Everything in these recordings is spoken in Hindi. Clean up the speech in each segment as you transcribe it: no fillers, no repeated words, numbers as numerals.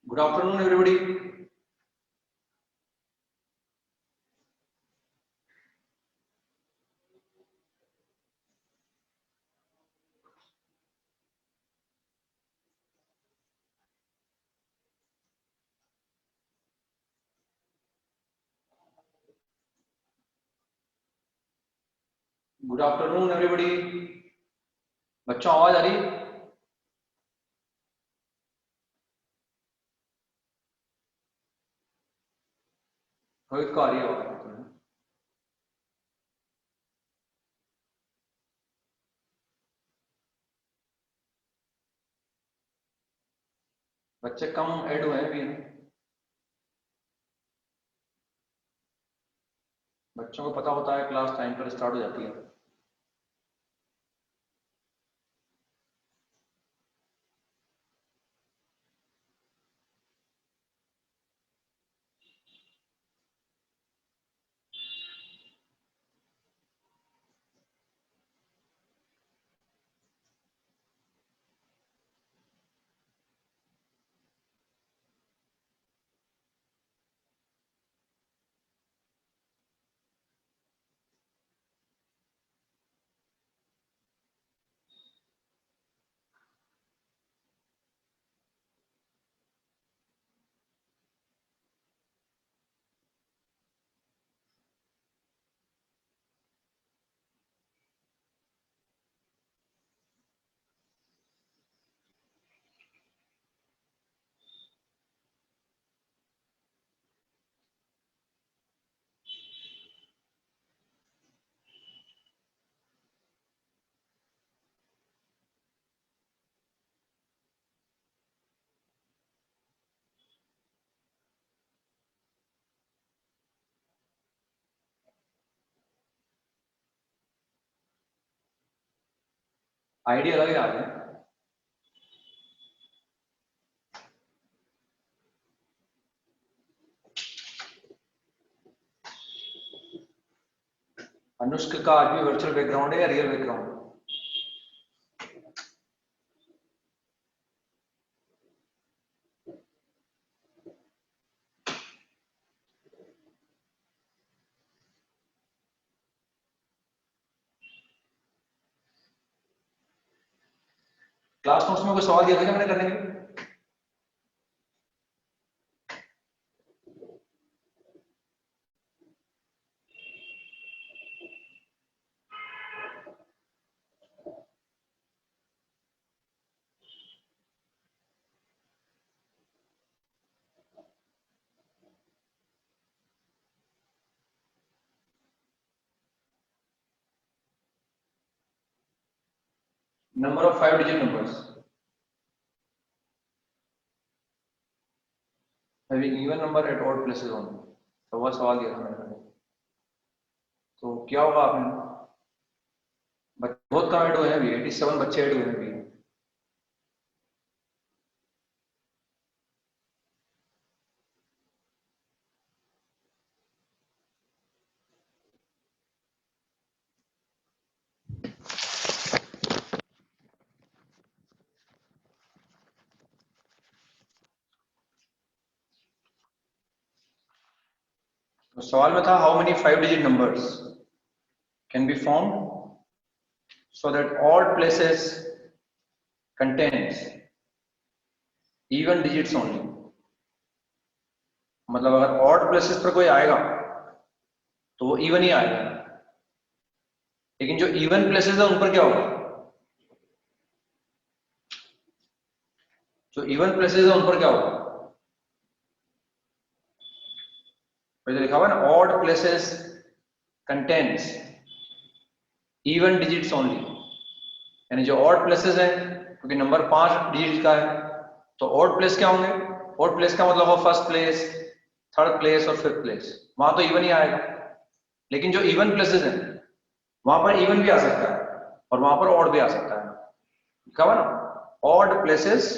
Good afternoon, everybody. Good afternoon everybody. बच्चों आवाज आ रही है? रोहित को आ रही है आवाज? बच्चे कम ऐड हुए हैं अभी। बच्चों को पता होता है क्लास टाइम पर स्टार्ट हो जाती है। आइडिया अलग आ गया। अनुष्क का आज भी वर्चुअल बैकग्राउंड है या रियल बैकग्राउंड? क्लास नोट्स में कोई सवाल दिया था क्या मैंने करने के लिए? Number of 5-digit numbers having even number at odd places only. तो वह सवाल दिया था मैंने। तो क्या होगा आपने? बहुत कम ऐड हुए हैं अभी, 87 बच्चे ऐड हुए हैं अभी। तो सवाल में था how many 5-digit numbers can be found so that odd places contains even digits only. मतलब अगर odd places पर कोई आएगा तो वो even ही आएगा, लेकिन जो even places है उन पर क्या होगा? जो even places है उन पर क्या होगा? तो लिखा हुआ है ना, odd places contains even digits only, यानी जो odd places हैं, क्योंकि नंबर 5 डिजिट का है तो odd place क्या होंगे? odd place का मतलब हो फर्स्ट प्लेस, थर्ड प्लेस और फिफ्थ प्लेस, वहां तो इवन ही आएगा। लेकिन जो इवन प्लेसेस हैं वहां पर इवन भी आ सकता है और वहां पर ऑड भी आ सकता है। लिखा हुआ ना, odd places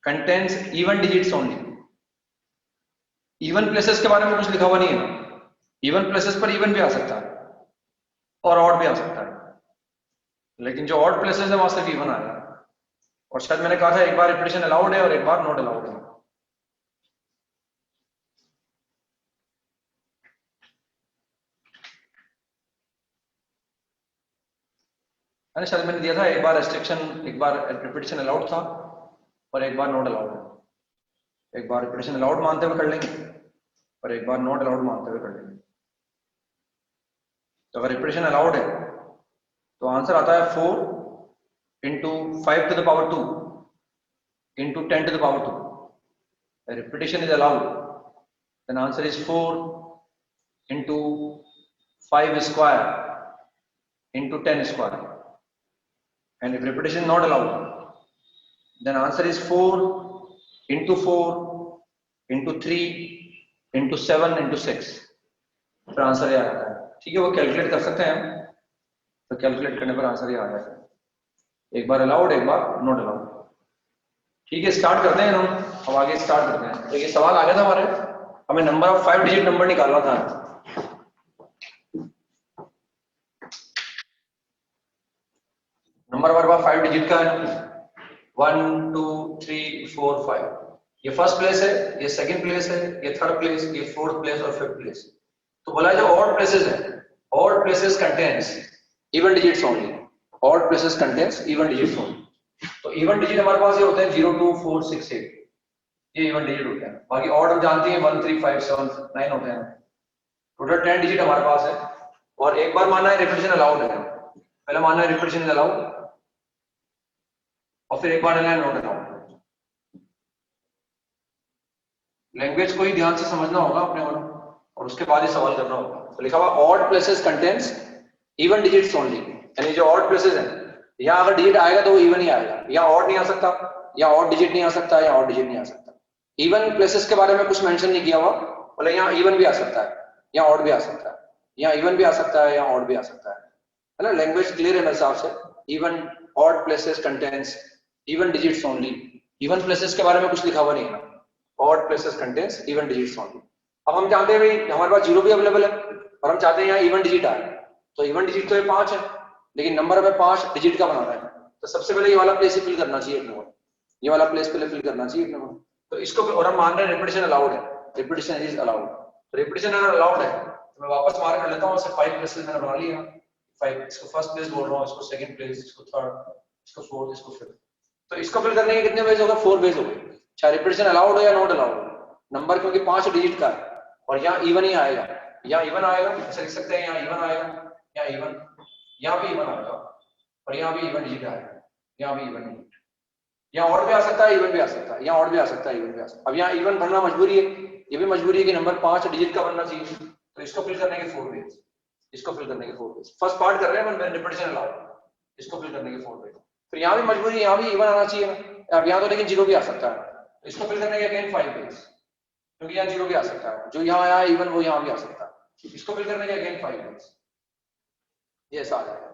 contains even digits only. Even places के बारे में कुछ लिखा हुआ नहीं है। इवन प्लेसेस पर इवन भी आ सकता है और ऑड भी आ सकता है, लेकिन जो ऑड प्लेसेस है वहां से भी इवन आएगा। और शायद मैंने कहा था एक बार रिपीटिशन अलाउड है और एक बार नॉट अलाउड है। शायद मैंने दिया था एक बार रेस्ट्रिक्शन, एक बार रिपीटिशन अलाउड था और एक बार नॉट अलाउड है। एक बार रिपीटिशन अलाउड मानते हुए कर लेंगे और एक बार नॉट अलाउड मानते हुए कर लेंगे। तो अगर रिपीटिशन अलाउड है तो आंसर आता है 4 into 5 to the power 2 into 10 to the power 2। Repetition is allowed, then answer is 4 into 5 square into 10 square. And if repetition is not allowed, then answer is 4 into 4 into 3 into 7 into 6। फिर आंसर ये आ जाता है। ठीक है, वो कैलकुलेट कर सकते हैं हम, तो कैलकुलेट करने पर आंसर ये आ जाता है। एक बार अलाउड, एक बार नॉट अलाउड। ठीक है, स्टार्ट करते हैं हम। अब आगे स्टार्ट करते हैं। देखिए सवाल आ गया था हमारे, हमें नंबर ऑफ 5 डिजिट नंबर निकालना था। नंबर हमारे पास 5 डिजिट का है, 1 2 3 4 5। ये फर्स्ट प्लेस है, ये सेकंड प्लेस है, ये थर्ड प्लेस, ये फोर्थ प्लेस और फिफ्थ प्लेस। तो बोला जो ऑड प्लेसेस है, odd places contains even digits only. Odd places contains even digits only. तो इवन डिजिट हमारे पास ये होते हैं 0 2 4 6 8, ये इवन डिजिट होते हैं। बाकी ऑड हम जानते हैं 1 3 5 7 9 होते हैं। टोटल 10 डिजिट हमारे पास है। और एक बार मानना है रिपीटिशन अलाउड है, पहले मानना है रिपीटिशन अलाउड और फिर एक बार लेना है नॉट अलाउड। लैंग्वेज को ही ध्यान से समझना होगा अपने को और उसके बाद ही सवाल करना होगा। तो लिखा हुआ odd places contains even digits only, यानी जो ऑड प्लेसेस हैं यहाँ अगर डिजिट आएगा तो वो इवन ही आएगा, यहाँ ऑड नहीं आ सकता, यहाँ ऑड डिजिट नहीं आ सकता, यहाँ ऑड डिजिट नहीं आ सकता। इवन प्लेसेस के बारे में कुछ मेंशन नहीं किया हुआ, बोले यहाँ इवन भी आ सकता है, यहाँ ऑड भी आ सकता है, यहाँ इवन भी आ सकता है, यहाँ ऑड भी आ सकता है ना। लैंग्वेज क्लियर है मेरे हिसाब से। Even odd places contains even digits only. Even places के बारे में कुछ लिखा हुआ नहीं है ना, odd places contains even digits only. अब हम चाहते हैं भाई हमारे पास जीरो भी अवेलेबल है और हम चाहते हैं यहाँ इवन डिजिट आए, तो इवन डिजिट तो ये 5 है, लेकिन नंबर हमें 5 डिजिट का बनाना है, तो सबसे पहले ये वाला प्लेस ही फिल करना चाहिए अपने को, ये वाला प्लेस पहले फिल करना चाहिए अपने को। तो इसको, और हम मान रहे हैं रिपीटिशन अलाउड है, रिपीटिशन इज अलाउड, तो रिपीटिशन अगर अलाउड है तो मैं वापस मार्क कर लेता हूँ, 5 प्लेसेस मैंने बना लिया, 5, इसको फर्स्ट प्लेस बोल रहा हूँ, इसको सेकंड प्लेस, इसको थर्ड, इसको फोर्थ, इसको फिफ्थ। तो इसको फिल करने के कितने वेज हो गए? 4 वेज हो गए, चाहे रिपीटिशन अलाउड हो या नॉट अलाउड, नंबर क्योंकि 5 डिजिट का है और यहाँ इवन ही आएगा, यहाँ इवन आएगा, ऐसा लिख सकते हैं, यहाँ इवन आएगा, यहाँ इवन, यहाँ भी इवन आएगा और यहाँ भी इवन डिजिट आएगा, यहाँ भी इवन डिजिट, यहाँ और भी आ सकता है, इवन भी आ सकता है, यहाँ और भी आ सकता है, इवन भी आ सकता है। अब यहाँ इवन बनना मजबूरी है, ये भी मजबूरी है कि नंबर 5 डिजिट का बनना चाहिए, तो इसको फिल करने के 4 वेज, इसको फिल करने के 4 वेज, फर्स्ट पार्ट कर रहे हैं रिपीटिशन अलाउड, इसको फिल करने के 4 वेज। फिर यहाँ भी मजबूरी, यहाँ भी इवन आना चाहिए, अब यहाँ तो लेकिन जीरो भी आ सकता है, इसको फिल करने के अगेन 5 वेज, क्योंकि यहाँ जीरो भी आ सकता है, जो यहाँ आया इवन वो यहाँ भी आ सकता है, इसको फिल करने के अगेन 5 वेज, ये ऐसा आ जाएगा।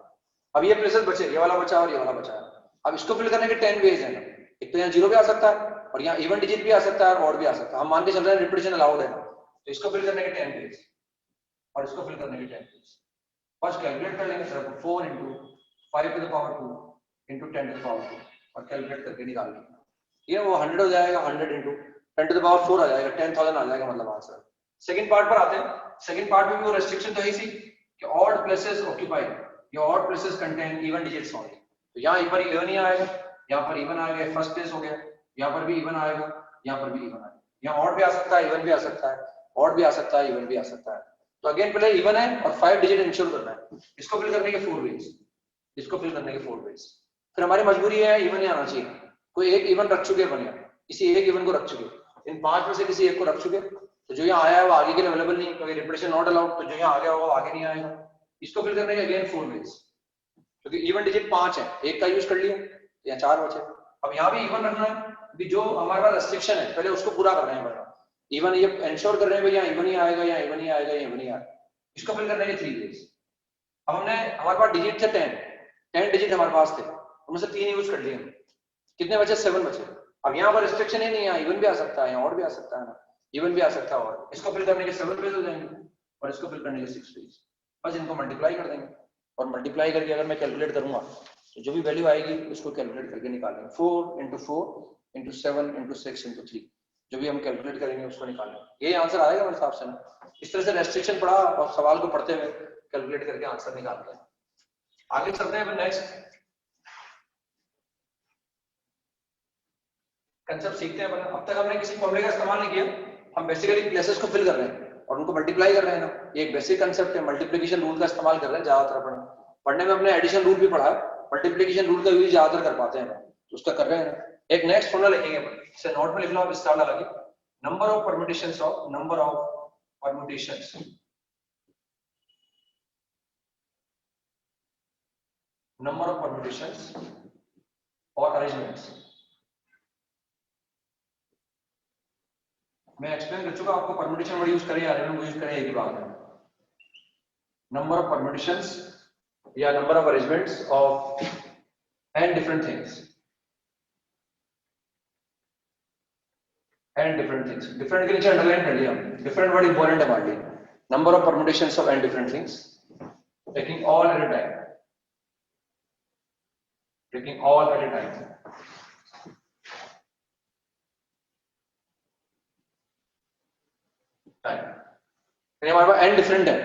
अब ये प्लेसेस बचे, ये वाला बचा और ये वाला बचा है, अब इसको फिल करने के 10 वेज है ना, एक तो यहाँ जीरो भी आ सकता है और यहाँ इवन डिजिट भी आ सकता है और ऑड भी आ सकता है, हम मान के चल रहे हैं रिपीटिशन अलाउड है ना, तो इसको फिल करने के 10 वेज और इसको फिल करने के 10 वेज। फर्स्ट कैलकुलेट कर लेंगे sir, 4 into 5 to the power 2 into 10 to the power 2 और कैलकुलेट करके निकाल लेंगे, ये वो 100 हो जाएगा, 100 into 10 to the power 4 आ जाएगा, 10,000 आ जाएगा मतलब आंसर। सेकंड पार्ट पर आते हैं, सेकंड पार्ट में भी वो रेस्ट्रिक्शन तो है ही कि ऑड प्लेसेस ऑक्यूपाइड, ये odd places contain even digits only, तो यहाँ पर इवन ही आएगा, यहाँ पर इवन आ गया, फर्स्ट प्लेस हो गया, यहाँ पर भी इवन आएगा, यहाँ पर भी इवन आएगा, यहाँ ऑड भी आ सकता है, इवन भी आ सकता है, ऑड भी आ सकता है, इवन भी आ सकता है। तो अगेन पहले इवन है और 5 डिजिट इंश्योर करना है, इसको फिल करने के 4 वेज, इसको फिल करने के 4 वेज। फिर हमारी मजबूरी है इवन ही आना चाहिए, कोई एक इवन रख चुके बनिया, इसी एक इवन को रख चुके, इन 5 में से किसी एक को रख चुके, तो जो यहाँ आया है वो आगे के लिए अवेलेबल नहीं, क्योंकि रिपीटिशन नॉट अलाउड, तो जो यहाँ आ गया होगा वो आगे नहीं आएगा, इसको फिल करने के अगेन 4 वेज, क्योंकि इवन डिजिट 5 है, एक का यूज कर लिया, यहाँ 4 बचे। अब यहाँ भी इवन रखना है, जो हमारे पास रेस्ट्रिक्शन है पहले उसको पूरा कर रहे हैं, इवन ये इंश्योर कर रहे हैं यहाँ इवन ही आएगा, यहाँ इवन ही आएगा, यहाँ इवन ही आएगा, इसको फिल करने के 3 वेज। अब हमने, हमारे पास डिजिट थे 10 डिजिट हमारे पास थे, उनमें से 3 यूज कर लिए, कितने बचे? 7 बचे। अब यहाँ पर रिस्ट्रिक्शन ही नहीं है, इवन भी आ सकता है, यहाँ और भी आ सकता है ना, इवन भी आ सकता है, और इसको फिल करने के 7 पेज हो जाएंगे और इसको फिल करने के 6 पेज, बस इनको मल्टीप्लाई कर देंगे और मल्टीप्लाई करके अगर मैं कैलकुलेट करूंगा तो जो भी वैल्यू आएगी उसको कैलकुलेट करके निकालेंगे, 4 into 4 into 7 into 6 into 3, जो भी हम कैलकुलेट करेंगे उसको निकालेंगे, यही आंसर आएगा मेरे हिसाब से ना। इस तरह से रेस्ट्रिक्शन पढ़ा और सवाल को पढ़ते हुए कैलकुलेट करके आंसर निकालते हैं। आगे चलते हैं नेक्स्ट कंसेप्ट सीखते हैं। अब तक हमने किसी फॉर्मूले का इस्तेमाल नहीं किया, हम बेसिकली प्लेसेस को फिल कर रहे हैं और उनको मल्टीप्लाई कर रहे हैं ना, ये एक बेसिक कंसेप्ट है, मल्टीप्लिकेशन रूल का इस्तेमाल कर रहे हैं ज्यादातर। पढ़ने में हमने एडिशन रूल भी पढ़ा है, मल्टीप्लिकेशन रूल का यूज ज्यादातर कर पाते हैं, तो उसका कर रहे हैं ना। एक नेक्स्ट फॉर्मूला लिखेंगे, इसे नोट में लिख लो आप, स्टार लगा के, number of permutations of, number of permutations, number of permutations और अरेंजमेंट्स। मैं एक्सप्लेन कर चुका आपको, परम्यूटेशन वर्ड यूज करें या अरेंजमेंट यूज करें एक ही बात है। नंबर ऑफ परम्यूटेशंस या number of arrangements of N different things, N different things, different के नीचे अंडरलाइन कर लिया, डिफरेंट वर्ड इंपॉर्टेंट है हमारे लिए। Number of permutations of N different things taking all at a time, taking all at a time. हमारे पास n डिफरेंट है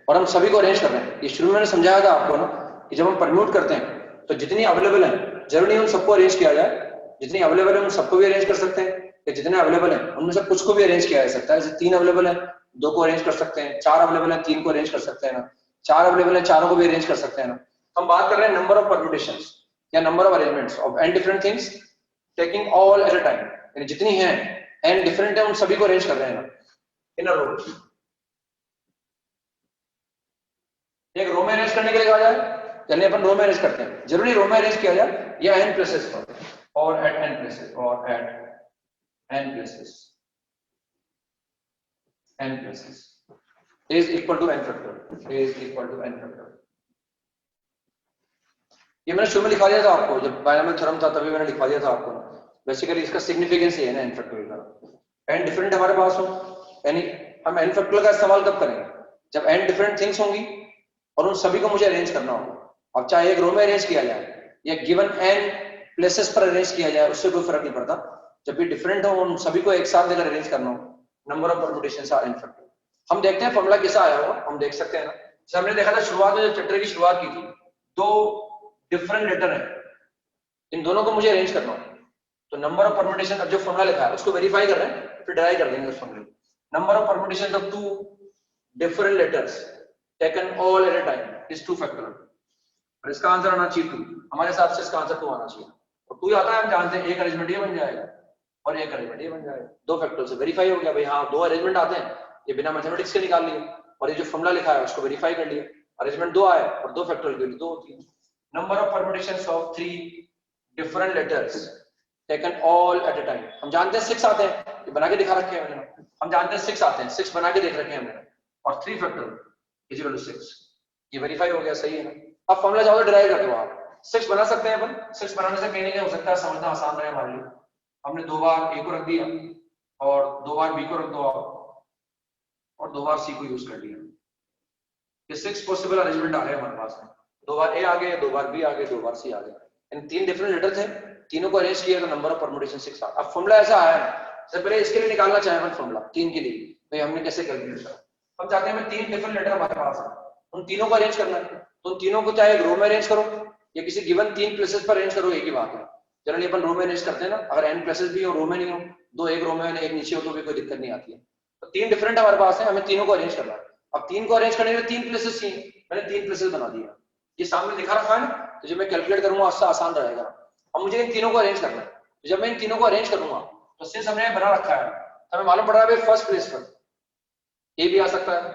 और हम सभी को अरेंज कर रहे हैं। ये शुरू में मैंने समझाया था आपको ना कि जब हम परम्यूट करते हैं तो जितनी अवेलेबल है जरूरी नहीं उन सबको अरेंज किया जाए, जितनी अवेलेबल है उन सबको भी अरेंज कर सकते हैं, या जितने अवेलेबल है उनमें से कुछ को भी अरेंज किया जा सकता है। जैसे 3 अवेलेबल है 2 को अरेंज कर सकते हैं, 4 अवेलेबल है 3 को अरेंज कर सकते हैं ना, 4 अवेलेबल है 4 को भी अरेंज कर सकते हैं ना। हम बात कर रहे हैं नंबर ऑफ परम्यूटेशंस या number of arrangements of n different things taking all at a time, यानी जितनी है n डिफरेंट है उन सभी को अरेंज कर रहे हैं ना इन अ रो। एक रो में अरेंज करने के लिए कहा जाए, चलिए अपन रो में अरेंज करते हैं, जरूरी रो में अरेंज किया जाए या n प्लेसेस पर, और एट n प्लेसेस, और at n places, n places is equal to n factor, is equal to n factor। ये मैंने शुरू में लिखा दिया था आपको, जब बायनॉमियल थ्योरम था तभी मैंने लिखा दिया था आपको। बेसिकली इसका सिग्निफिकेंस ये है ना एन फैक्टोरियल का। एन डिफरेंट हमारे पास हो, यानी हम एन फैक्टोरियल का इस्तेमाल कब करेंगे? जब एन डिफरेंट थिंग्स होंगी और उन सभी को मुझे अरेंज करना होगा। अब चाहे एक रो में अरेंज किया जाए या गिवन एन प्लेसेस पर अरेंज किया जाए, उससे कोई फर्क नहीं पड़ता। जब भी डिफरेंट हो उन सभी को एक साथ लेकर अरेंज करना हो, number of permutations are N factorial. हम देखते हैं फॉर्मूला कैसा आया हुआ, हम देख सकते हैं ना। जैसे हमने देखा था शुरुआत में, जब चैप्टर की शुरुआत की थी, दो डिफरेंट लेटर है, इन दोनों को मुझे अरेंज करना हो, तो नंबर ऑफ परम्यूटेशन, अब जो फॉर्मूला लिखा है उसको वेरीफाई कर रहे हैं, फिर डिराइव कर देंगे उस फॉर्मूले को। Number of permutation of two different letters taken all at a time is 2 factorial. और इसका आंसर आना चाहिए 2, हमारे हिसाब से इसका आंसर 2 आना चाहिए। और 2 आता है, हम जानते हैं एक अरेंजमेंट ये बन जाएगा और एक अरेंजमेंट ये बन जाएगा। 2 फैक्टोरियल से वेरीफाई हो गया भाई, हाँ 2 अरेंजमेंट आते हैं, ये बिना मैथमेटिक्स के निकाल लिए। और ये जो फॉर्मूला लिखा है उसको वेरीफाई कर लिए, अरेंजमेंट 2 आए और 2 फैक्टोरियल की वैल्यू 2 होती है। Number of permutations of 3 different letters taken all at a time, हम जानते हैं 6 आते हैं, ये बना के दिखा रखे हैं मैंने, हम जानते हैं 6 आते हैं, 6 बना के देख रखे हैं हमने। और 3 फैक्टोरियल इज इक्वल टू 6, ये वेरीफाई हो गया, सही है ना। अब फॉर्मूला चाहो तो डिराइव कर दो आप, 6 बना सकते हैं अपन। 6 बनाने से कहीं ना कहीं हो सकता है समझना आसान रहे हमारे लिए। हमने 2 बार ए को रख दिया और 2 बार बी को रख दो आप, और 2 बार सी को यूज कर लिया। ये 6 पॉसिबल अरेंजमेंट आ गए हमारे पास में। 2 बार ए आ गए, 2 बार बी आ गए, 2 बार सी आ गए। इन 3 डिफरेंट लेटर थे, तीनों को अरेंज किया तो नंबर ऑफ परम्यूटेशन 6 आ। अब फॉर्मूला ऐसा आया है, सबसे पहले इसके लिए निकालना चाहे अपन फॉर्मूला 3 के लिए, भाई हमने कैसे कैलकुलेट करा। हम चाहते हैं 3 डिफरेंट लेटर हमारे पास है, उन तीनों को अरेंज करना है। तो उन तीनों को चाहे एक रो में अरेंज करो या किसी गिवन 3 प्लेसेस पर अरेंज करो, एक ही बात है। जनरली अपन रो में अरेंज करते हैं ना, अगर n प्लेसेस भी हो, रो में नहीं हो, 2 एक रो में है एक नीचे हो, तो भी कोई दिक्कत नहीं आती है। तो 3 डिफरेंट हमारे पास है, हमें तीनों को अरेंज करना है। अब 3 को अरेंज करने के लिए 3 प्लेसेस चाहिए, मैंने 3 प्लेसेस बना दिया, ये सामने दिखा रखा है ना, तो जब मैं कैलकुलेट करूंगा उससे आसान रहेगा। अब मुझे इन तीनों को अरेंज करना है, तो जब मैं इन तीनों को अरेंज करूंगा तो सिंस हमने बना रखा है, तो हमें मालूम पड़ रहा है फर्स्ट प्लेस पर ए भी आ सकता है,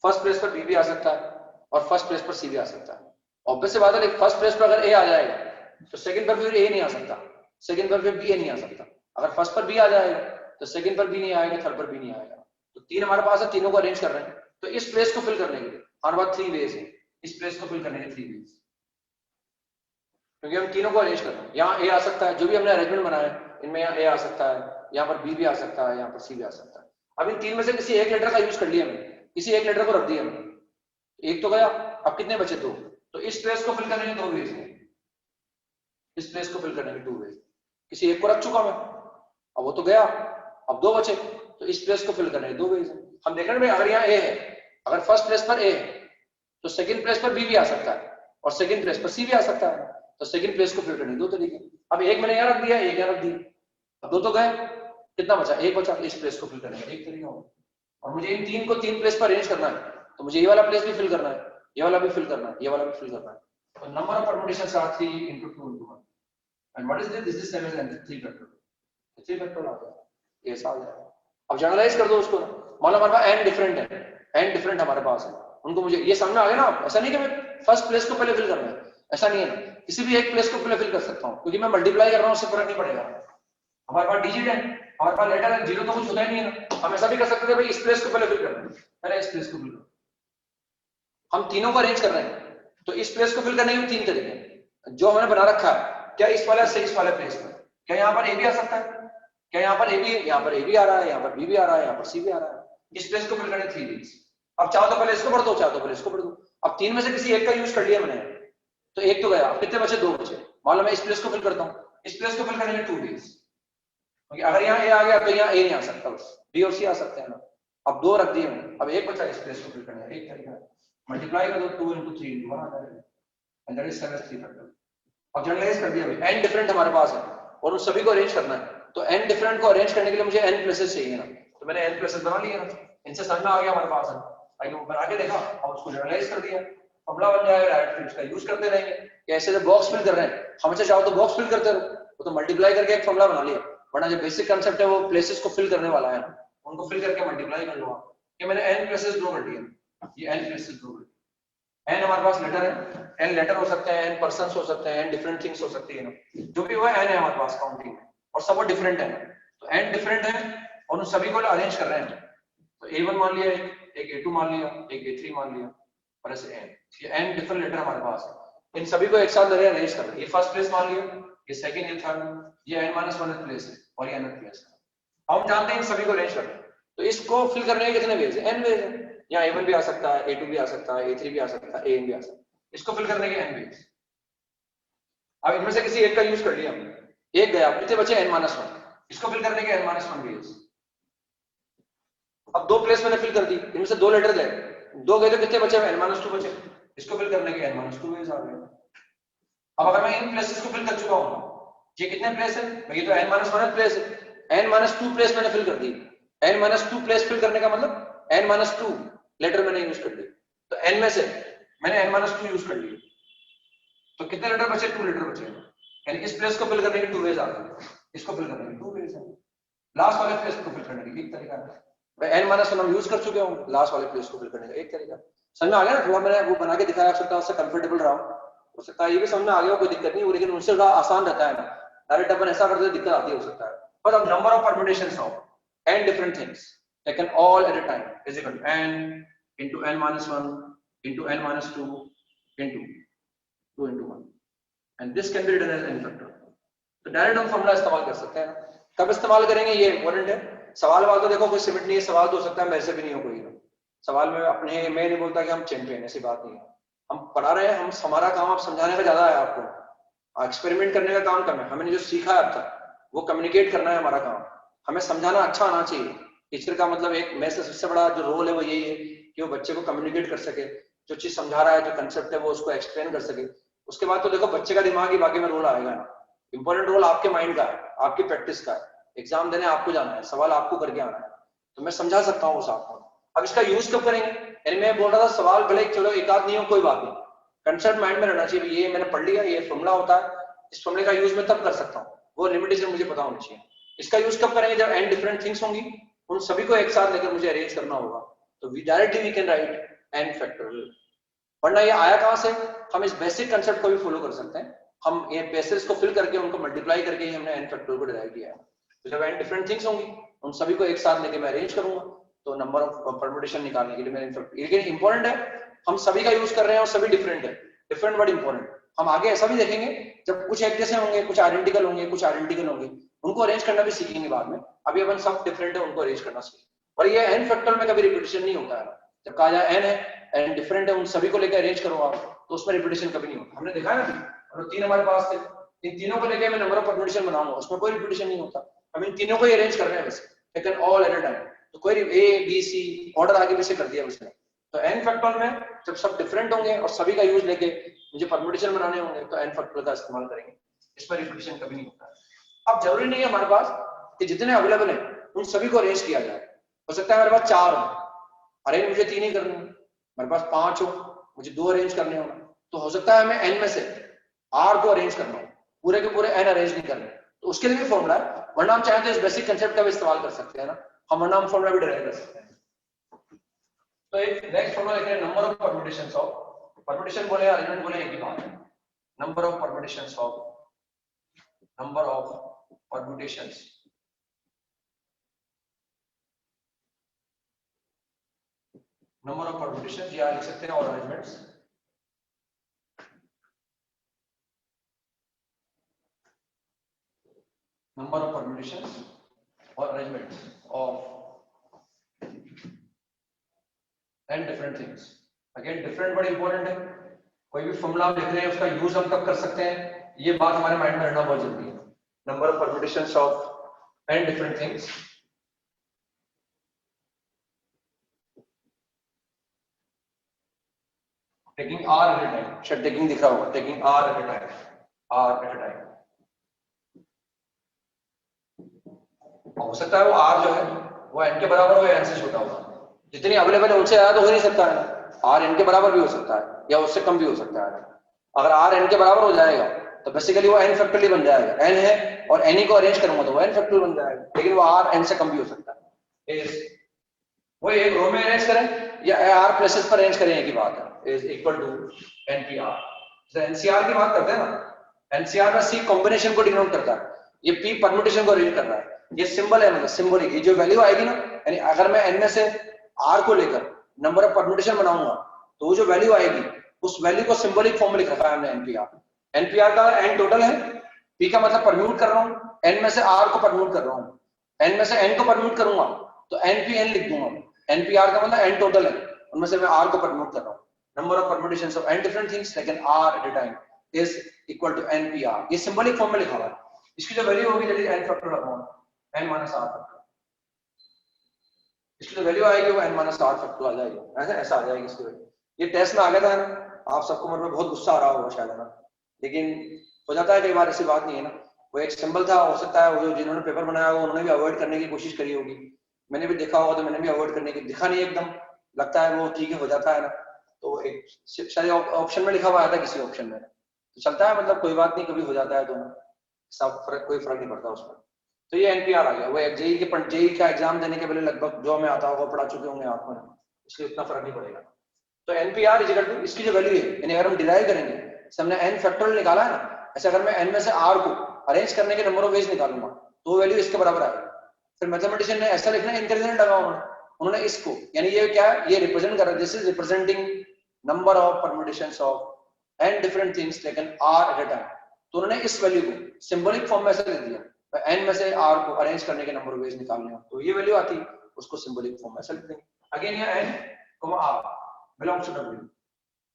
फर्स्ट प्लेस पर बी भी आ सकता है, और फर्स्ट प्लेस पर सी भी आ सकता है। ऑब्वियस सी बात है, फर्स्ट प्लेस पर अगर ए आ जाएगा तो सेकंड पर फिर ए नहीं आ सकता, सेकंड पर फिर बी नहीं आ सकता। अगर फर्स्ट पर बी आ जाएगा तो सेकंड पर बी नहीं आएगा, थर्ड पर बी नहीं आएगा। तो 3 हमारे पास है, तीनों को अरेंज कर रहे हैं। तो इस प्लेस को फिल करने के लिए हमारे पास 3 वेज है, इस प्लेस को फिल करने के 3 वेज, क्योंकि हम तीनों को अरेंज कर रहे हैं। यहाँ ए आ सकता है, जो भी हमने अरेंजमेंट बनाया है इनमें यहाँ ए आ सकता है, यहाँ पर बी भी आ सकता है, यहाँ पर सी भी आ सकता है। अब इन 3 में से किसी एक लेटर का यूज कर लिया हमने, किसी एक लेटर को रख दिया हमने, एक तो गया, अब कितने बचे? 2। तो इस प्लेस को फिल करने के 2 वेज हैं, इस प्लेस को फिल करने के 2 वेज। किसी एक को रख चुका मैं, अब वो तो गया, अब 2 बचे, तो इस प्लेस को फिल करने के 2 वेज हैं। हम देख रहे हैं अगर यहाँ ए है, अगर फर्स्ट प्लेस पर ए है तो सेकंड प्लेस पर बी भी आ सकता है और सेकंड प्लेस पर सी भी आ सकता है। तो सेकंड प्लेस को फिल करने के 2 तरीके। अब एक मैंने यहाँ रख दिया, एक यहाँ रख दिया, अब 2 तो गए, कितना बचा? एक बचा। इस प्लेस को फिल करने का एक तरीका होगा। और मुझे इन 3 को 3 प्लेस पर अरेंज करना है, तो मुझे ये वाला प्लेस भी फिल करना है, ये वाला भी फिल करना है, ये वाला भी फिल करना है। तो number of permutations are 3 into 2 into 1 and what is this? This is same as 3 factorial. 3 factorial आ गया, ऐसा आ जाएगा। अब जनरलाइज कर दो उसको, मान लो हमारे पास n डिफरेंट है, n डिफरेंट हमारे पास है, उनको मुझे ये सामने आ गया ना। ऐसा नहीं कि मैं फर्स्ट प्लेस को पहले फिल करना है, ऐसा नहीं है ना, किसी भी एक प्लेस को पहले फिल कर सकता हूँ, क्योंकि मैं मल्टीप्लाई कर रहा हूँ, उससे फर्क नहीं पड़ेगा। हमारे पास डिजिट है, हमारे पास लेटर है, जीरो तो कुछ होता ही नहीं है ना। हम ऐसा भी कर सकते थे भाई इस प्लेस को पहले फिल करना है, पहले इस प्लेस को फिल करना। हम तीनों को अरेंज कर रहे हैं, तो इस प्लेस को फिल करने के 3 तरीके हैं जो हमने बना रखा है। क्या इस वाला से इस वाले प्लेस पर, क्या यहाँ पर ए भी आ सकता है? क्या यहाँ पर ए भी, यहाँ पर ए भी आ रहा है, यहाँ पर बी भी आ रहा है, यहाँ पर सी भी आ रहा है। इस प्लेस को फिल करने 3 वेज। अब चाहो तो पहले इसको पढ़ दो, चाहो तो पहले इसको पढ़ दो। अब 3 में से किसी एक का यूज कर लिया मैंने, तो एक तो गया, अब कितने बचे? 2 बचे। मान लो मैं इस प्लेस को फिल करता हूँ, इस प्लेस को फिल करने के 2 वेज, क्योंकि अगर यहाँ ए आ गया तो यहाँ ए नहीं आ सकता, बस बी और सी आ सकते हैं ना। अब 2 रख दिए मैंने, अब एक बचा इस प्लेस को फिल करने का, एक तरीका मल्टीप्लाई कर दो, 2 into 3 into 1 आ जाएगा, एंड दैट इज 7 3 फैक्टोरियल। अब जनरलाइज कर दिया भाई, n डिफरेंट हमारे पास है और उन सभी को अरेंज करना है, तो n डिफरेंट को अरेंज करने के लिए मुझे n प्लेसेस चाहिए ना, तो मैंने n प्लेसेस बना लिए ना, इनसे समझ में आ गया हमारे पास है, आई नो बना के देखा और उसको जनरलाइज कर दिया, फॉर्मूला बन जाएगा, डायरेक्ट फिर उसका यूज करते रहेंगे। कैसे जब बॉक्स फिल कर रहे हैं, हमेशा चाहो तो बॉक्स फिल करते रहो, वो तो मल्टीप्लाई करके एक फॉर्मूला बना लिया, वरना जो बेसिक कांसेप्ट है वो प्लेसेस को फिल करने वाला है ना, उनको फिल करके मल्टीप्लाई कर लो। ये मैंने n प्लेसेस ड्रॉ कर दिए, ये n प्लेसेस ड्रॉ कर दिए। n हमारे पास लेटर है, n लेटर हो सकते हैं, n पर्सन्स हो सकते हैं, n डिफरेंट थिंग्स हो सकती है ना, जो भी हुआ n है हमारे पास काउंटिंग में, और सब वो डिफरेंट है। तो n डिफरेंट है और उन सभी को अरेंज कर रहे हैं, तो a1 मान लिया, एक a2 मान लिया, एक a3 मान लिया, और ऐसे n, ये n डिफरेंट लेटर हमारे पास है। इन सभी को एक साथ मैंने अरेंज करना है। ये फर्स्ट प्लेस मान लिया, ये सेकंड, ये थर्ड, ये n-1 प्लेस है और ये nth प्लेस है। हम जानते हैं इन सभी को अरेंज करना है, तो इसको फिल करने के कितने वेज है? n वेज है। यहाँ a1 भी आ सकता है, a2 भी आ सकता है, a3 भी आ सकता है, an भी आ सकता है। इसको फिल करने के n वेज। अब इनमें से किसी एक का यूज कर लिया हमने, एक गया, कितने बचे? n-1। इसको फिल करने के n-1 वेज। अब दो प्लेस मैंने फिल कर दी, इनमें से दो लेटर गए, दो गए तो कितने बचे? n-2 बचे। इसको फिल करने के n-2 वेज आ गए। अब अगर मैं इन प्लेसेस को फिल कर चुका हूं, ये कितने प्लेस है? ये तो n-1 प्लेस है, n-2 प्लेस मैंने फिल कर दी। n-2 प्लेस फिल करने का मतलब n-2 लेटर मैंने यूज कर दी, तो n में से मैंने n-2 यूज कर लिया, तो कितने लेटर बचे? 2 लेटर बचे। यानी इस प्लेस को फिल करने के 2 वेज आ गए, इसको फिल करने के 2 वेज है। लास्ट वाले प्लेस को फिल करने के एक तरीका है, भाई n-1 हम यूज कर चुके हूं, लास्ट वाले प्लेस को फिल करने का एक तरीका। समझ में आ गया ना? थोड़ा मैंने वो बना के दिखाया, सकता है उससे कंफर्टेबल रहा हूं, हो सकता है ये भी समझ में आ गया, कोई दिक्कत नहीं हो, लेकिन उनसे थोड़ा आसान रहता है ना, डायरेक्ट अपन ऐसा करते दिक्कत आती हो सकता है। बट अब number of permutations of n different things taken all at a time is equal to n into n-1 into n-2 into 2 into 1 and this can be written as n factor। तो डायरेक्ट हम फॉर्मूला इस्तेमाल कर सकते हैं। कब इस्तेमाल करेंगे ये इंपॉर्टेंट है। सवाल वाल तो देखो कोई सिमट नहीं है, सवाल तो हो सकता है मेरे से भी नहीं हो कोई सवाल में अपने, मैं नहीं बोलता कि हम चैंपियन, ऐसी बात नहीं है। हम पढ़ा रहे हैं, हम हमारा काम आप समझाने का ज्यादा है, आपको एक्सपेरिमेंट करने का काम कम है। हमने जो सीखा है अब तक वो कम्युनिकेट करना है हमारा काम, हमें समझाना अच्छा आना चाहिए। टीचर का मतलब एक मैं से सबसे बड़ा जो रोल है वो यही है कि वो बच्चे को कम्युनिकेट कर सके, जो चीज समझा रहा है, जो कंसेप्ट है वो उसको एक्सप्लेन कर सके। उसके बाद तो देखो बच्चे का दिमाग ही बाकी में रोल आएगा ना। इंपॉर्टेंट रोल आपके माइंड का है, आपकी प्रैक्टिस का है, एग्जाम देने आपको जाना है, सवाल आपको करके आना है, तो मैं समझा सकता हूँ उस आपको। अब इसका यूज कब करेंगे? यानी मैं बोल रहा था सवाल भले चलो एक आध नहीं हो कोई बात नहीं, कंसेप्ट माइंड में रहना चाहिए, ये मैंने पढ़ लिया, ये फॉर्मूला होता है, इस फॉर्मूले का यूज मैं तब कर सकता हूँ, वो लिमिटेशन मुझे पता होनी चाहिए। इसका यूज कब करेंगे? जब n डिफरेंट थिंग्स होंगी, उन सभी को एक साथ लेकर मुझे अरेंज करना होगा, तो we directly we can write n factorial. वरना ये आया कहां से? हम इस बेसिक कंसेप्ट को भी फॉलो कर सकते हैं, हम ये बेसिस को फिल करके उनको मल्टीप्लाई करके ही हमने n फैक्टोरियल को डिराइव किया है। तो जब n डिफरेंट थिंग्स होंगी, उन सभी को एक साथ लेके मैं अरेंज करूंगा, तो नंबर ऑफ परम्यूटेशन निकालने के लिए मैं लेकिन इंपॉर्टेंट है हम सभी का यूज कर रहे हैं और सभी डिफरेंट है, डिफरेंट वर्ड इंपॉर्टेंट। हम आगे ऐसा भी देखेंगे जब कुछ एक जैसे होंगे, कुछ आइडेंटिकल होंगे, कुछ आइडेंटिकल होंगे, उनको अरेंज करना भी सीखेंगे बाद में। अभी अपन सब डिफरेंट है, उनको अरेंज करना सीखेंगे। और ये n फैक्टोरियल में कभी रिपीटेशन नहीं होता है, जब कहा जाए n है, n डिफरेंट है, उन सभी को लेकर अरेंज करो आप, तो उसमें रिपीटेशन कभी नहीं होता। हमने देखा है ना, और तीन हमारे पास थे, इन तीनों को लेकर मैं नंबर ऑफ परम्यूटेशन बनाऊंगा, उसमें कोई रिपीटेशन नहीं होता। हम इन तीनों को ही अरेंज कर रहे हैं वैसे, लेकिन ऑल एट अ टाइम, तो कोई ए बी सी ऑर्डर आगे पीछे कर दिया उसने। तो n फैक्टोरियल में जब सब डिफरेंट होंगे और सभी का यूज लेके मुझे परम्यूटेशन बनाने होंगे, तो n फैक्टोरियल का इस्तेमाल करेंगे, इसमें रिपीटेशन कभी नहीं होता। अब जरूरी नहीं है हमारे पास कि जितने अवेलेबल है उन सभी को अरेंज किया जाए। हो सकता है मेरे पास 4 हो, अरेंज मुझे 3 ही करने हो, मेरे पास 5 हो, मुझे 2 अरेंज करने हो, तो हो सकता है मैं n में से r को अरेंज करना हो, पूरे के पूरे n अरेंज नहीं करने, तो उसके लिए भी फॉर्मूला है। वरना हम चाहें तो इस बेसिक कंसेप्ट का भी इस्तेमाल कर सकते हैं ना, हम वरना हम फॉर्मूला भी डिराइव कर सकते हैं। तो एक नेक्स्ट फॉर्मूला लिखते हैं, number of permutations of, permutation बोले अरेंजमेंट बोले एक ही बात है, number of permutations of, number of permutations number of permutations, या लिख सकते हैं और अरेंजमेंट्स, नंबर ऑफ परम्यूटेशंस और arrangements of and different things. Again different बड़ी इंपॉर्टेंट है, कोई भी फॉर्मूला हम लिख रहे हैं उसका यूज हम कब कर सकते हैं, ये बात हमारे माइंड में रहना बहुत जरूरी है। Number of permutations of and different things, taking r at a time, शायद टेकिंग दिख रहा होगा, taking r at a time, r at a time. हो सकता है वो r जो है वो n के बराबर हो या n से छोटा हो, जितनी अवेलेबल है उनसे ज्यादा तो हो नहीं सकता है, r n के बराबर भी हो सकता है या उससे कम भी हो सकता है। अगर r n के बराबर हो जाएगा तो बेसिकली वो n फैक्टोरियल बन जाएगा, n है और n को अरेंज करूंगा तो वो n फैक्टोरियल बन जाएगा, लेकिन वो r n से कम भी हो सकता है। वो एक रो में अरेंज करें या r प्लेसेस पर अरेंज करें, एक ही बात है, इज इक्वल टू npr। जैसे एनसीआर की बात करते हैं ना, एनसीआर में सी कॉम्बिनेशन को डिनोट करता है, ये p परम्यूटेशन को अरेंज कर रहा है, ये सिंबल है, मतलब सिंबलिक, ये जो वैल्यू आएगी ना, यानी अगर मैं n में से r को लेकर नंबर ऑफ परम्यूटेशन बनाऊंगा तो वो जो वैल्यू आएगी उस वैल्यू को सिंबलिक फॉर्म में लिख रखा है हमने एनपीआर। एनपीआर का एन टोटल है, पी का मतलब परम्यूट कर रहा हूँ, एन में से आर को परम्यूट कर रहा हूँ, एन में से एन को परम्यूट करूंगा तो एनपीएन लिख दूंगा। एनपीआर का मतलब एन टोटल है, उनमें से मैं आर को परम्यूट कर रहा हूँ। Number of permutations of N different things taken R at a time is equal to NPR. ये सिंबलिक फॉर्म में लिखा हुआ है। इसकी जो वैल्यू होगी that is N factorial upon N minus R factorial. इसकी जो वैल्यू आएगी वो एन माइनस आर फैक्टोरियल आ जाएगी, ऐसा आ जाएगी इसकी वैल्यू। ये टेस्ट में आ गया था ना, आप सबको मतलब बहुत गुस्सा आ रहा होगा शायद, है ना, लेकिन हो जाता है कई बार, ऐसी बात नहीं है ना। वो एक सिंबल था, हो सकता है वो जो जिन्होंने पेपर बनाया हो उन्होंने भी अवॉइड करने की कोशिश करी होगी, मैंने भी देखा होगा तो मैंने भी अवॉइड करने की, दिखा नहीं एकदम, लगता है वो ठीक है हो जाता है ना, तो एक शायद ऑप्शन में लिखा हुआ आया था किसी ऑप्शन में, तो चलता है, मतलब कोई बात नहीं, कभी हो जाता है तो सब फर्क, कोई फर्क नहीं पड़ता उसमें। तो ये एनपीआर आ गया, वो जेई का एग्जाम देने के पहले लगभग जो हमें आता होगा पढ़ा चुके होंगे आप में, इसलिए उतना फर्क नहीं पड़ेगा। तो एनपीआर इज इक्वल टू इसकी जो वैल्यू है, यानी अगर हम डिराइव करेंगे, जैसे हमने एन फैक्टोरियल निकाला है ना, ऐसे अगर मैं एन में से आर को अरेंज करने के नंबर ऑफ वेज निकालूंगा तो वैल्यू इसके बराबर आएगी। फिर मैथमेटिशियन ने ऐसा लिखना इंटेलिजेंट लगा उन्होंने इसको, यानी ये क्या है, ये रिप्रेजेंट कर रहा है, this is representing number of permutations of N different things taken R at a time. तो उन्होंने इस वैल्यू को सिंबलिक फॉर्म में ऐसे लिख दिया, एन में से आर को अरेंज करने के नंबर ऑफ वेज निकालने हो तो ये वैल्यू आती, उसको सिंबलिक फॉर्म में ऐसे लिख देंगे। अगेन ये N R belongs to W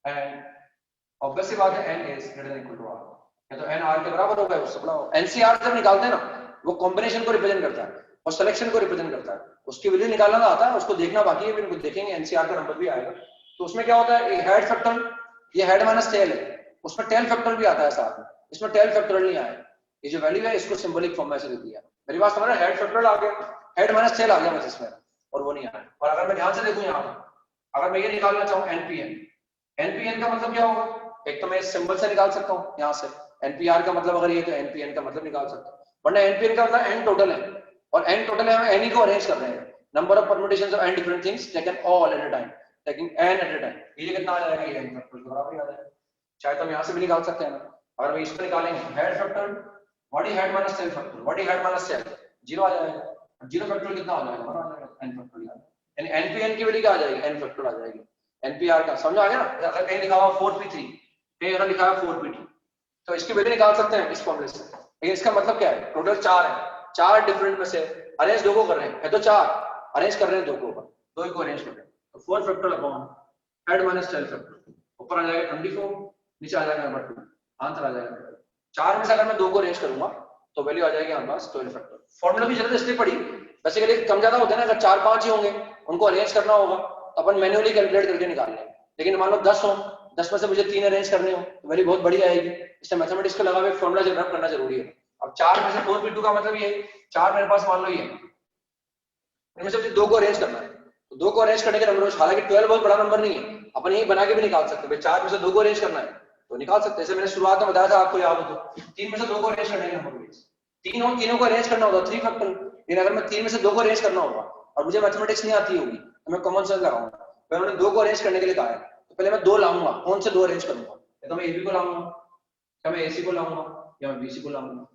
and obviously बात है n is greater than equal to r, या तो n r के बराबर होगा, उससे बड़ा होगा। एनसीआर जब निकालते हैं ना, वो कॉम्बिनेशन को रिप्रेजेंट करता है और सिलेक्शन को रिप्रेजेंट करता है, उसकी वैल्यू निकालना आता है, उसको देखना बाकी है, बिल्कुल देखेंगे एनसीआर का नंबर भी आएगा। तो उसमें क्या होता है, हेड फैक्टोरियल, ये हेड माइनस टेल है, उसमें टेल फैक्टोरियल भी आता है साथ में, इसमें टेल फैक्टोरियल नहीं आया, ये जो वैल्यू है इसको सिंबलिक फॉर्म में ऐसे लिख दिया। मेरी बात समझ रहे, हेड फैक्टोरियल आ गया, हेड माइनस टेल आ गया बस इसमें, और वो नहीं आया। और अगर मैं ध्यान से देखूं यहाँ पर, अगर मैं ये निकालना चाहूँ एनपीएन, एनपीएन का मतलब क्या होगा, एक तो मैं इस सिंबल से निकाल सकता हूँ यहाँ से, एनपीआर का मतलब अगर ये तो एनपीएन का मतलब निकाल सकता हूँ, वरना एनपीएन का मतलब एन टोटल है, और एन टोटल है, हम एन को अरेंज कर रहे हैं, number of permutations of N different things taken all at a time, taking N at a time, ये कितना आ जाएगा, ये एन फैक्टोरियल बराबर आ जाएगा। चाहे तो हम यहाँ से भी निकाल सकते हैं ना, अगर हम इसको निकालेंगे head factorial, what is head minus tail factorial, what is head minus tail, zero आ जाएगा, जीरो फैक्टोरियल कितना आ जाएगा, बराबर आ जाएगा एन फैक्टोरियल, यानी एनपीएन की वैल्यू क्या आ जाएगी, एन फैक्टोरियल आ जाएगी। एनपीआर का समझ आ गया ना, अगर कहीं लिखा हुआ 4p3, कहीं अगर लिखा है 4p2, तो इसकी वैल्यू निकाल सकते हैं इस फॉर्मूले से। लेकिन इसका मतलब क्या है, टोटल 4 है, 4 डिफरेंट में से अरेंज दो को कर रहे हैं, है तो 4 अरेंज कर रहे हैं, दो को अरेंज कर रहे हैं, तो 4 factorial upon head minus tail factorial, ऊपर आ जाएगा 24, नीचे आ जाएगा नंबर 2, आंसर आ जाएगा 4 में से अगर मैं दो को अरेंज करूंगा तो वैल्यू आ जाएगी हमारे पास 12 फैक्टोरियल। फॉर्मूला की जरूरत इसलिए पड़ी, बेसिकली कम ज्यादा होता है ना, अगर 4-5 ही होंगे उनको अरेंज करना होगा तो अपन मैन्युअली कैलकुलेट करके निकाल लेंगे, लेकिन मान लो 10 हो, 10 में से मुझे 3 अरेंज करने हो तो वैल्यू बहुत बड़ी आएगी, इससे मैथमेटिक्स को लगा हुआ फॉर्मूला जनरेट करना जरूरी है। अब 4 में से 4p2 का मतलब ये 4 मेरे पास मान लो ये, इनमें से मुझे 2 को अरेंज करना है, तो 2 को अरेंज करने के नंबर, हालांकि 12 बहुत बड़ा नंबर नहीं है, अपन यही बना के भी निकाल सकते हैं, 4 में से 2 को अरेंज करना है तो निकाल सकते हैं, जैसे मैंने शुरुआत में बताया था आपको याद हो तो, 3 में से 2 को अरेंज करने के नंबर, तीनों को अरेंज करना होगा 3 फैक्टोरियल, लेकिन अगर मैं 3 में से 2 को अरेंज करना होगा और मुझे मैथमेटिक्स नहीं आती होगी तो मैं कॉमन सेंस लगाऊंगा, तो मैंने 2 को अरेंज करने के लिए कहा है, तो पहले मैं 2 लाऊंगा, कौन से 2 अरेंज करूंगा, या तो मैं एबी को लाऊंगा, या मैं एसी को लाऊंगा, या मैं बीसी को लाऊंगा।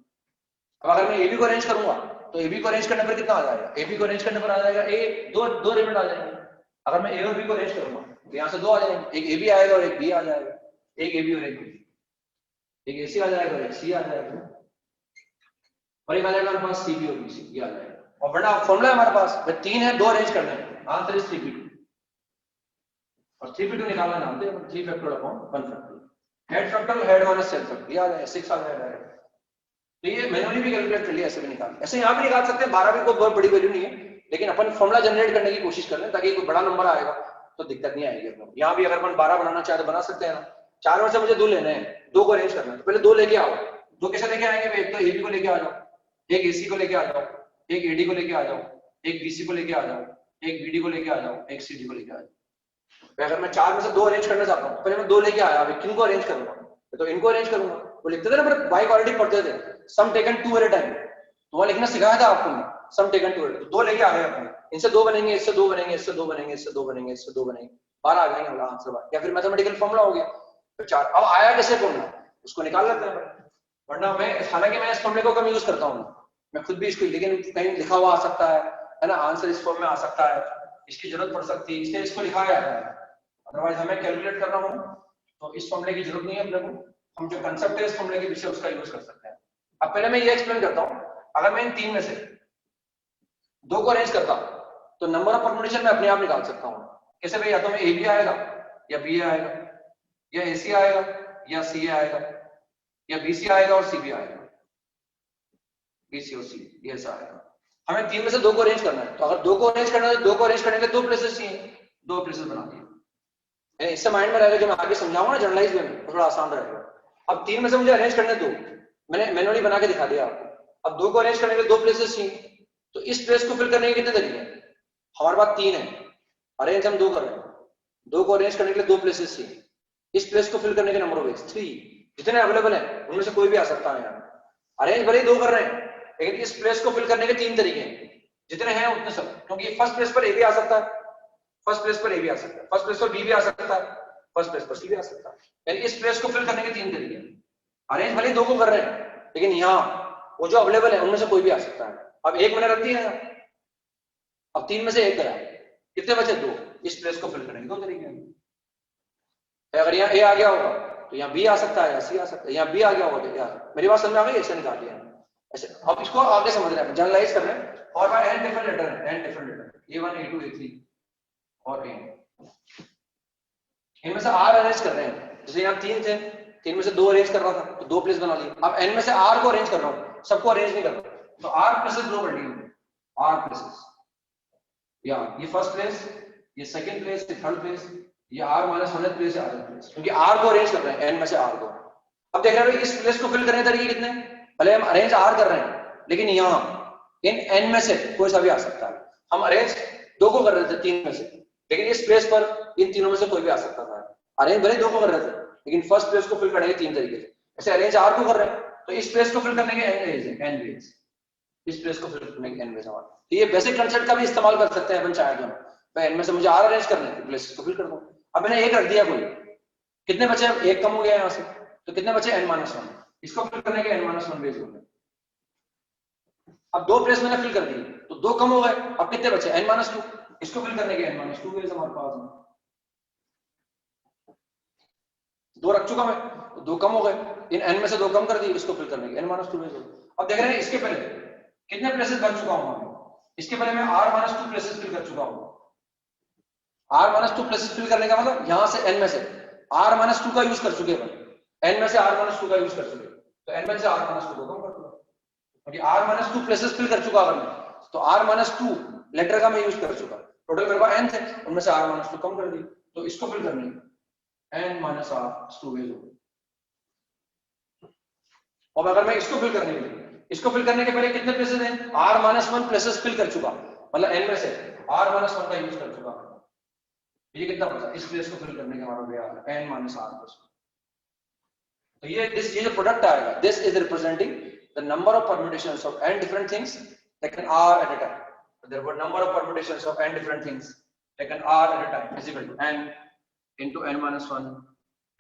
अब अगर मैं एबी को अरेंज करूंगा तो एबी को अरेंज करने पर कितना आ जाएगा, एबी को अरेंज करने पर आ जाएगा ए, दो एलिमेंट आ जाएंगे। अगर मैं ए और बी को अरेंज करूंगा तो यहाँ से 2 आ जाएंगे, एक एबी आएगा और एक बी आ जाएगा, एक एबी और एक बी, एक एसी आ जाएगा और एक सी आ जाएगा, और एक आ जाएगा हमारे पास सीबी और बीसी, ये आ जाएगा। और बड़ा फॉर्मूला है हमारे पास, 3 है, 2 अरेंज करना है, आंसर इज 3p2, और 3p2 निकालना जानते हैं, 3 factorial upon 1 factorial, head factorial head minus tail factorial, ये आ जाएगा 6 आ जाएगा। तो ये मैन्युअली भी कैलकुलेट कर लिया, ऐसे भी निकाल, ऐसे यहाँ भी निकाल सकते हैं, 12 भी कोई बहुत बड़ी वैल्यू नहीं है, लेकिन अपन फॉर्मूला जनरेट करने की कोशिश कर लें ताकि कोई बड़ा नंबर आएगा तो दिक्कत नहीं आएगी अपने। यहाँ भी अगर अपन 12 बनाना चाहे तो बना सकते हैं ना, 4 में से मुझे 2 लेने हैं, 2 को अरेंज करना है, तो पहले 2 लेके आओ, 2 कैसे लेके आएंगे, एक तो एबी को लेके आ जाओ, एक एसी को लेके आ जाओ, एक एडी को लेके आ जाओ, एक बीसी को लेके आ जाओ, एक बीडी को लेके आ जाओ, एक सीडी को लेके आ जाओ। अगर मैं 4 में से 2 अरेंज करना चाहता हूँ, पहले मैं 2 लेके आया, अभी किनको अरेंज करूंगा, तो इनको अरेंज करूंगा, वो लिखते थे ना, पर बाई क्वालिटी पढ़ते थे, सम टेकन 2 एट अ टाइम, तो वहां लिखना सिखाया था आपको, सम टेकन 2 एट, तो 2 लेके आ गए अपने, इनसे 2 बनेंगे, इससे 2 बनेंगे, इससे 2 बनेंगे, इससे 2 बनेंगे, इससे 2 बनेंगे, 12 आ जाएंगे हमारा आंसर 12, या फिर मैथमेटिकल फॉर्मूला हो गया तो 4। अब आया कैसे फॉर्मूला, उसको निकाल लेते हैं, वरना मैं, हालांकि मैं इस फॉर्मूले को कम यूज करता हूँ, मैं खुद भी इसको, लेकिन कहीं लिखा हुआ आ सकता है ना, आंसर इस फॉर्म में आ सकता है, इसकी जरूरत पड़ सकती है, इसलिए इसको लिखा जाता है, अदरवाइज हमें कैलकुलेट करना हो तो इस फॉर्मूले की जरूरत नहीं है अपने को, हम जो कंसेप्ट है इस फॉर्मूले के पीछे उसका यूज कर सकते हैं। अब पहले मैं ये एक्सप्लेन करता हूँ, अगर मैं इन तीन में से दो को अरेंज करता तो नंबर ऑफ परम्यूटेशन मैं अपने आप निकाल सकता हूँ। कैसे भाई, या तो मैं ए बी आएगा या बी आएगा, या ए सी आएगा या सी आएगा, या बी सी आएगा और सी बी आएगा, बी सी और सी, ये ऐसा आएगा। हमें तीन में से दो को अरेंज करना है, तो अगर दो को अरेंज करना है तो दो को अरेंज करने के दो प्लेसेस चाहिए, दो प्लेसेस बना दिए। इससे माइंड में रहेगा, जो मैं आगे समझाऊंगा ना जनरलाइज वे में, तो थोड़ा आसान रहेगा। अब तीन में से मुझे अरेंज करने दो, मैंने मैनुअली बना के दिखा दिया आपको। अब दो को अरेंज करने के लिए दो प्लेसेस चाहिए, तो इस प्लेस को फिल करने के कितने तरीके हैं? हमारे पास तीन है, अरेंज हम दो कर रहे हैं, दो को अरेंज करने के लिए दो प्लेसेस चाहिए, इस प्लेस को फिल करने के नंबर ऑफ वेज 3, जितने अवेलेबल है उनमें से कोई भी आ सकता है। यहाँ अरेंज भले ही दो कर रहे हैं, लेकिन इस प्लेस को फिल करने के तीन तरीके हैं, जितने हैं उतने सब, क्योंकि फर्स्ट प्लेस पर ए भी आ सकता है, फर्स्ट प्लेस पर ए भी आ सकता है, फर्स्ट प्लेस पर बी भी आ सकता है, फर्स्ट प्लेस पर सी भी आ सकता है। यानी इस प्लेस को फिल करने के तीन तरीके हैं। अरेंज भले ही दो को कर रहे हैं, लेकिन यहाँ वो जो अवेलेबल है उनमें से कोई भी आ सकता है। अब एक मैंने रख दिया, अब तीन में से एक गया, कितने बचे? दो। इस प्लेस को फिल करने के दो तरीके हैं। अगर यहाँ ए आ गया होगा तो यहाँ बी आ सकता है या सी आ सकता है, यहाँ बी आ गया होगा तो क्या, मेरी बात समझ आ गई? ऐसे निकाल लिया ऐसे। अब इसको आगे समझ रहे हैं, जनरलाइज कर रहे हैं। और बाय एन डिफरेंट लेटर है, N different letter, A1 A2 A3 और n, इनमें से आर अरेंज कर रहे हैं। जैसे यहाँ तीन थे, तीन में से दो अरेंज कर रहा था तो दो प्लेस बना लिए। अब एन में से आर को अरेंज कर रहा हूँ, सबको अरेंज नहीं कर रहा, तो आर प्लेसेस दो कर लिए, आर प्लेसेस, या ये फर्स्ट प्लेस, ये सेकंड प्लेस, ये थर्ड प्लेस, ये आर माइनस 100 प्लेस है, आर प्लेस, क्योंकि आर को अरेंज कर रहे हैं, एन में से आर को। अब देख रहे हो इस प्लेस को फिल करने के तरीके कितने, भले हम अरेंज आर कर रहे हैं, लेकिन यहाँ इन एन में से कोई सा भी आ सकता है। हम अरेंज दो को कर रहे थे तीन में से, लेकिन इस प्लेस पर इन तीनों में से कोई भी आ सकता था। अरेंज भले दो को कर रहे थे, लेकिन फर्स्ट प्लेस को फिल करने के तीन तरीके थे। ऐसे अरेंज आर को कर रहे हैं तो इस प्लेस को फिल करने के एन वेज, इस प्लेस को फिल करने के एन वेज। तो ये बेसिक कंसेप्ट का भी इस्तेमाल कर सकते हैं अपन चाहे तो। मैं एन में से मुझे आर अरेंज करने हैं, प्लेस को फिल कर दूं। अब मैंने एक रख दिया कोई, कितने बचे? एक कम हो गया यहाँ से, तो कितने बचे? n-1, इसको फिल करने के n-1 वेज हो गए। अब दो प्लेस मैंने फिल कर दी तो दो कम हो गए, अब कितने बचे? n-2, इसको फिल करने के n-2 वेज हमारे पास में। दो रख चुका मैं तो दो कम हो गए, इन n में से दो कम कर दी, इसको फिल करने के n-2 वेज हो गए। अब देख रहे हैं इसके पहले कितने प्लेसेस कर चुका हूं, इसके पहले मैं r-2 प्लेसेस फिल कर चुका हूं। r-2 प्लेसेस फिल करने का मतलब यहां से n में से r-2 का यूज कर चुके हैं, n में से r-2 का यूज कर चुके, तो n में से r-2 को कम कर दूंगा, क्योंकि r-2 प्लेसेस फिल कर चुका अगर मैं, तो r-2 लेटर का मैं यूज कर चुका। टोटल मेरे पास n थे, उनमें से r-2 कम कर दी, तो इसको फिल करने n-r2 वेज हो गए। और अगर मैं इसको फिल करने के लिए, इसको फिल करने के पहले कितने प्लेसेस हैं? r-1 प्लेसेस फिल कर चुका, मतलब n में से r-1 का यूज कर चुका। ये कितना बचा? इस प्लेस को फिल करने के हमारा गया n-r+1। तो ये जो प्रोडक्ट आएगा, this is representing the number of permutations of n different things taken r at a time. Therefore, number of permutations of n different things taken r at a time is equal to n into n-1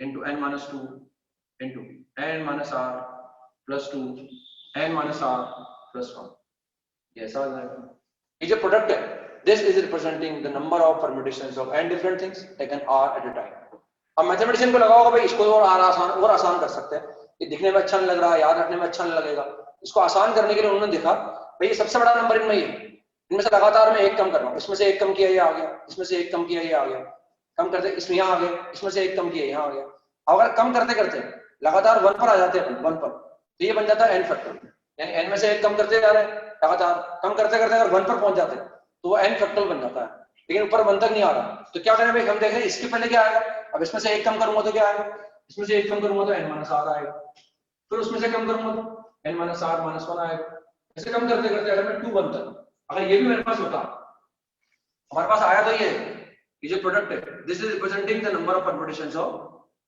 into n-2 into n-r plus 2 n-r plus 1। ये ऐसा हो जाएगा। ये जो प्रोडक्ट है, this is representing the number of permutations of n different things taken r at a time। अब मैथमेटिशियन को लगा होगा भाई इसको और आसान कर सकते हैं, ये दिखने में अच्छा नहीं लग रहा, याद रखने में अच्छा नहीं लगेगा। इसको आसान करने के लिए उन्होंने देखा भाई ये सबसे बड़ा नंबर इनमें ही है, इनमें से लगातार मैं एक कम कर रहा हूँ, इसमें से एक कम किया ये आ गया, इसमें से एक कम किया ये आ गया, कम करते इसमें यहाँ आ गया, इसमें से एक कम किया यहाँ आ गया। अगर कम करते करते लगातार 1 पर आ जाते हैं, 1 पर, तो ये बन जाता है n फैक्टोरियल। यानी n में से एक कम करते जा रहे हैं, लगातार कम करते करते अगर 1 पर पहुंच जाते हैं तो वो n फैक्टोरियल बन जाता है, लेकिन ऊपर 1 तक नहीं आ रहा। तो क्या करें भाई, हम देख रहे हैं इसके पहले क्या आएगा। अब इसमें से एक कम करूंगा तो क्या आएगा, इसमें से एक कम करूंगा तो n-r आएगा, फिर उसमें से कम करूंगा तो n-r-1 आएगा। ऐसे कम करते करते अगर मैं 2 1 तक, अगर ये भी मेरे पास होता, हमारे पास आया तो ये जो प्रोडक्ट है, this is representing the number of permutations of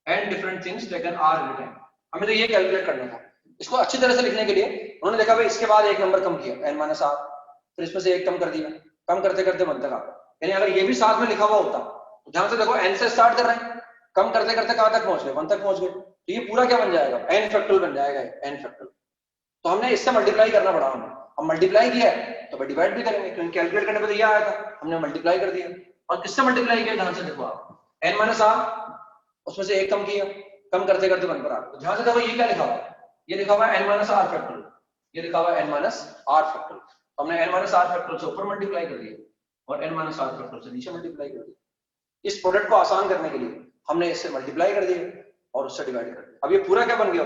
n different things taken r at a time. हमें तो ये कैलकुलेट करना था। इसको अच्छी तरह से लिखने के लिए उन्होंने देखा भाई इसके बाद एक नंबर कम किया n-r, फिर इसमें से एक कम कर दिया, कम करते करते 1 तक आ गया। यानी अगर ये भी साथ में लिखा हुआ होता, तो ध्यान से देखो n से स्टार्ट कर रहे हैं, कम करते करते कहां तक पहुंच गए, 1 तक पहुंच गए, तो ये पूरा क्या बन जाएगा, n फैक्टोरियल बन जाएगा, n फैक्टोरियल। तो हमने इससे मल्टीप्लाई करना पड़ा, हमें अब मल्टीप्लाई किया है तो भाई डिवाइड भी करेंगे, क्योंकि कैलकुलेट करने पे तो ये आया था, हमने मल्टीप्लाई कर दिया। और किससे मल्टीप्लाई किया, ध्यान से देखो आप, n-r उसमें से एक कम किया, कम करते करते 1 पर आ गया। तो ध्यान से देखो ये क्या लिखा हुआ है, ये लिखा हुआ है n माइनस आर फैक्टोरियल, ये लिखा हुआ है n माइनस आर फैक्टोरियल। हमने n माइनस आर फैक्टोरियल से ऊपर मल्टीप्लाई कर दिया और n माइनस आर फैक्टोरियल से नीचे मल्टीप्लाई कर दिया। इस प्रोडक्ट को आसान करने के लिए हमने इससे मल्टीप्लाई कर दिया और उससे डिवाइड कर दिया। अब ये पूरा क्या बन गया,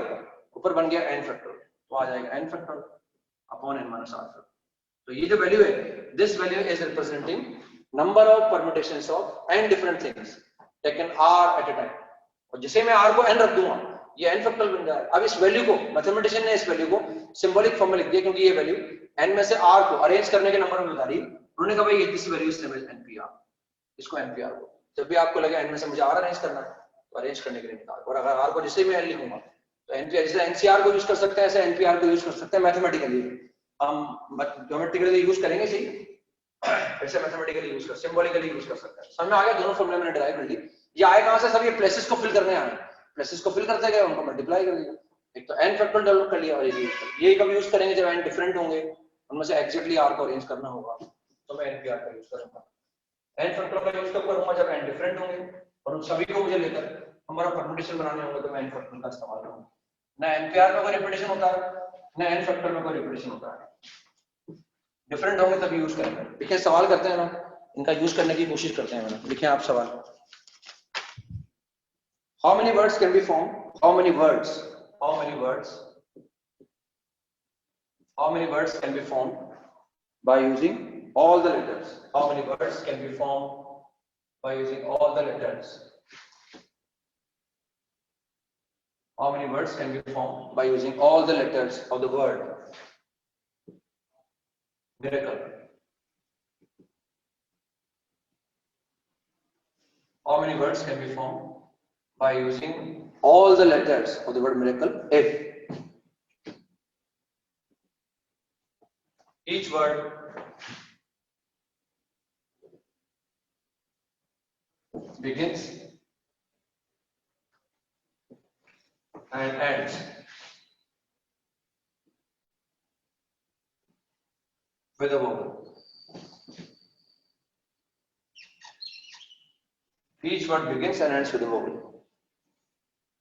ऊपर बन गया n फैक्टोरियल, तो आ जाएगा n factorial upon n minus R factorial. तो ये जो वैल्यू है, this value is representing number of permutations of n different things taken r at a time. और जिसे मैं r को n रख दूंगा ये n फैक्टोरियल बन जाएगा। अब इस वैल्यू को मैथमेटिशियन ने इस वैल्यू को सिंबॉलिक फॉर्म में लिख दिया, क्योंकि ये वैल्यू n में से r को अरेंज करने के नंबर में बता रही है। उन्होंने कहा भाई ये दिस वैल्यू इज npr, इसको npr को जब भी आपको लगे n में से मुझे r अरेंज करना है तो अरेंज करने के लिए निकाल, और अगर r को जिसे मैं n लिखूंगा तो npr, जैसे ncr को यूज कर सकते हैं ऐसे npr को यूज कर सकते हैं। मैथमेटिकली हम ज्योमेट्रिकली यूज करेंगे सही, ऐसे मैथमेटिकली यूज कर, सिंबॉलिकली यूज कर सकते हैं। समझ में आ गया, दोनों फॉर्मूले मैंने डिराइव कर ली। ये आए कहां से, सब ये प्लेसेस को फिल करने आए, प्लेसेस को फिल करते गए उनको मल्टीप्लाई कर दिया। एक तो n फैक्टोरियल डेवलप कर लिया और ये यूज कर, ये कब यूज करेंगे जब n डिफरेंट होंगे, उनमें से एग्जैक्टली r को अरेंज करना होगा, तो मैं npr का यूज करूंगा। n फैक्टोरियल का यूज कब करूंगा, जब n डिफरेंट होंगे और उन सभी को मुझे लेकर हमारा परम्यूटेशन बनाने होंगे तो मैं n फैक्टोरियल का इस्तेमाल करूंगा। ना npr में कोई रिपीटेशन होता है ना n फैक्टोरियल में कोई रिपीटेशन होता है, डिफरेंट होंगे तभी यूज करेंगे। देखिए सवाल करते हैं ना, इनका यूज करने की कोशिश करते हैं। लिखें आप सवाल, how many words can be formed, how many words can be formed by using all the letters, how many words can be formed by using all the letters, how many words can be formed by using all the letters of the word miracle, how many words can be formed by using all the letters of the word miracle if each word begins and ends with a vowel. Each word begins and ends with a vowel.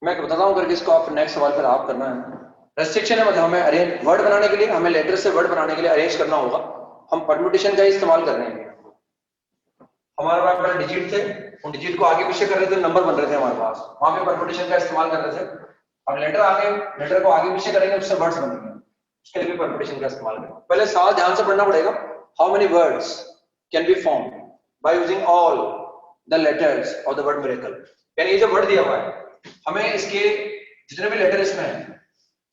मैं बताता हूं करके इसको, आप नेक्स्ट सवाल पर आप करना है। रेस्ट्रिक्शन है, मतलब हमें अरेंज वर्ड बनाने के लिए, हमें लेटर से वर्ड बनाने के लिए अरेंज करना होगा। हम परम्यूटेशन का इस्तेमाल कर रहे हैं। हमारे पास पहले डिजिट थे, उन डिजिट को आगे पीछे कर रहे थे, नंबर बन रहे थे हमारे पास, वहां पे परम्यूटेशन का इस्तेमाल कर रहे थे। अब लेटर आ गए, लेटर को आगे पीछे करेंगे, उससे वर्ड्स बनेंगे, उसके लिए भी परम्यूटेशन का इस्तेमाल करेंगे। पहले सवाल ध्यान से पढ़ना पड़ेगा, how many words can be formed by using all the letters of the word miracle. यानी ये जो वर्ड दिया हुआ है, हमें इसके जितने भी लेटर इसमें हैं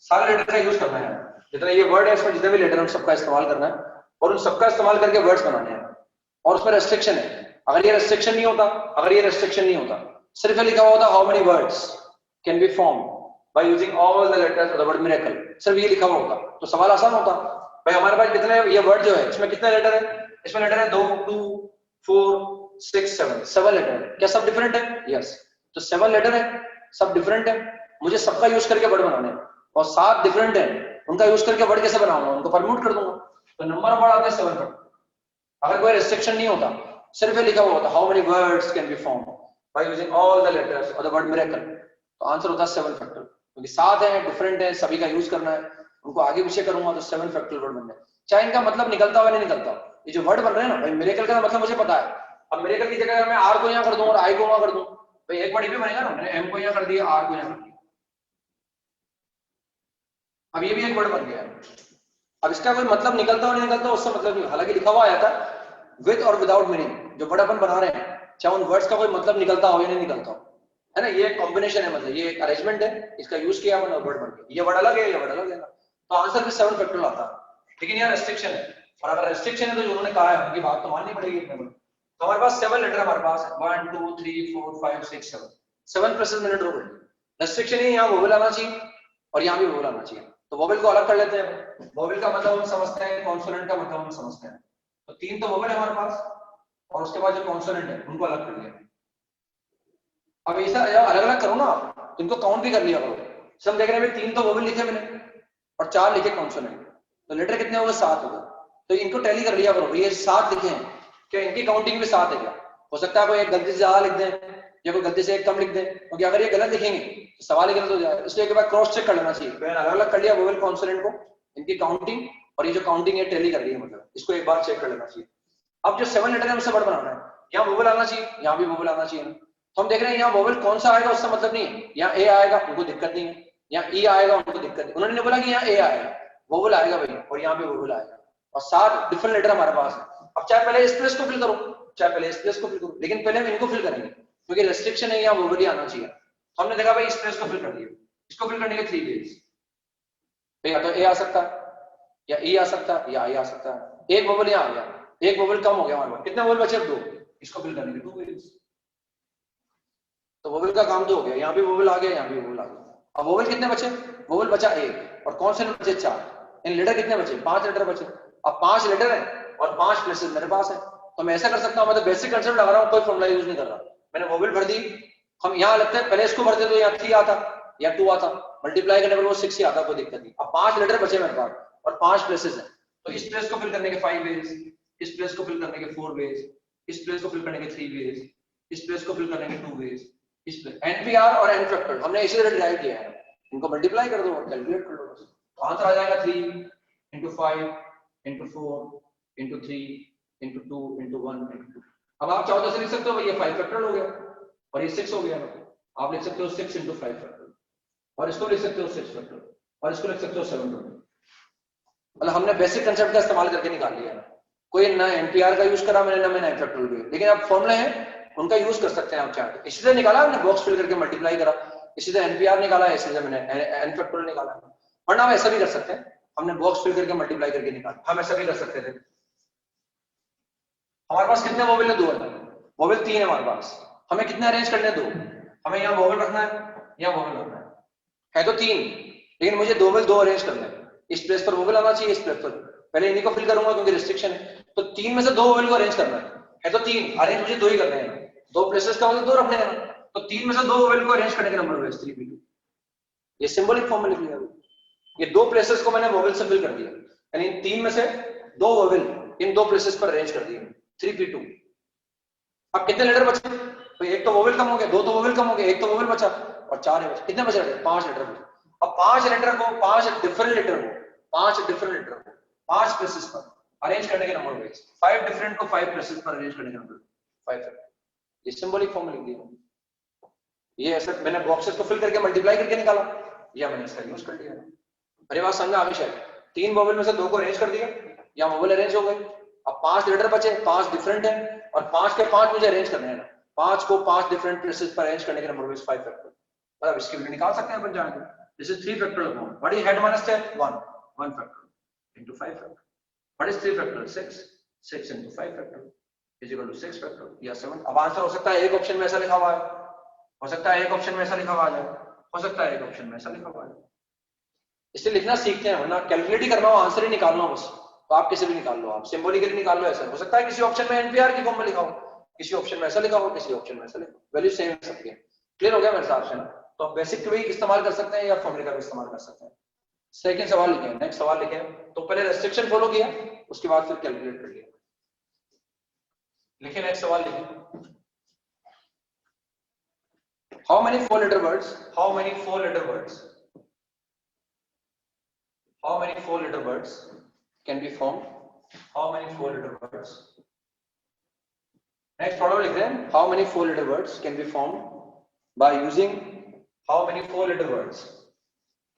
सारे लेटर का यूज करना है। जितने ये वर्ड है इसमें जितने भी लेटर हैं उन सबका इस्तेमाल करना है और उन सबका इस्तेमाल करके वर्ड्स बनाने हैं। और उसमें रेस्ट्रिक्शन है, अगर ये रेस्ट्रिक्शन नहीं होता, सिर्फ लिखा हुआ होता how many words can be formed by using all the letters of the word miracle, सिर्फ ये लिखा हुआ होता तो सवाल आसान होता। भाई हमारे पास कितने, ये वर्ड जो है इसमें कितने लेटर है, इसमें लेटर है 2, 2, 4, 6, 7 लेटर है। क्या सब डिफरेंट है? यस। तो 7 लेटर है, सब डिफरेंट है, मुझे सबका यूज करके वर्ड बनाने हैं। और 7 डिफरेंट है, उनका यूज करके वर्ड कैसे बनाऊंगा, उनको परम्यूट कर दूंगा, तो नंबर ऑफ वर्ड आते हैं 7 पर। अगर कोई रेस्ट्रिक्शन नहीं होता, सिर्फ ये लिखा हुआ होता how many words can be formed by using all the letters of the word miracle, तो आंसर होता है 7 फैक्टोरियल। क्योंकि 7 है, डिफरेंट है, सभी का यूज करना है, उनको आगे पीछे करूंगा तो 7 फैक्टोरियल वर्ड बन जाए। चाहे इनका मतलब निकलता हुआ नहीं निकलता, ये जो वर्ड बन रहे हैं ना भाई, मिरेकल का मतलब मुझे पता है। अब मिरेकल की जगह मैं आर को यहाँ कर दूं और आई को वहां कर दूं, भाई एक वर्ड ये भी बनेगा ना, मैंने एम को यहाँ कर दिया, आर को यहाँ कर दिया, अब ये भी एक वर्ड बन गया। अब इसका कोई मतलब निकलता हो नहीं निकलता उससे मतलब नहीं, हालांकि लिखा हुआ आया था विद और विदाउट मीनिंग, जो वर्ड अपन बना रहे हैं चाहे उन वर्ड्स का कोई मतलब निकलता हो या नहीं निकलता हो, है ना, ये एक कॉम्बिनेशन है, मतलब ये एक अरेंजमेंट है, इसका यूज किया मैंने वर्ड बन गया, ये वर्ड अलग है, ये वर्ड अलग है ना, तो आंसर भी 7 फैक्टोरियल आता है। लेकिन यहाँ रेस्ट्रिक्शन है, और अगर रेस्ट्रिक्शन है तो जो उन्होंने कहा है उनकी बात तो माननी पड़ेगी इतने में। तो हमारे पास 7 लेटर, हमारे पास 1 2 3 4 5 6 7 प्लस मिनट रो गई। रेस्ट्रिक्शन है, यहाँ वोवेल आना चाहिए और यहाँ भी वोवेल आना चाहिए, तो वोवेल को अलग कर लेते हैं। वोवेल का मतलब हम समझते हैं, कॉन्सोनेंट का मतलब हम समझते हैं, तो 3 तो वोवेल है हमारे पास और उसके बाद जो कॉन्सोनेंट है उनको अलग कर लिया। अब ऐसा अलग अलग करो ना तो इनको काउंट भी कर लिया करो। सब देख रहे हैं 3 तो वोवेल लिखे मैंने और 4 लिखे कॉन्सोनेंट, तो लेटर कितने हो गए? 7 हो गए। तो इनको टैली कर लिया करो, ये 7 लिखे हैं, क्या इनकी काउंटिंग भी 7 है क्या? हो सकता है कोई एक गलती से ज्यादा लिख दें या कोई गलती से एक कम लिख दें, क्योंकि अगर ये गलत लिखेंगे तो सवाल ही गलत हो जाएगा। इसलिए एक बार क्रॉस चेक कर लेना चाहिए। मैंने अलग अलग कर लिया वोवेल कॉन्सोनेंट को, इनकी काउंटिंग, और ये जो काउंटिंग है टैली कर रही है, मतलब इसको एक बार चेक कर लेना चाहिए। अब जो 7 लेटर है उससे वर्ड बनाना है, यहाँ वोवेल आना चाहिए, यहाँ भी वोवेल आना चाहिए। तो हम देख रहे हैं यहाँ वोवेल कौन सा आएगा उसका मतलब नहीं है, यहाँ ए आएगा उनको दिक्कत नहीं है, यहाँ ई आएगा उनको दिक्कत नहीं। उन्होंने बोला कि यहाँ ए आएगा, वोवेल आएगा भाई, और यहाँ पे वोवेल आएगा, और 7 डिफरेंट लेटर हमारे पास है। अब चाहे पहले इस प्लेस को फिल करो, चाहे पहले इस प्लेस को फिल करो, लेकिन पहले हम इनको फिल करेंगे क्योंकि रेस्ट्रिक्शन है, यहाँ वोवेल ही आना चाहिए। तो हमने देखा भाई इस प्लेस को फिल कर दिया, इसको फिल करने के 3 वेज, या तो ए आ सकता है, या ई आ सकता है, या आई आ सकता है। एक वोवेल यहाँ आ गया, एक वोवेल कम हो गया हमारे पास, कितने वोवेल बचे? 2, इसको फिल करने के 2 वेज। तो वोवेल का काम तो हो गया, यहाँ भी वोवेल आ गया, यहाँ भी वोवेल आ गया। अब वोवेल कितने बचे? वोवेल बचा 1, और कॉन्सोनेंट बचे 4। इन लेटर कितने बचे? 5 लेटर बचे। अब 5 लेटर है और 5 प्लेसेस मेरे पास है, तो मैं ऐसा कर सकता हूँ, मतलब बेसिक कंसेप्ट लगा रहा हूँ, कोई फॉर्मूला यूज नहीं कर रहा। मैंने वोवेल भर दी, हम यहाँ लगते हैं पहले इसको भरते तो यहाँ 3 आता या 2 आता, मल्टीप्लाई करने पर वो 6 ही आता, कोई दिक्कत नहीं। अब 5 लेटर बचे मेरे पास और 5 प्लेसेस है, तो इस प्लेस को फिल करने के 5 वेज, इस प्लेस को फिल करने के 4 वेज, इस प्लेस को फिल करने के 3 वेज, इस प्लेस को फिल करने के 2 वेज। इस एनपीआर और एन फैक्टर हमने इसी तरह डिराइव किया है, इनको मल्टीप्लाई कर दो और कैलकुलेट कर लो बस, तो आंसर आ जाएगा 3 into 5 into 4 into 3 into 2 into 1 into 2। अब आप चाहो तो लिख सकते हो भाई ये 5 फैक्टर हो गया और ये 6 हो गया, आप लिख सकते हो 6 into 5 फैक्टर, और इसको लिख सकते हो 6 फैक्टर, और इसको लिख सकते हो 7 फैक्टर। मतलब हमने बेसिक कंसेप्ट का इस्तेमाल करके निकाल लिया है, कोई ना एनपीआर का यूज करा मैंने, ना मैंने एन फैक्टर भी, लेकिन अब फॉर्मूले हैं उनका यूज कर सकते हैं आप चाहे। इसी से निकाला हमने, बॉक्स फिल करके मल्टीप्लाई करा, इसी से एनपीआर निकाला, इसी से मैंने एन फैक्टोरियल निकाला। वरना हम ऐसा भी कर सकते हैं, हमने बॉक्स फिल करके मल्टीप्लाई करके निकाला, हम ऐसा भी कर सकते थे। हमारे पास कितने वोवेल है? 2 है, वोवेल 3 है हमारे पास, हमें कितने अरेंज करने हैं? 2। हमें यहाँ वोवेल रखना है, यहाँ वोवेल रखना है तो 3, लेकिन मुझे 2 में 2 अरेंज करना है। इस प्लेस पर वोवेल आना चाहिए, इस प्लेस पर पहले इन्हीं को फिल करूंगा क्योंकि रिस्ट्रिक्शन है, तो 3 में से 2 वोवेल को अरेंज करना है तो 3 अरेंज मुझे 2 ही करने हैं, 2 प्लेसेस का मतलब 2 रखने हैं, तो 3 में से 2 वोवेल को अरेंज करने का नंबर है 3p2। ये सिंबॉलिक फॉर्म में लिख लिया, ये 2 प्लेसेस को मैंने वोवेल से फिल कर दिया, यानी 3 में से 2 वोवेल इन 2 प्लेसेस पर अरेंज कर दिए 3p2। अब कितने लेटर बचे? तो एक तो वोवेल कम हो गया, 2 तो वोवेल कम हो गया, एक तो वोवेल बचा और 4 बचे, कितने बचे? 5 लेटर बचे। अब 5 लेटर को 5 डिफरेंट लेटर को 5 डिफरेंट लेटर को 5 प्लेसेस पर अरेंज करने के नंबर हुए 5 डिफरेंट को 5 प्लेसेस पर अरेंज करने के नंबर 5। ये सिंबॉलिक फॉर्म में लिख दिया, ये ऐसा मैंने बॉक्सेस को फिल करके मल्टीप्लाई करके निकाला, या मैंने इसका यूज कर लिया। अरे बात समझ आगे शायद, 3 वोवेल में से 2 को अरेंज कर दिया, या वोवेल अरेंज हो गए। अब 5 लेटर बचे, 5 डिफरेंट है और 5 के 5 मुझे अरेंज करने हैं, 5 को 5 डिफरेंट प्लेसेस पर अरेंज करने के नंबर इज 5 फैक्टर। मतलब इसकी वैल्यू निकाल सकते हैं अपन जान के, this is 3 factor of 1, what is head minus 10 1 factor into 5 factor, what is 3 factor 6 into 5 factor is equal to 6 factor या 7। अब आंसर हो सकता है एक ऑप्शन में ऐसा लिखा हुआ है, हो सकता है एक ऑप्शन में ऐसा लिखा हुआ है, हो सकता है एक ऑप्शन में ऐसा लिखा हुआ है। इसलिए लिखना सीखते हैं, वरना कैलकुलेट ही करना हो, आंसर ही निकालना हो बस, तो आप किसी भी निकाल लो, आप सिंबॉलिकली निकाल लो। ऐसा हो सकता है किसी ऑप्शन में एनपीआर की फॉर्म में लिखा हो, किसी ऑप्शन में ऐसा लिखा हो, किसी ऑप्शन में ऐसा लिखा हो, वैल्यू सेम है सबकी। क्लियर हो गया मेरे हिसाब से ना? तो आप बेसिक भी इस्तेमाल कर सकते हैं या फॉर्मूले का भी इस्तेमाल कर सकते हैं। सेकंड सवाल लिखे, नेक्स्ट सवाल लिखे, तो पहले रेस्ट्रिक्शन फॉलो किया, उसके बाद फिर कैलकुलेट कर लिया। लिखे नेक्स्ट सवाल लिखे, how many 4 letter words, how many 4 letter words, how many 4 letter words can be formed, how many 4 letter words, next problem लिख रहे हैं, how many 4 letter words can be formed by using, how many 4 letter words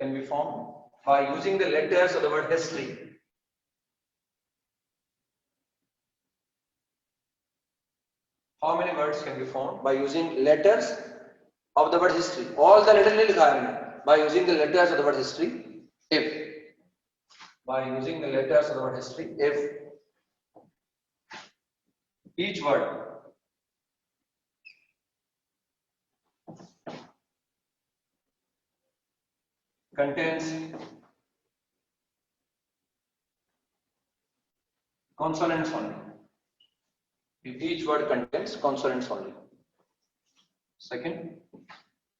can be formed by using the letters of the word history, how many words can be formed by using letters of the word history, all the letters नहीं लिखा है मैंने, by using the letters of the word history, if by using the letters of the word history, if each word contains consonants only, if each word contains consonants only. Second,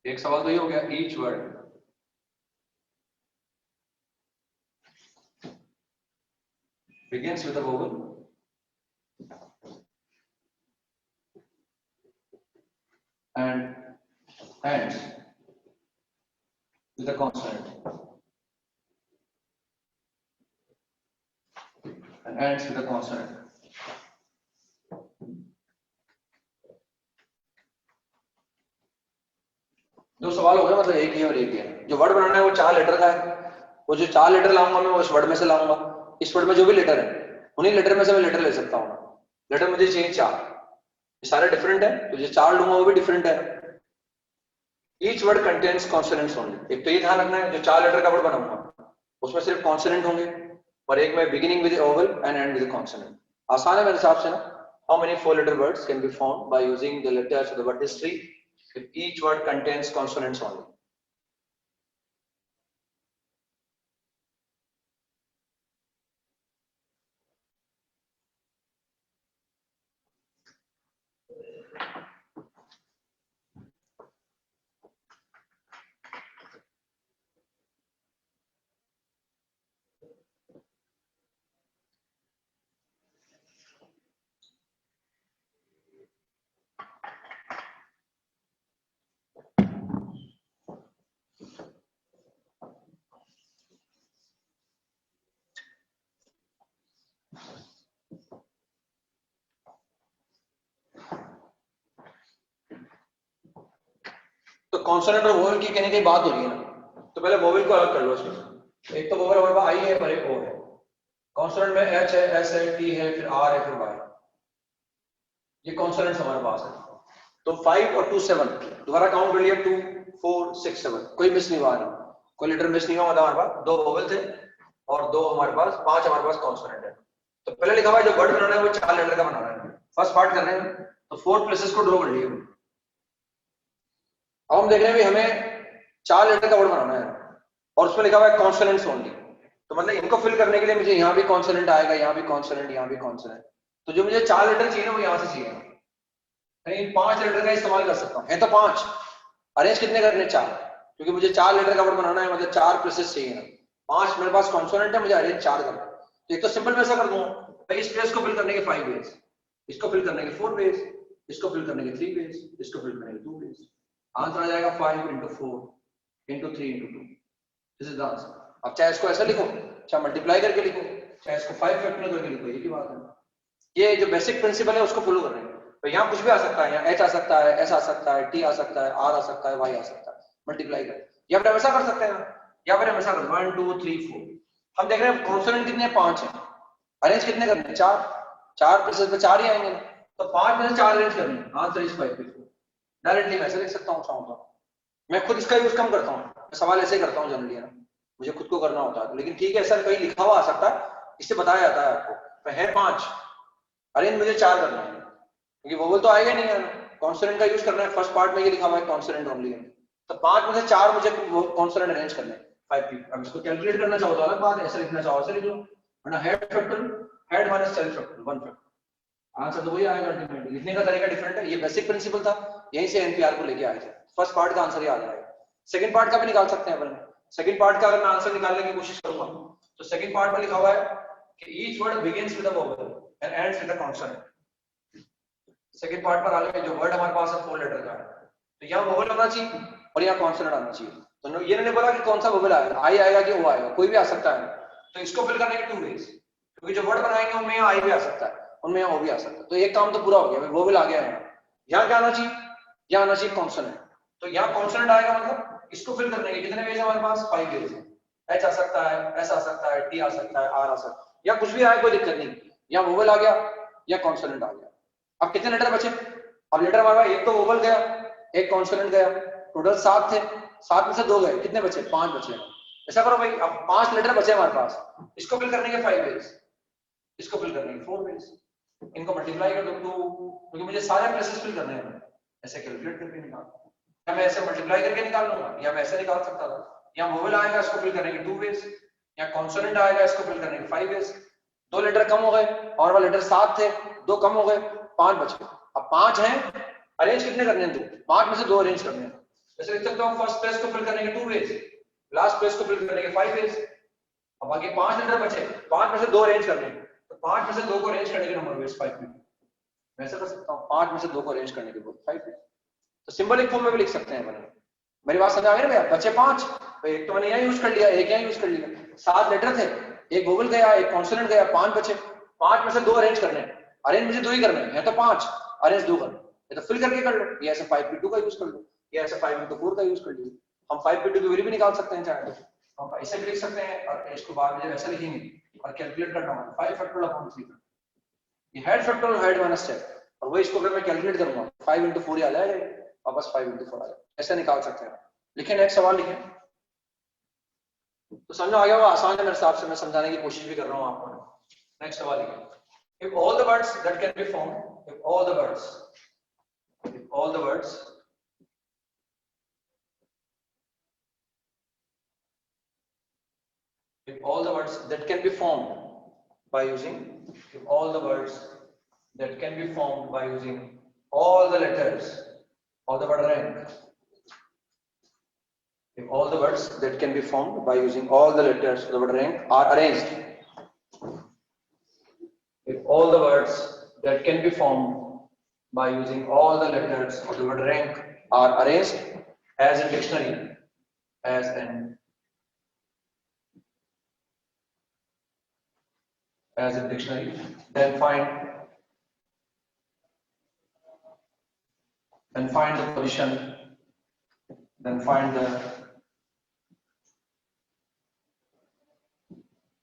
एक सवाल तो ये हो गया, each word begins with a vowel and ends with a consonant. And ends with a consonant. दो सवाल हो गए, मतलब एक ही और एक ही है। जो वर्ड बनाना है वो 4 लेटर का है, वो जो 4 लेटर लाऊंगा मैं वो इस वर्ड में से लाऊंगा। इस वर्ड में जो भी लेटर है उन्हीं लेटर में से मैं लेटर ले सकता हूँ। लेटर मुझे चाहिए 4, ये सारे डिफरेंट है, तो जो 4 लूंगा वो भी डिफरेंट है। Each word contains consonants only. एक तो ये ध्यान रखना है, जो 4 लेटर का वर्ड बनाऊंगा उसमें सिर्फ कॉन्सोनेंट होंगे, और एक में beginning with vowel and end with consonant. आसान है मेरे हिसाब से ना। How many 4 letter words can be found by using the letters of the word history if each word contains consonants only? तो कॉन्सोनेंट और वोवेल की कहीं कहीं बात हो रही है ना, तो पहले वोवेल को अलग कर लो इसमें। एक तो वोवेल हमारे पास आई है और एक ओ है। कॉन्सोनेंट में एच है, एस है, टी है, फिर आर है, फिर वाई। ये कॉन्सोनेंट्स हमारे पास है। तो 5 और 2 7 दोबारा काउंट कर लिया, 2 4 6 7, कोई मिस नहीं हुआ, कोई लेटर मिस नहीं हुआ। मतलब हमारे पास 2 वोवेल थे और 2 हमारे पास 5 हमारे पास कॉन्सोनेंट है। तो पहले लिखा हुआ है जो वर्ड बनाना है वो 4 लेटर का बनाना है। फर्स्ट पार्ट कर रहे हैं, तो 4 प्लेसेस को ड्रॉ कर लिए। अब हम देख रहे हैं भी हमें 4 लेटर का वर्ड बनाना है और उसमें लिखा हुआ है कॉन्सोनेंट्स ओनली। तो मतलब इनको फिल करने के लिए मुझे यहाँ भी कॉन्सोनेंट आएगा, यहाँ भी कॉन्सोनेंट, यहाँ भी कॉन्सोनेंट। तो जो मुझे 4 लेटर चाहिए ना वो यहाँ से चाहिए। कहीं 5 लेटर का इस्तेमाल कर सकता हूँ, है तो 5, अरेंज कितने करने 4, क्योंकि मुझे 4 लेटर का वर्ड बनाना है, मतलब 4 प्लेसेस चाहिए ना। 5 मेरे पास कॉन्सोनेंट है, मुझे अरेंज 4 करना है। तो एक तो सिंपल में ऐसा कर दूँ, इस प्लेस को फिल करने के 5 वेज, इसको फिल करने के 4 वेज, इसको फिल करने के 3 वेज, इसको फिल करने के 2 वेज। आंसर आ जाएगा 5 into 4 into 3 into 2। This is the answer. अब चाहे इसको ऐसा लिखो, चाहे मल्टीप्लाई करके लिखो, चाहे इसको 5 फैक्टोरियल करके लिखो, एक ही बात है। ये जो बेसिक प्रिंसिपल है उसको फॉलो कर रहे हैं। तो यहाँ कुछ भी आ सकता है, यहाँ एच आ सकता है, एस आ सकता है, टी आ सकता है, आर आ सकता है, वाई आ सकता है, मल्टीप्लाई कर। या फिर हमेशा कर सकते हैं, या फिर हमेशा कर 1 2 3 4। हम देख रहे हैं कॉन्सोनेंट कितने 5 है, अरेंज कितने करने 4, 4 प्लेसेस पे 4 ही आएंगे ना, तो 5 में से 4 अरेंज करने। Answer is 5। डायरेक्टली मैं ऐसे लिख सकता हूँ चाहूँ तो। मैं खुद इसका यूज कम करता हूँ, मैं सवाल ऐसे ही करता हूँ जनरली ना, मुझे खुद को करना होता है। लेकिन ठीक है, ऐसा कहीं लिखा हुआ आ सकता है, इससे बताया जाता है आपको। तो है 5, अरेंज मुझे 4 करना है, क्योंकि वोवेल तो आएगा नहीं यार, कॉन्सोनेंट का यूज करना है। फर्स्ट पार्ट में ये लिखा हुआ है कॉन्सोनेंट ओनली है, तो 5 में से 4 मुझे कॉन्सोनेंट अरेंज करने हैं 5 की। अब इसको कैलकुलेट करना चाहो तो अलग बात है, ऐसे लिखना चाहो ऐसे लिख लो, वरना head factor, head minus tell factor 1 factor, answer तो वही आएगा अल्टीमेटली। लिखने का तरीका डिफरेंट है, ये बेसिक प्रिंसिपल था, यहीं से एनपीआर को लेके आए थे। फर्स्ट पार्ट का आंसर ही आ जाएगा। सेकंड पार्ट का भी निकाल सकते हैं अपन। सेकंड पार्ट का अगर मैं आंसर निकालने की कोशिश करूंगा तो सेकंड पार्ट में लिखा हुआ है कि each word begins with a vowel and ends with a consonant. Second part पर आ गए, जो वर्ड हमारे पास है 4 लेटर का है, तो यहाँ वोवेल होना चाहिए और यहाँ कॉन्सोनेंट आना चाहिए। तो ये नहीं बोला कि कौन सा वोवेल आएगा, आई आएगा कि ओ आएगा, कोई भी आ सकता है। तो इसको फिल करने के 2 वेज, क्योंकि जो वर्ड बनाएंगे उनमें आई भी आ सकता है, उनमें ओ भी आ सकता है। तो एक काम तो पूरा हो गया, वोवेल आ गया है। यहाँ क्या आना चाहिए, यहाँ आना चाहिए कॉन्सोनेंट। तो यहाँ कॉन्सोनेंट आएगा, मतलब इसको फिल करने के कितने वेज हमारे पास 5 वेज है। एच आ सकता है, एस आ सकता है, टी आ सकता है, आर आ सकता है, या कुछ भी आए कोई दिक्कत नहीं। यहाँ वोवेल आ गया या कॉन्सोनेंट आ गया। अब कितने लेटर बचे, अब लेटर हमारे पास एक तो वोवेल गया, एक कॉन्सोनेंट गया, टोटल 7 थे, 7 में से 2 गए, कितने बचे 5 बचे। ऐसा करो भाई, अब 5 लेटर बचे हमारे पास, इसको फिल करने के 5 वेज, इसको फिल करने के 4 वेज, इनको मल्टीप्लाई कर दो 2, क्योंकि मुझे सारे प्लेसेस फिल करने हैं। ऐसे कैलकुलेट करके निकाल, या मैं ऐसे मल्टीप्लाई करके निकाल लूंगा, या मैं ऐसे निकाल सकता था। यहाँ वोवेल आएगा, इसको फिल करने के 2 वेज, यहाँ कॉन्सोनेंट आएगा, इसको फिल करने के 5 वेज। 2 लेटर कम हो गए, और वाले लेटर 7 थे, 2 कम हो गए, 5 बचे। अब 5 हैं, अरेंज कितने करने हैं 2, 5 में से 2 अरेंज करने हैं। जैसे लिख सकता हूँ फर्स्ट प्लेस को फिल करने के 2 वेज, लास्ट प्लेस को फिल करने के 5 वेज। अब बाकी 5 लेटर बचे, 5 में से 2 अरेंज करने हैं, तो 5 में से 2 को अरेंज करने के नंबर वेज 5 वेज। मैं ऐसा कर सकता हूँ 5 में से 2 को अरेंज करने के बाद 5 वेज। तो सिंबलिक फॉर्म में भी लिख सकते हैं अपन। मेरी बात समझ आ गई ना भैया? बच्चे 5, तो एक तो मैंने यहाँ यूज कर लिया, एक यहाँ यूज कर लिया। 7 लेटर थे, एक वोवेल गया, एक कॉन्सोनेंट गया, 5 बचे। 5 में से 2 अरेंज करने हैं। अरेंज मुझे 2 ही करने हैं, तो 5 अरेंज 2 करना, ये तो फिल करके कर लो, ये ऐसे 5p2 का यूज कर लो, ये ऐसे 5x4 का यूज कर लीजिए। हम 5p2 की वैल्यू भी निकाल सकते हैं चाहे तो हम ऐसे भी लिख सकते हैं, और इसको बाद में जब ऐसा लिखेंगे और कैलकुलेट करना होगा 5 फैक्टोरियल अपॉन 3, ये head factorial head minus ten, और वही इसको अगर मैं कैलकुलेट करूंगा 5 into 4 आ जाएगा, वापस 5 into 4 आ जाएगा, ऐसे निकाल सकते हैं। लिखें नेक्स्ट सवाल लिखें। तो समझ आ गया वो आसान है मेरे हिसाब से, मैं समझाने की कोशिश भी कर रहा हूँ आपको। नेक्स्ट सवाल लिखें। If all the words that can be formed, if all the words that can be formed by using, if all the words that can be formed by using all the letters of the word rank, if all the words that can be formed by using all the letters of the word rank are arranged, if all the words that can be formed by using all the letters of the word rank are arranged as a dictionary, then find the position, then find the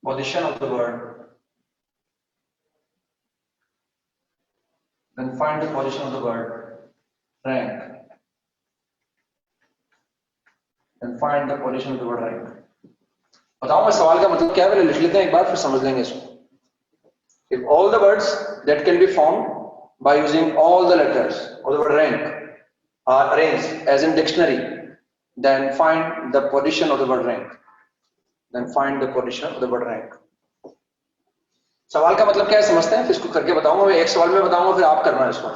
position of the word, then find the position of the word rank, then find the position of the word rank. बताओ मैं सवाल का मतलब क्या है, पहले लिख लेते हैं एक बार, फिर समझ लेंगे इसको। If all the words that can be formed by using all the letters of the word rank are arranged as in dictionary, then find the position of the word rank. Then find the position of the word rank. सवाल का मतलब क्या है समझते हैं, फिर इसको करके बताऊंगा मैं, एक सवाल में बताऊंगा फिर आप करना है इसको।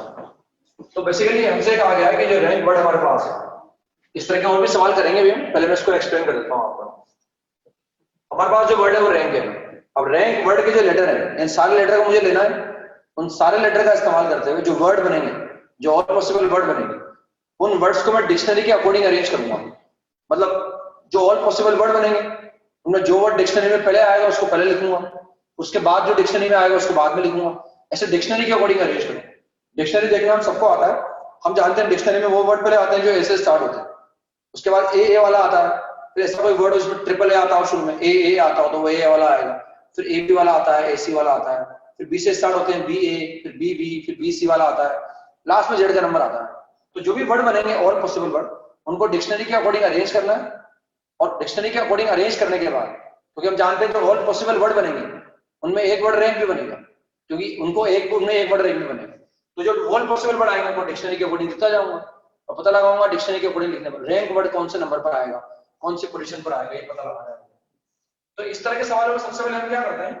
तो बेसिकली हमसे कहा गया है कि जो रैंक वर्ड हमारे पास है, इस तरह के और भी सवाल करेंगे भी हम, पहले मैं इसको एक्सप्लेन कर देता हूँ आपको। हमारे पास जो वर्ड है वो रैंक है। अब रैंक वर्ड के जो लेटर है, इन सारे लेटर को मुझे लेना है, उन सारे लेटर का इस्तेमाल करते हुए जो वर्ड बनेंगे, जो ऑल पॉसिबल वर्ड बनेंगे, उन वर्ड्स को मैं डिक्शनरी के अकॉर्डिंग अरेंज करूंगा। मतलब जो ऑल पॉसिबल वर्ड बनेंगे उनमें जो वर्ड डिक्शनरी में पहले आएगा उसको पहले लिखूंगा, उसके बाद जो डिक्शनरी में आएगा उसको बाद में लिखूंगा, ऐसे डिक्शनरी के अकॉर्डिंग अरेंज करूंगा। डिक्शनरी देखना हम सबको आता है, हम जानते हैं डिक्शनरी में वो वर्ड पहले आते हैं जो ए से स्टार्ट होते हैं, उसके बाद ए वाला आता है, फिर ऐसा कोई वर्ड उसमें ट्रिपल ए आता हो शुरू में, ए आता हो तो वो ए वाला आएगा, फिर ए बी वाला आता है, ए सी वाला आता है, फिर बी से स्टार्ट होते हैं बी ए, फिर बी बी, फिर बी सी वाला आता है, लास्ट में जेड का नंबर आता है। तो जो भी वर्ड बनेंगे ऑल पॉसिबल वर्ड, उनको डिक्शनरी के अकॉर्डिंग अरेंज करना है, और डिक्शनरी के अकॉर्डिंग अरेंज करने के बाद, क्योंकि हम जानते हैं जो ऑल पॉसिबल वर्ड बनेंगे उनमें एक वर्ड रैंक भी बनेगा, क्योंकि उनको एक वर्ड रैंक भी बनेगा। तो जो ऑल पॉसिबल वर्ड आएंगे उनको डिक्शनरी के अकॉर्डिंग लिखता जाऊंगा और पता लगाऊंगा डिक्शनरी के अकॉर्डिंग लिखने पर रैंक वर्ड कौन से नंबर पर आएगा, कौन सी पोजीशन पर आएगा, ये पता लगाना है। तो इस तरह के सवालों में सबसे पहले हम क्या करते हैं,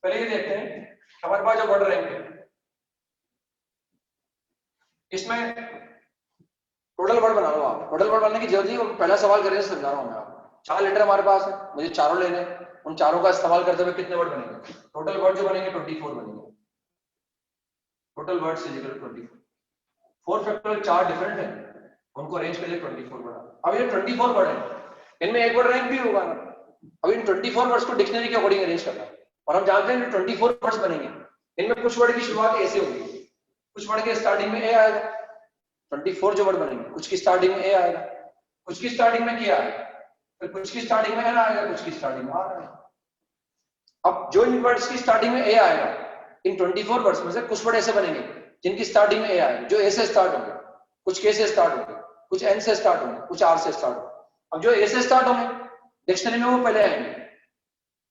पहले ये देखते हैं हमारे पास जो वर्ड रैंक है इसमें टोटल वर्ड बना लो आप। टोटल वर्ड बनाने की जरूरत नहीं, पहला सवाल करें समझा रहा हूं मैं आपको। 4 लेटर हमारे पास है, मुझे चारों लेने, उन चारों का इस्तेमाल करते हुए कितने वर्ड बनेंगे, टोटल वर्ड जो बनेंगे 24 बनेंगे। Total words is equal to 24। 4 factorial 4 different है, उनको अरेंज कर लिए 24 बना। अब ये 24 वर्ड है, इनमें एक वर्ड रैंक भी होगा ना। अब इन 24 वर्ड्स को डिक्शनरी के अकॉर्डिंग अरेंज करना है, और हम जानते हैं 24 वर्ड्स बनेंगे, इनमें कुछ वर्ड की शुरुआत ऐसे होगी, कुछ वर्ड के स्टार्टिंग में ए आएगा। 24 जो वर्ड बनेंगे कुछ की स्टार्टिंग में ए आएगा, कुछ की स्टार्टिंग में क्या आएगा, फिर कुछ की स्टार्टिंग में एन आएगा, कुछ की स्टार्टिंग में आर आएगा। अब जो इन वर्ड्स की स्टार्टिंग में ए आएगा, इन 24 वर्ड्स में से कुछ वर्ड ऐसे बनेंगे जिनकी स्टार्टिंग में ए आएगा, जो ए से स्टार्ट होंगे, कुछ के से स्टार्ट होंगे, कुछ एन से स्टार्ट होंगे, कुछ आर से स्टार्ट होंगे। अब जो ए से स्टार्ट होंगे डिक्शनरी में वो पहले आएंगे,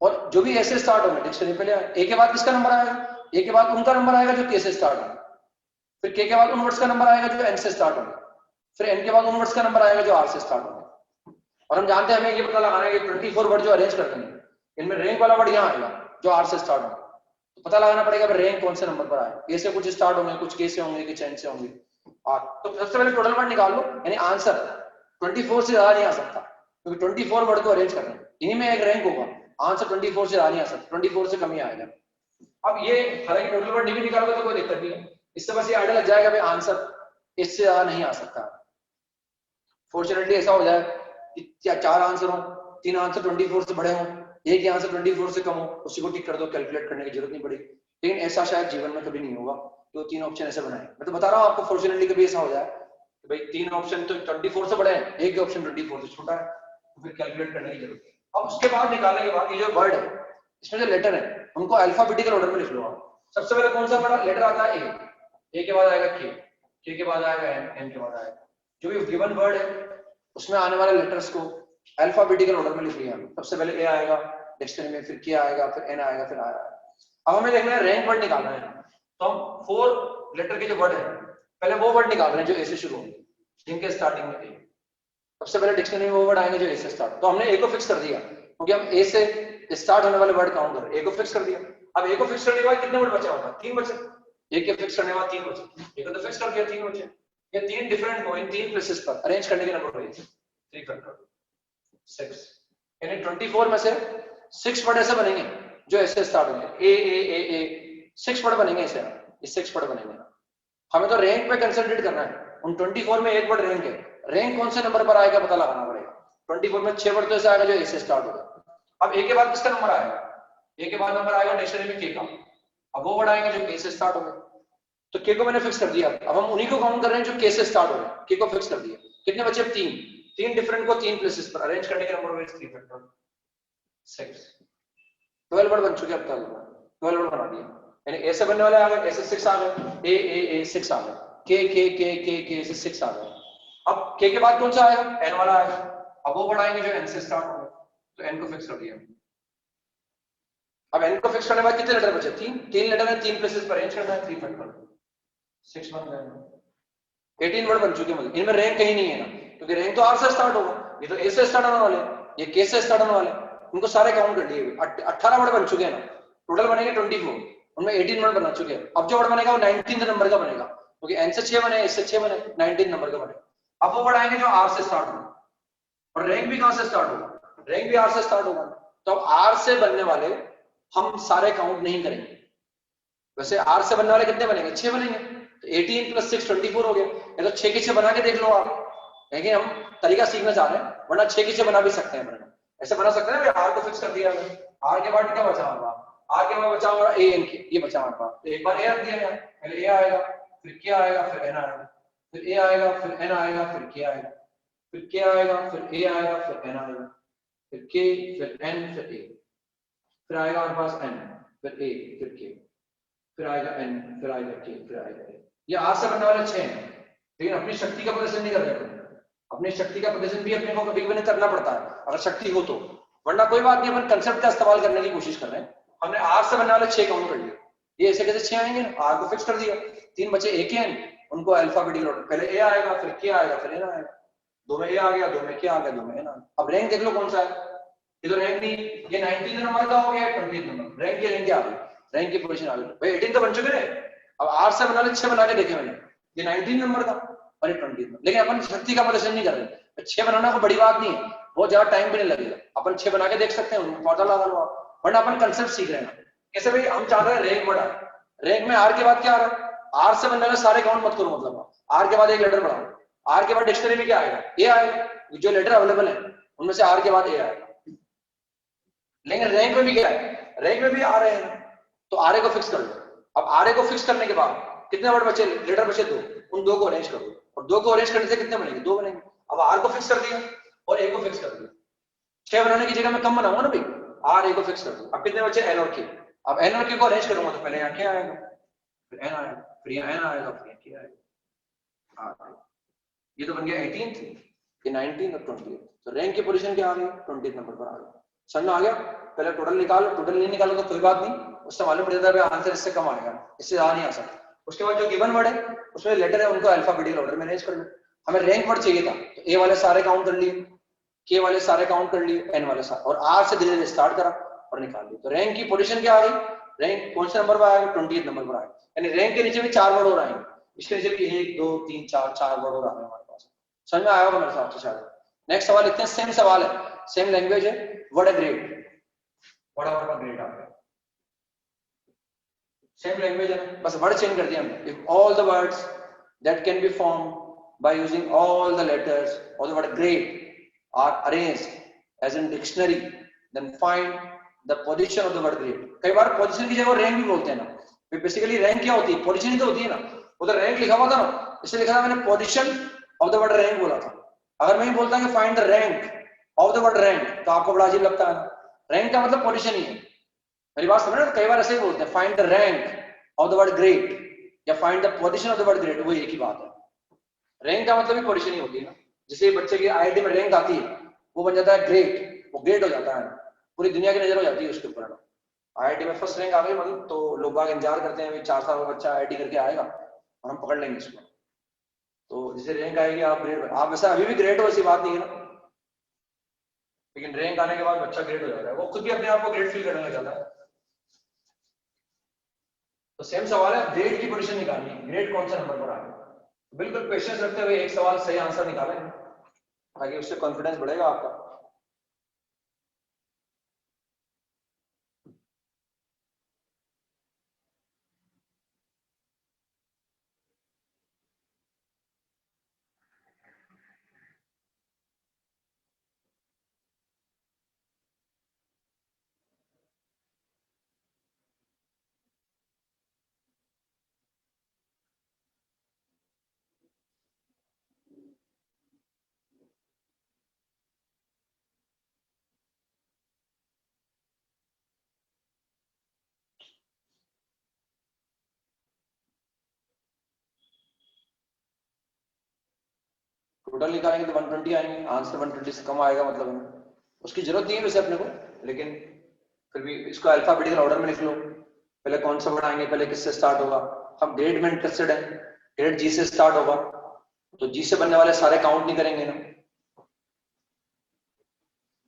और जो भी ए से स्टार्ट होंगे डिक्शनरी पहले आएंगे। ए के बाद किसका नंबर आएगा, ए के बाद उनका नंबर आएगा जो के से स्टार्ट होंगे, फिर के बाद उन वर्ड्स का नंबर आएगा जो एन से स्टार्ट होंगे, फिर एन के बाद उन वर्ड्स का नंबर आएगा जो आर से स्टार्ट होंगे। और हम जानते हैं हमें ये पता लगाना है कि 24 वर्ड जो अरेंज करते हैं इनमें रैंक वाला वर्ड यहाँ आएगा जो आर से स्टार्ट होगा, तो पता लगाना पड़ेगा रैंक कौन से नंबर पर आएगा। ए से कुछ स्टार्ट होंगे, कुछ के से होंगे, कुछ एन से होंगे, आर। तो सबसे पहले टोटल वर्ड निकाल लो, यानी आंसर 24 से ज्यादा नहीं आ सकता, क्योंकि 24 वर्ड को अरेंज करना है, इन्हीं में एक रैंक होगा, आंसर 24 से ज्यादा नहीं आ सकता, 24 से कम ही आएगा। अब ये हालांकि टोटल वर्ड नहीं भी निकालोगे तो कोई दिक्कत नहीं है, इससे बस ये आइडिया लग जाएगा भाई आंसर इससे ज्यादा नहीं आ सकता। फॉर्चुनेटली ऐसा हो जाए कि 4 आंसर हो, 3 आंसर 24 से बड़े हो, एक ही आंसर 24 से कम हो, उसी को टिक कर दो, कैलकुलेट करने की जरूरत नहीं पड़ेगी। लेकिन ऐसा शायद जीवन में कभी नहीं होगा, तो 3 ऑप्शन ऐसे बनाए। मैं तो बता रहा हूँ आपको, फॉर्चुनेटली कभी ऐसा हो जाए कि भाई 3 ऑप्शन तो 24 से बड़े हैं, एक ही ऑप्शन 24 से छोटा है, तो फिर कैलकुलेट करने की जरूरत है। अब उसके बाद निकालने के बाद ये जो वर्ड है, इसमें जो लेटर है उनको अल्फाबेटिकल ऑर्डर में लिख लो आप। सबसे पहले कौन सा बड़ा लेटर आता है? ए के बाद आएगा के के बाद आएगा एन के बाद आएगा। जो भी गिवन वर्ड है उसमें आने वाले लेटर्स को अल्फाबेटिकल ऑर्डर में लिख लिया। सबसे पहले ए आएगा डिक्शनरी में, फिर के आएगा, फिर एन आएगा, फिर आएगा। अब हमें देखना है रैंक वर्ड निकालना है, तो हम 4 लेटर के जो वर्ड है पहले वो वर्ड निकाल रहे हैं जो ए से शुरू होंगे, जिनके स्टार्टिंग में ए। सबसे पहले डिक्शनरी में वो वर्ड आएंगे जो ए से स्टार्ट। तो हमने ए को फिक्स कर दिया क्योंकि हम ए से स्टार्ट होने वाले वर्ड काउंट कर, ए को फिक्स कर दिया। अब ए को फिक्स करने के बाद कितने वर्ड बचे होगा? 3 बचे। ए के फिक्स करने के बाद 3 बचे, ए को तो फिक्स कर दिया, 3 बचे। ये 3 डिफरेंट को इन 3 प्लेसेस पर अरेंज करने के नंबर हुए 3 फैक्टर 6, यानी 24 में से 6 वर्ड ऐसे बनेंगे जो ऐसे स्टार्ट होंगे, ए 6 वर्ड बनेंगे ऐसे, ये 6 वर्ड बनेंगे। हमें तो रैंक पे कंसंट्रेट करना है। उन 24 में एक वर्ड रैंक है, रैंक कौन से नंबर पर आएगा पता लगाना पड़ेगा। 24 में 6 वर्ड तो ऐसे आएगा जो ए से स्टार्ट होगा। अब ए के बाद किसका नंबर आएगा? ए के बाद नंबर आएगा डिक्शनरी में के का। अब वो वर्ड आएंगे जो के से स्टार्ट होंगे, तो के को मैंने फिक्स कर दिया। अब हम उन्हीं को काउंट कर रहे हैं जो के से स्टार्ट हो रहे हैं, के को फिक्स कर दिया। कितने बचे? 3 डिफरेंट को 3 प्लेसेस पर अरेंज करने के नंबर हुए 3 फैक्टर 6। 12 वर्ड बन चुके। अब तक 12 वर्ड बना दिया, यानी ए से बनने वाले आ गए, ए से 6 आ गए, ए 6 आ गए, के से 6 आ गए। अब के के बाद कौन सा आएगा? एन वाला आएगा। अब वो वर्ड आएंगे जो एन से स्टार्ट होंगे, तो एन को फिक्स कर दिया। अब एन को फिक्स करने के बाद कितने लेटर बचे? 3 लेटर है, 3 प्लेसेस पर अरेंज करना है, 3 फैक्टर 6 बन गए। 18 वर्ड बन चुके हैं। इनमें रैंक कहीं नहीं है ना, क्योंकि रैंक तो आर से स्टार्ट होगा, ये तो ए से स्टार्ट होने वाले, ये के से स्टार्ट होने वाले, उनको सारे काउंट कर लिए। 18 वर्ड बन चुके हैं ना, टोटल बनेंगे 24, उनमें 18 वर्ड बना चुके हैं। अब जो वर्ड बनेगा वो 19 नंबर का बनेगा, क्योंकि एन से 6 बने, एस से 6 बने, 19 नंबर का बनेगा। अब वो वर्ड आएंगे जो आर से स्टार्ट होगा, और रैंक भी कहां से स्टार्ट होगा? रैंक भी आर से स्टार्ट होगा। तो अब आर से बनने वाले हम सारे काउंट नहीं करेंगे। वैसे आर से बनने वाले कितने बनेंगे? 6 बनेंगे, तो 18 + 6 24 हो गया। या तो 6 के 6 बना के देख लो आप, लेकिन हम तरीका सीखना चाह रहे हैं, वरना 6 के 6 बना भी सकते हैं। ऐसे बना सकते हैं, आर को फिक्स कर दिया, आर के बाद क्या बचा हमारा? आर के बाद बचा हमारा ए एन के, ये बचा हमारे पास। तो एक बार ए रख दिया यार, पहले ए आएगा, फिर के आएगा, फिर एन आएगा, फिर ए आएगा, फिर एन आएगा, फिर के आएगा, फिर के आएगा, फिर ए आएगा, फिर एन आएगा, फिर के, फिर एन, फिर ए, फिर आएगा हमारे पास एन, फिर ए, फिर के, फिर आएगा एन, फिर आएगा के, फिर आएगा ए। ये आर से बनने वाले 6 हैं, लेकिन अपनी शक्ति का प्रदर्शन नहीं कर रहे। अपनी शक्ति का प्रदर्शन भी अपने को कभी कभी करना पड़ता है, अगर शक्ति हो तो, वरना कोई बात नहीं, अपन कंसेप्ट का इस्तेमाल करने की कोशिश कर रहे हैं। हमने आर से बनने वाले 6 काउंट कर लिए, ये ऐसे कैसे 6 आएंगे? आर को फिक्स कर दिया, 3 बचे ए के एन, उनको अल्फाबेटिकल ऑर्डर, पहले ए आएगा, फिर के आएगा, फिर एन आएगा। 2 में ए आ गया, 2 में के आ गया, 2 में एन आ गया। अब रैंक देख लो कौन सा है? ये तो रैंक नहीं, ये 19 नंबर का हो गया, 20 नंबर रैंक की, रैंक आ गई, रैंक की पोजीशन आ गई भाई। 18 तो बन चुके थे। अब आर से बना ले 6 बना के देखे मैंने, ये 19 नंबर का और ये 20 नंबर। लेकिन अपन शक्ति का प्रदर्शन नहीं कर रहे। 6 बनाना कोई बड़ी बात नहीं है, बहुत ज्यादा टाइम भी नहीं लगेगा, अपन 6 बना के देख सकते हैं, उनको पता लगा लो आप, वरना अपन कंसेप्ट सीख रहे हैं। कैसे भाई? हम चाह रहे हैं रैंक बढ़ा, रैंक में आर के बाद क्या आ रहा है? आर से बनने वाले सारे काउंट मत करो, मतलब आर के बाद एक लेटर बढ़ाओ। आर के बाद डिक्शनरी में क्या आएगा? ए आएगा, जो लेटर अवेलेबल है उनमें से आर के बाद ए आएगा। लेकिन रैंक में भी क्या है? रैंक में भी आ रहे हैं, तो आर ए को फिक्स कर लो। अब आर ए को फिक्स करने के बाद कितने वर्ड बचे? लेटर बचे 2, उन 2 को अरेंज कर दो, और 2 को अरेंज करने से कितने बनेंगे? 2 बनेंगे। अब आर को फिक्स कर दिया और ए को फिक्स कर दिया, 6 बनाने की जगह मैं कम बनाऊंगा ना भाई, आर ए को फिक्स कर दो। अब कितने बचे? एन और के। अब एन और के को अरेंज करूंगा, तो पहले यहाँ क्या आएगा, फिर एन आएगा, फिर यहाँ एन आएगा, फिर यहाँ के आएगा। ये तो बन गया 18, ये 19 और 20। तो रैंक की पोजीशन क्या आ गई? 20 नंबर पर आ गई। समझ में आ गया? पहले टोटल निकालो, टोटल नहीं निकालो तो कोई बात नहीं, उससे मालूम पड़ जाता है आंसर इससे कम आएगा, इससे ज्यादा नहीं आ सकता। उसके बाद जो गिवन वर्ड है उसमें लेटर है, उनको अल्फाबेटिकल ऑर्डर में अरेंज कर लो। हमें रैंक वर्ड चाहिए था, तो ए वाले सारे काउंट कर लिए, के वाले सारे काउंट कर लिए, एन वाले सारे, और आर से धीरे धीरे स्टार्ट करा और निकाल लिया। तो रैंक की पोजीशन क्या आ गई? रैंक कौन से नंबर पर आएगा? 20 नंबर पर आएगा। यानी रैंक के नीचे भी 4 वर्ड और आएंगे, इसके नीचे भी 1 2 3 4 वर्ड और आ रहे हैं हमारे पास। समझ में आया होगा मेरे साथ? शायद नेक्स्ट सवाल लिखते हैं, सेम सवाल है, सेम लैंग्वेज है, what a grade, what a grade आ गया, सेम लैंग्वेज है, बस वर्ड चेंज कर दिया हमने। If all the words that can be form by using all the letters of the word grade are arranged as in dictionary, then find the position of the word grade. कई बार पोजीशन की जगह रैंक भी बोलते हैं ना, बेसिकली रैंक क्या होती है, पोजीशन ही तो होती है ना, उधर रैंक लिखा हुआ था ना, इसलिए लिखा था मैंने position of the word rank बोला था। अगर मैं बोलता हूं कि find the rank of the word rank, तो आपको बड़ा अजीब लगता है। रैंक का मतलब पोजीशन ही है, मेरी बात समझ रहे हो? कई बार ऐसे ही बोलते हैं, find the rank of the word grade या find the position of the word grade, वो एक ही बात है। रैंक का मतलब भी पोजीशन ही होती है ना, जैसे बच्चे की आईआईटी में रैंक आती है, वो बन जाता है ग्रेड, वो ग्रेड हो जाता है, पूरी दुनिया की नजर हो जाती है उसके ऊपर। आईआईटी में फर्स्ट रैंक आ गई मतलब, तो लोग बाग इंतजार करते हैं 4 साल का बच्चा आईआईटी करके आएगा और हम पकड़ लेंगे इसको। तो जैसे रैंक आएगी आप ग्रेड, आप वैसे अभी भी ग्रेड हो, ऐसी बात नहीं है ना, लेकिन रैंक आने के बाद बच्चा ग्रेड हो जाता है, वो खुद भी अपने आप को ग्रेड फील करने लग जाता है। तो सेम सवाल है, ग्रेड की पोजीशन निकालनी है, ग्रेड कौन सा नंबर पर आ गया। बिल्कुल पेशेंस रखते हुए एक सवाल सही आंसर निकालें, ताकि उससे कॉन्फिडेंस बढ़ेगा आपका। टोटल निकालेंगे तो 120 आएंगे, आंसर 120 से कम आएगा, मतलब उसकी जरूरत नहीं है वैसे अपने को, लेकिन फिर भी इसको अल्फाबेटिकल ऑर्डर में लिख लो, पहले कौन सा वर्ड आएंगे, पहले किससे स्टार्ट होगा। हम ग्रेड में इंटरेस्टेड है, ग्रेड जी से स्टार्ट होगा, तो जी से बनने वाले सारे काउंट नहीं करेंगे ना,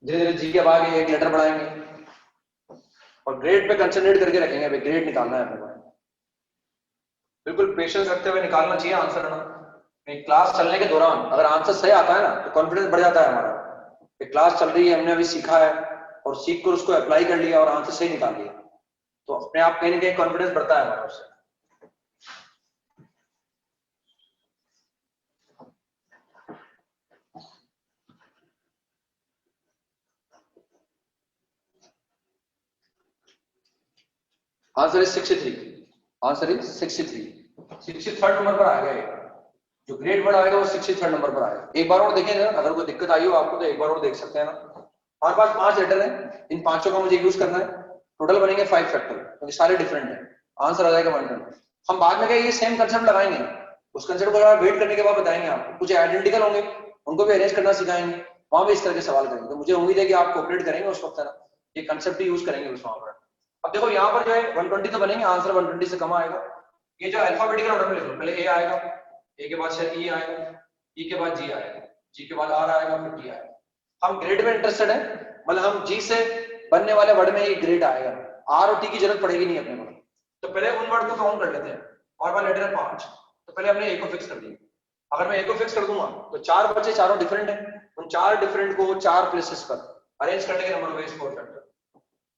धीरे धीरे जी के बाद एक लेटर बढ़ाएंगे और ग्रेड पे कंसंट्रेट करके रखेंगे, भाई ग्रेड निकालना है अपने को। बिल्कुल पेशेंस रखते हुए निकालना चाहिए आंसर ना। क्लास चलने के दौरान अगर आंसर सही आता है ना, तो कॉन्फिडेंस बढ़ जाता है हमारा, क्लास चल रही है, हमने अभी सीखा है और सीख कर उसको अप्लाई कर लिया और आंसर सही निकाल लिया, तो अपने आप कहीं ना कहीं कॉन्फिडेंस बढ़ता है हमारा उससे। Answer is 63, answer is 63, 63rd number पर आएगा ये, जो ग्रेड वर्ड आएगा वो 63rd नंबर पर आएगा। एक बार और देखें ना, अगर कोई दिक्कत आई हो आपको तो एक बार और देख सकते हैं ना। हमारे पास 5 लेटर हैं, इन 5 का मुझे यूज करना है, टोटल बनेंगे 5 फैक्टर, क्योंकि सारे डिफरेंट हैं, आंसर आ जाएगा 120। हम बाद में क्या ये सेम कंसेप्ट लगाएंगे, उस कंसेप्ट को वेट करने के बाद बताएंगे आपको, कुछ आइडेंटिकल होंगे उनको भी अरेंज करना सिखाएंगे, वहां भी इस तरह के सवाल करेंगे, तो मुझे उम्मीद है कि आप कोऑपरेट करेंगे उस वक्त ना, ये कंसेप्ट ही यूज करेंगे उस वहां पर। अब देखो यहाँ पर जो है 120 तो बनेंगे, आंसर 120 से कम आएगा। ये जो अल्फाबेटिकल ऑर्डर में लिख लो, पहले ए आएगा, ए के बाद शायद ई आएगा, ई के बाद जी आएगा, जी के बाद आर आएगा, फिर टी आएगा। हम ग्रेड में इंटरेस्टेड है, मतलब हम जी से बनने वाले वर्ड में ही ग्रेड आएगा, आर और टी की जरूरत पड़ेगी नहीं अपने को। तो पहले उन वर्ड को काउंट कर लेते हैं, और बार लेटर है 5, तो पहले हमने ए को फिक्स कर दिया। अगर मैं ए को फिक्स कर दूंगा तो 4 बच्चे चारों डिफरेंट है, उन 4 डिफरेंट को 4 प्लेसेस पर अरेंज करने के नंबर बेस 4 फैक्टर,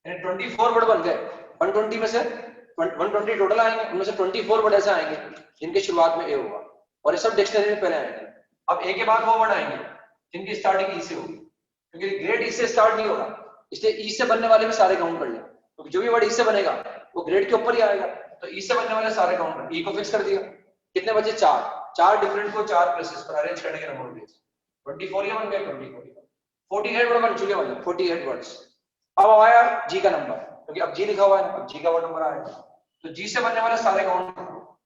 यानी 24 वर्ड बन गए। 120 में से 120 टोटल आएंगे, उनमें से 24 वर्ड ऐसे आएंगे जिनके शुरुआत में ए होगा, और ये सब डिक्शनरी में पहले आएंगे। अब ए के बाद वो वर्ड आएंगे जिनकी स्टार्टिंग ई से होगी, क्योंकि ग्रेड ई से स्टार्ट नहीं होगा, इसलिए ई से बनने वाले भी सारे काउंट कर लें, तो जो भी वर्ड ई से बनेगा वो ग्रेड के ऊपर ही आएगा, तो ई से बनने वाले सारे काउंट कर, ई को फिक्स कर दिया। कितने बचे? 4 डिफरेंट को 4 प्लेसेस पर अरेंज करने के नंबर बेस 24 ये बन गए, 24 48 वर्ड बन चुके, मतलब 48 वर्ड्स। अब आया जी का नंबर, क्योंकि अब जी लिखा हुआ है, अब जी का वर्ड नंबर आएगा, तो जी से बनने वाले सारे काउंट,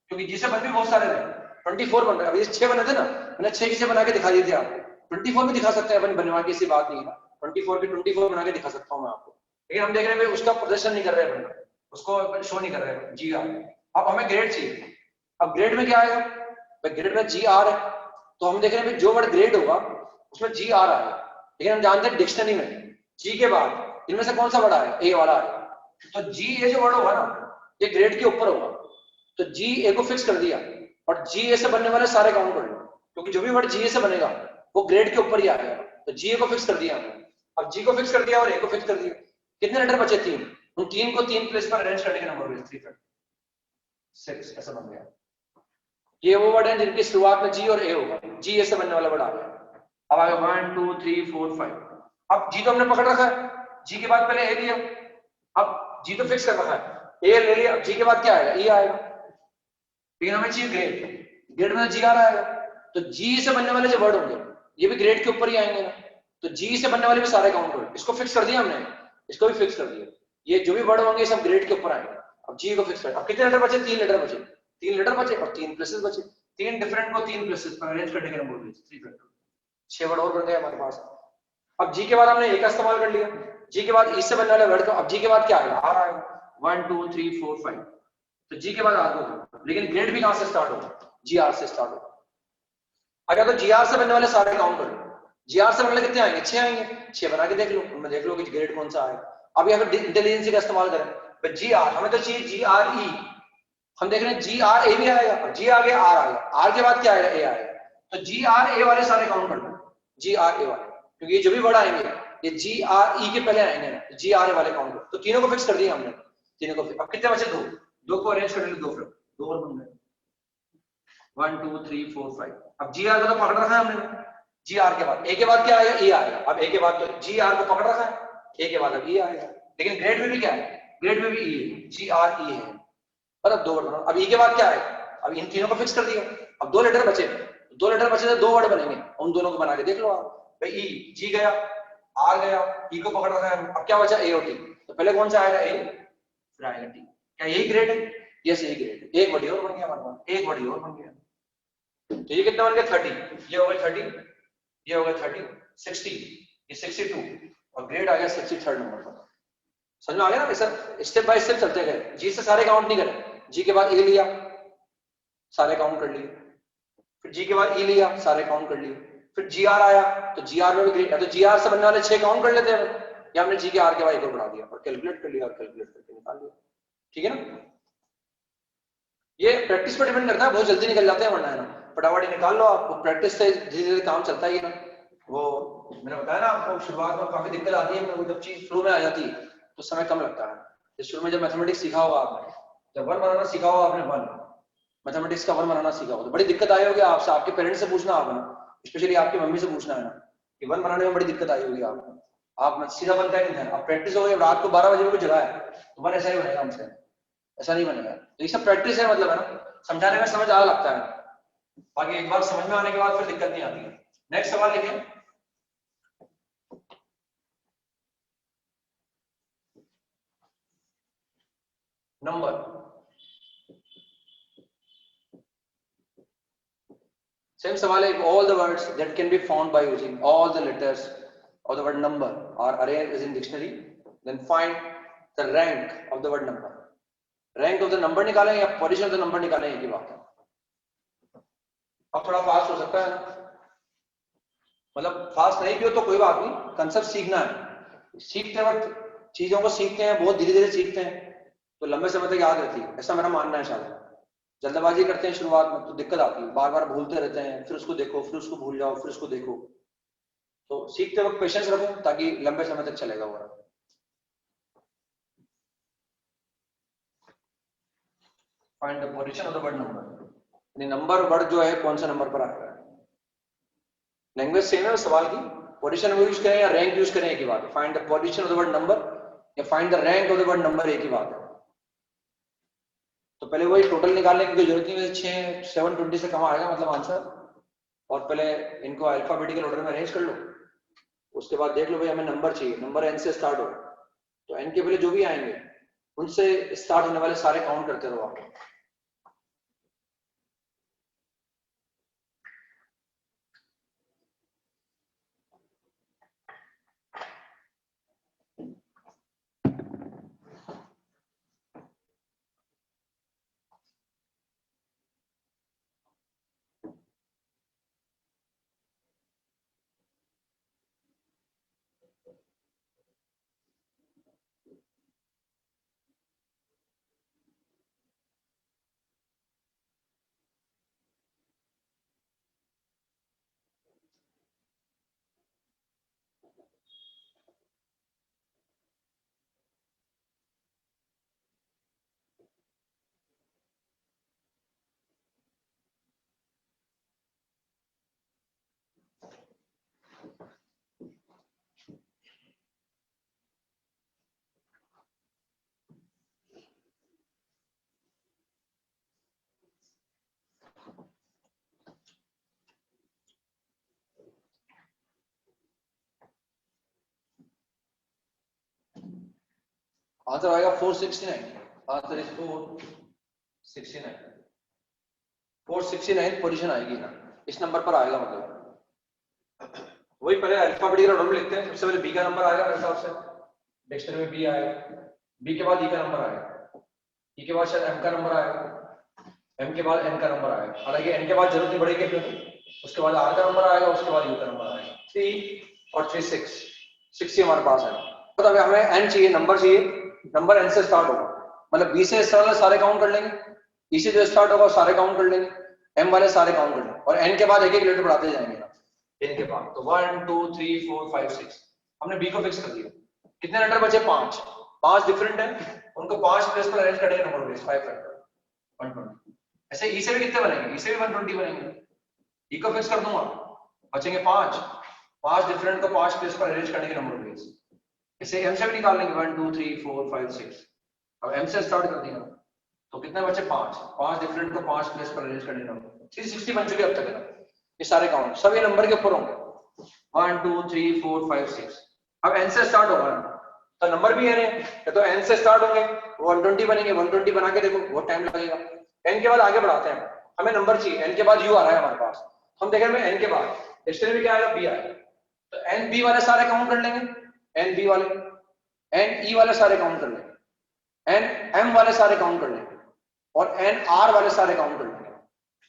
क्योंकि जी से बन भी बहुत सारे थे, 24 बन रहे, अभी 6 बने थे ना, मैंने 6 किसे बना के दिखा दिए थे आपको, 24 भी दिखा सकते हैं अपन, बनवा के ऐसी बात नहीं है, 24 के 24 बना के दिखा सकता हूं मैं आपको, लेकिन हम देख रहे हैं उसका प्रदर्शन नहीं कर रहे हैं, उसको शो नहीं कर रहे हैं जी आ। अब हमें ग्रेड चाहिए, अब ग्रेड में क्या आएगा, ग्रेड में जी आर है, तो हम देख रहे हैं जो वर्ड ग्रेड होगा उसमें जी आर आएगा, लेकिन हम जानते हैं डिक्शनरी में जी के बाद इनमें से कौन सा वर्ड आएगा? ए वाला आएगा, तो जी ये जो वर्ड होगा ना ये ग्रेड के ऊपर होगा, तो जी ए को फिक्स कर दिया, और जी ए से बनने वाले सारे काउंट कर लो, क्योंकि जो भी वर्ड जी ए से बनेगा वो ग्रेड के ऊपर ही आएगा, तो जी ए को फिक्स कर दिया हमने। अब जी को फिक्स कर दिया और ए को फिक्स कर दिया, कितने लेटर बचे? 3, उन 3 को 3 प्लेस पर अरेंज करने के नंबर 3 6 ऐसा बन गया। ये वो वर्ड है जिनकी शुरुआत में जी और ए होगा, जी ए से बनने वाला वर्ड आ गया। अब आगे 1 2 3 4 5, अब जी तो हमने पकड़ रखा है, जी के बाद पहले ए लिया, अब जी तो फिक्स कर रखा है, ए ले लिया, अब जी के बाद क्या आएगा, ई आएगा, लेकिन हमें चाहिए ग्रेड, ग्रेड में जी आ रहा है, तो जी से बनने वाले जो वर्ड होंगे ये भी ग्रेड के ऊपर ही आएंगे ना, तो जी से बनने वाले भी सारे काउंट करो, इसको फिक्स कर दिया हमने, इसको भी फिक्स कर दिया, ये जो भी वर्ड होंगे सब ग्रेड के ऊपर आएंगे। अब जी को फिक्स कर, अब कितने लेटर बचे, 3 लेटर बचे, 3 लेटर बचे और 3 प्लेसेस बचे, 3 डिफरेंट को 3 प्लेसेस पर अरेंज करने के लिए बोल रहे 3 फैक्टर, 6 वर्ड और बन गए हमारे पास। अब जी के बाद हमने ए का इस्तेमाल कर लिया, जी के बाद ई से बनने वाले वर्ड को, अब जी के बाद क्या आएगा, आर आएगा, 1 2 3 4 5, तो जी के बाद आर होगा, लेकिन ग्रेड भी कहां से स्टार्ट होगा, जी आर से स्टार्ट होगा। अगर तो जी आर से बनने वाले सारे काउंट कर लो, जी आर से बनने वाले कितने आएंगे, 6 आएंगे, 6 बना के देख लो, उनमें देख लो कि ग्रेड कौन सा आएगा। अब यहाँ पे इंटेलिजेंसी का इस्तेमाल करें, जी आर हमें तो चाहिए जी आर ई, हम देख रहे हैं जी आर ए भी आएगा, जी आगे आर आएगा, आर के बाद क्या आएगा, ए आएगा, तो जी आर ए वाले सारे काउंट कर दो, जी आर ए वाले, क्योंकि ये जो भी वर्ड आएंगे ये जी आर ई के पहले आएंगे, जी आर ए वाले काउंट करो, तो तीनों को फिक्स कर दिया हमने, तीनों को। अब कितने बचे, दो, दो को अरेंज कर लो, दो, फिर दो और बन गए, 1 2 3 4 5। अब जी आर को तो पकड़ रखा है हमने, जी आर के बाद ए के बाद क्या आएगा, ई आएगा, अब ए के बाद तो जी आर को पकड़ रखा है, ए के बाद अब ई आएगा, लेकिन ग्रेड में भी क्या है, ग्रेड में भी ई है, जी आर ई है, और अब 2 वर्ड बना, अब ई के बाद क्या आएगा, अब इन तीनों को फिक्स कर दिया, अब 2 लेटर बचे, 2 लेटर बचे तो 2 वर्ड बनेंगे, उन दोनों को बना के देख लो आप, भाई ई, जी गया, आर गया, ई को पकड़ रखा है, अब क्या बचा, ए और टी, तो पहले कौन सा आएगा, ए, फिर आएगा टी, क्या यही ग्रेड है, यस यही ग्रेड है, एक वर्ड और बन गया हमारे पास, एक वर्ड और बन गया, तो ये कितना बन गया, 30, ये हो गया 30, ये हो गया 30, 60, ये 62, और ग्रेड आ गया 63rd नंबर पर। समझ में आ गया ना, ऐसा स्टेप बाय स्टेप चलते गए, जी से सारे काउंट नहीं करे, जी के बाद ए लिया, सारे काउंट कर लिए, फिर जी के बाद ई लिया, सारे काउंट कर लिए, फिर जी आर आया, तो जी आर में भी ग्रेड, तो जी आर से बनने वाले 6 काउंट कर लेते हैं, या हमने जी के आर के बाद एक और बढ़ा दिया और कैलकुलेट कर लिया और कैलकुलेट करके निकाल लिया, ठीक है ना। ये प्रैक्टिस पर डिपेंड करता है, बहुत जल्दी निकल जाते हैं, वरना है ना फटाफट निकाल लो आप, प्रैक्टिस से धीरे धीरे काम चलता ही है ना। वो मैंने बताया ना आपको, शुरुआत में काफी दिक्कत आती है, वो जब चीज फ्लो में आ जाती है तो समय कम लगता है। शुरू में जब मैथमेटिक्स सीखा होगा आपने, जब वन बनाना सीखा होगा आपने, वन मैथमेटिक्स का वन बनाना सीखा होगा, तो बड़ी दिक्कत आई होगी आपसे, आपके पेरेंट्स से पूछना आपने, स्पेशली आपकी मम्मी से पूछना है ना कि वन बनाने में बड़ी दिक्कत आई होगी आपको, आप सीधा बनता ही नहीं है, आप प्रैक्टिस हो गई, रात को 12 बजे को जगा है तो वन ऐसा ही बनेगा हमसे, ऐसा नहीं बनेगा, तो ये सब प्रैक्टिस है, मतलब है ना, समझाने में समझ आ लगता है, बाकी एक बार समझ में आने के बाद फिर दिक्कत नहीं आती है। नेक्स्ट सवाल लिखें, नंबर, सेम सवाल है, all the words that can be found by using all the letters of the word number are arranged in dictionary, then find the rank of the word number. Rank of the number निकालें या पोजीशन ऑफ द नंबर निकालें, एक ही बात है। अब थोड़ा फास्ट हो सकता है ना, मतलब फास्ट नहीं भी हो तो कोई बात नहीं, कंसेप्ट सीखना है, सीखते वक्त चीजों को सीखते हैं, बहुत धीरे धीरे सीखते हैं तो लंबे समय तक याद रहती है, ऐसा मेरा मानना है। शायद जल्दबाजी करते हैं शुरुआत में तो दिक्कत आती है, बार बार भूलते रहते हैं, फिर उसको देखो, फिर उसको भूल जाओ, फिर उसको देखो, तो सीखते वक्त पेशेंस रखो ताकि लंबे समय तक चलेगा वो। Find the position of the word number, number word जो है कौन सा नंबर पर आ रहा है, लैंग्वेज सेम है सवाल की, पोजीशन यूज करें या रैंक यूज करें एक ही बात है, find the position of the word number या find the rank of the word number एक ही बात है। तो पहले वही टोटल निकालने की कोई जरूरत नहीं, 720 से कम आएगा मतलब आंसर, और पहले इनको अल्फाबेटिकल ऑर्डर में अरेंज कर लो, उसके बाद देख लो भाई हमें नंबर चाहिए, नंबर एन से स्टार्ट हो, तो एन के पहले जो भी आएंगे उनसे स्टार्ट होने वाले सारे काउंट करते रहो आप। आंसर आएगा 469। Answer is 469। 469 पोजीशन आएगी ना, इस नंबर पर आएगा। मतलब वही पहले अल्फाबेटिकल ऑर्डर में लिखते हैं। सबसे पहले बी का नंबर आएगा मेरे हिसाब से, डिक्शनरी में बी आएगा, बी के बाद ई का नंबर आएगा, ई के बाद शायद एम का नंबर आएगा, एम के बाद एन का नंबर आएगा। हालांकि एन के बाद जरूरत नहीं पड़ेगी क्योंकि उसके बाद आर का नंबर आएगा, उसके बाद यू का नंबर आएगा। 3 और 3 6 हमारे पास है। तो अभी हमें एन चाहिए, नंबर चाहिए, नंबर एन से स्टार्ट होगा। मतलब बी से स्टार्ट वाले सारे काउंट कर लेंगे, ई से जो स्टार्ट होगा सारे काउंट कर लेंगे, एम वाले सारे काउंट कर लेंगे, और एन के बाद एक एक लेटर बढ़ाते जाएंगे ना एन के बाद। तो 1 2 3 4 5 6 हमने बी को फिक्स कर दिया। कितने लेटर बचे? 5 डिफरेंट है, उनको 5 प्लेस पर अरेंज करेंगे नंबर बेस 5 फैक्टर 120। ऐसे ई से भी कितने बनेंगे? ई से भी 120 बनेंगे। ई को फिक्स कर दूंगा, बचेंगे 5 डिफरेंट को 5 प्लेस पर अरेंज करने के नंबर बेस। इसे एम से भी निकाल लेंगे 1 2 3 4 5 6। अब एम से स्टार्ट कर दिया तो कितने बचे? 5 डिफरेंट को 5 प्लेस पर अरेंज करने के नंबर। 360 बन चुके अब तक है ना ये सारे काउंट, सब ये नंबर के ऊपर होंगे 1 2 3 4 5 6। अब एन से स्टार्ट होगा तो नंबर भी है ना, तो एन से स्टार्ट होंगे 120 बनेंगे। 120 बना के देखो बहुत टाइम लगेगा। एन के बाद आगे बढ़ाते हैं, हमें नंबर चाहिए। एन के बाद यू आ रहा है हमारे पास, हम देख रहे हैं एन के बाद डिक्शनरी में क्या आएगा? बी आएगा। तो एन बी वाले सारे काउंट कर लेंगे, एन बी वाले, एन ई वाले सारे काउंट कर लेंगे, एन एम वाले सारे काउंट कर लेंगे, और एन आर वाले सारे काउंट कर लेंगे।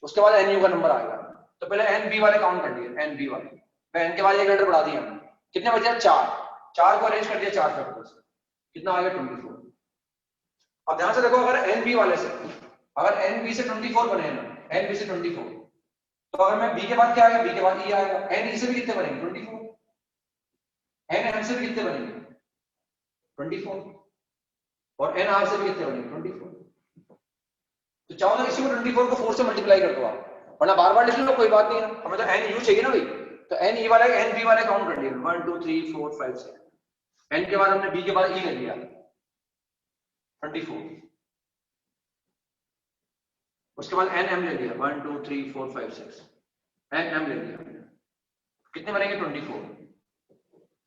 उसके बाद एन यू का नंबर आएगा। तो पहले एन बी वाले काउंट कर लिए, एन बी वाले, फिर एन के बाद एक लेटर बढ़ा दिया हमने। कितने बचे? 4 को अरेंज कर दिया 4 फैक्टर्स, कितना आ गया? 24। अब ध्यान से देखो, अगर एन बी वाले से, अगर एन बी से 24 बने ना, एन बी से 24, तो अगर मैं बी के बाद क्या आएगा? बी के बाद ई आएगा। एन ई से भी कितने बनेंगे? 24। एन एम से भी कितने बनेंगे? 24। और एन आर से भी कितने बनेंगे? 24। तो चाहो तो इसी को 24 को 4 से मल्टीप्लाई कर दो आप, वरना बार बार लिख लो, कोई बात नहीं है। हमें तो एन यू चाहिए ना भाई, तो एन ई वाला एन बी वाले काउंट कर लिए 1 2 3 4 5 6। एन के बाद हमने बी के बाद ई ले लिया 24। उसके बाद एन एम ले लिया 1 2 3 4 5 6। एन एम ले लिया, कितने बनेंगे? 24।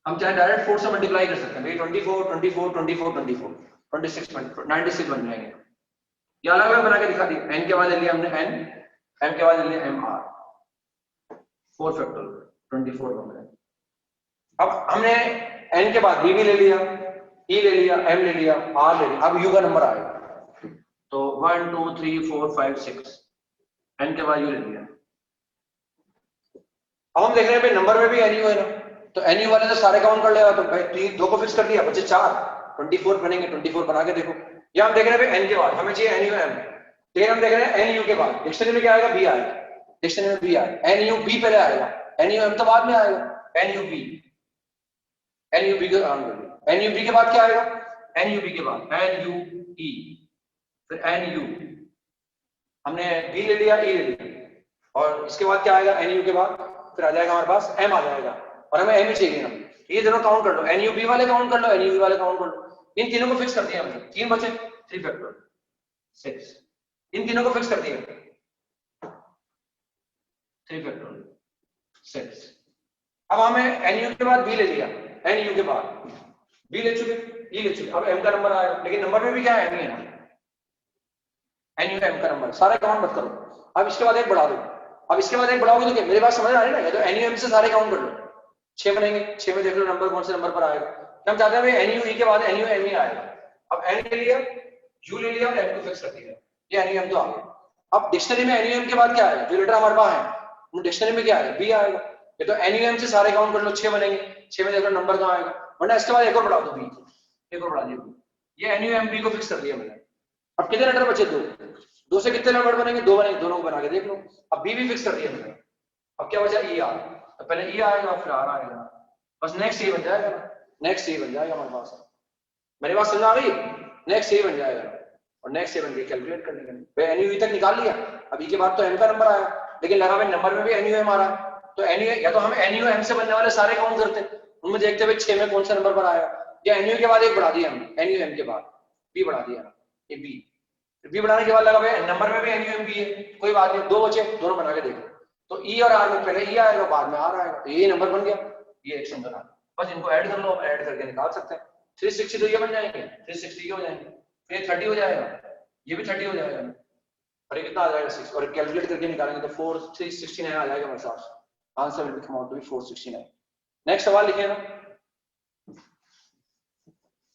हम चाहे डायरेक्ट 4 से मल्टीप्लाई कर सकते हैं भाई, 24 24 24 24 26 96 बन जाएंगे। ये अलग अलग बना के दिखा दी। एन के बाद ले लिया हमने एन, एम के बाद ले लिया एम आर, 4 फैक्टोरियल 24 बन गए। अब हमने एन के बाद बी भी ले लिया, ई ले लिया, एम ले लिया, आर ले लिया। अब यू का नंबर आएगा, तो 1 2 3 4 5 6, एन के बाद यू ले लिया। अब हम देख रहे हैं भाई नंबर में भी एन यू है ना, तो एन यू वाले तो सारे काउंट कर लेगा। तो भाई 3 2 को फिक्स कर दिया, बचे 4, 24 बनेंगे। 24 बना के देखो, या हम देख रहे हैं एन के बाद हमें चाहिए एन यू एम, ठीक है। हम देख रहे हैं एन यू के बाद डिक्शनरी में क्या आएगा? बी आएगा, डिक्शनरी में बी आएगा। एन यू बी पहले आएगा, एन यू एम तो बाद में आएगा। N U B, N U B के एन यू बी के बाद क्या आएगा? एन यू बी के बाद एन यू ई, फिर एन यू, हमने बी ले लिया, ई ले लिया, और इसके बाद क्या आएगा? एन यू के बाद फिर आ जाएगा हमारे पास एम आ जाएगा, और हमें एम ही चाहिए ना। ये दोनों काउंट कर लो, एन यू बी वाले काउंट कर लो, एन यू बी वाले काउंट कर लो। इन तीनों को फिक्स कर दिया हमने, 3 बचे, 3 फैक्टर 6। इन तीनों को फिक्स कर दिया, 3 फैक्टर 6। अब हमें एन यू के बाद बी ले लिया, एन यू के बाद बी ले चुके, ई ले चुके। अब एम का नंबर आएगा, लेकिन नंबर में भी क्या है? एम ही है ना, एन यू एम का नंबर। सारे काउंट मत करो, अब इसके बाद एक बढ़ा दो। अब इसके बाद एक बढ़ाओगे तो क्या मेरे पास समझ आ रही है ना? तो एन यू एम से सारे काउंट कर लो, 6 बनेंगे। 6 में देख लो नंबर कौन से नंबर पर आएगा। हम चाहते हैं एन यू ई के बाद एन यू एम ही आएगा। अब एन ले लिया, यू ले लिया, एम को फिक्स कर दिया, ये एन यू एम तो आ गया। अब डिक्शनरी में एन यू एम के बाद क्या आएगा? जो लेटर हमारे पास है डिक्शनरी में क्या आएगा? बी आएगा। ये तो एन यू एम से सारे काउंट कर लो, 6 बनेंगे। 6 में देख लो नंबर कहाँ आएगा, वरना इसके बाद एक और बढ़ा दो, बी, एक और बढ़ा दिया। ये एन यू एम बी को फिक्स कर दिया मैंने। अब कितने लेटर बचे? 2 से कितने नंबर बनेंगे? 2 बनेंगे, दोनों को बना के देख लो। अब बी भी फिक्स कर दिया मैंने। अब क्या बचा? E R. तो पहले ई आएगा, फिर आर आएगा, बस नेक्स्ट ये बन जाएगा, नेक्स्ट ये बन जाएगा हमारे पास। मेरी बात समझ आ गई? नेक्स्ट ये बन जाएगा, और नेक्स्ट ये बन के कैलकुलेट करने के लिए एन यू तक निकाल लिया। अब ई के बाद तो एम का नंबर आया, लेकिन लगा भाई नंबर में भी एन यू एम आ रहा है, तो एन यू या तो हम एन यू एम से बनने वाले सारे काउंट करते, उनमें देखते हुए 6 में कौन सा नंबर पर आया, या एन यू के बाद एक बढ़ा दिया हमने, एन यू एम के बाद बी बढ़ा दिया, ये बी बढ़ाने के बाद लगा भाई नंबर में भी एन यू एम बी है, कोई बात नहीं, 2 बचे, दोनों बना के देखो। तो ई और आर में पहले ई आएगा, बाद में आर आएगा, तो ये नंबर बन गया, ये एक नंबर आ। बस इनको ऐड कर लो, ऐड करके निकाल सकते हैं। 360 तो ये बन जाएंगे, 360 के हो जाएंगे, फिर 30 हो जाएगा, ये भी 30 हो जाएगा, और ये कितना आ जाएगा 6, और कैलकुलेट करके निकालेंगे तो 369 आ जाएगा मेरे साथ। Answer will come out to be 469। Next सवाल लिखिए ना,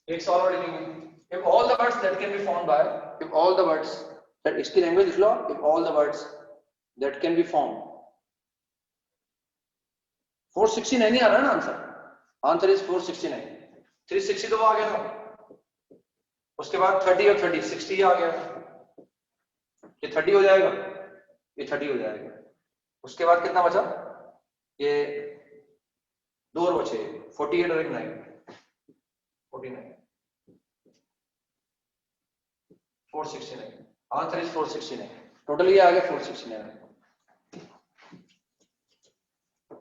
एक सवाल और लिखेंगे। If all the words that can be formed by, if all the words that इसकी लैंग्वेज लिख लो, if all the words that can be formed, 469 नहीं आ रहा है ना आंसर, आंसर इज 469। 360 तो वो आ गया था, उसके बाद 30 और 30 60 आ गया, ये 30 हो जाएगा, ये 30 हो जाएगा, उसके बाद कितना बचा, ये 2 और बचे, 48 और 9, 49, 469, आंसर इज 469। टोटल ये आ गया 469।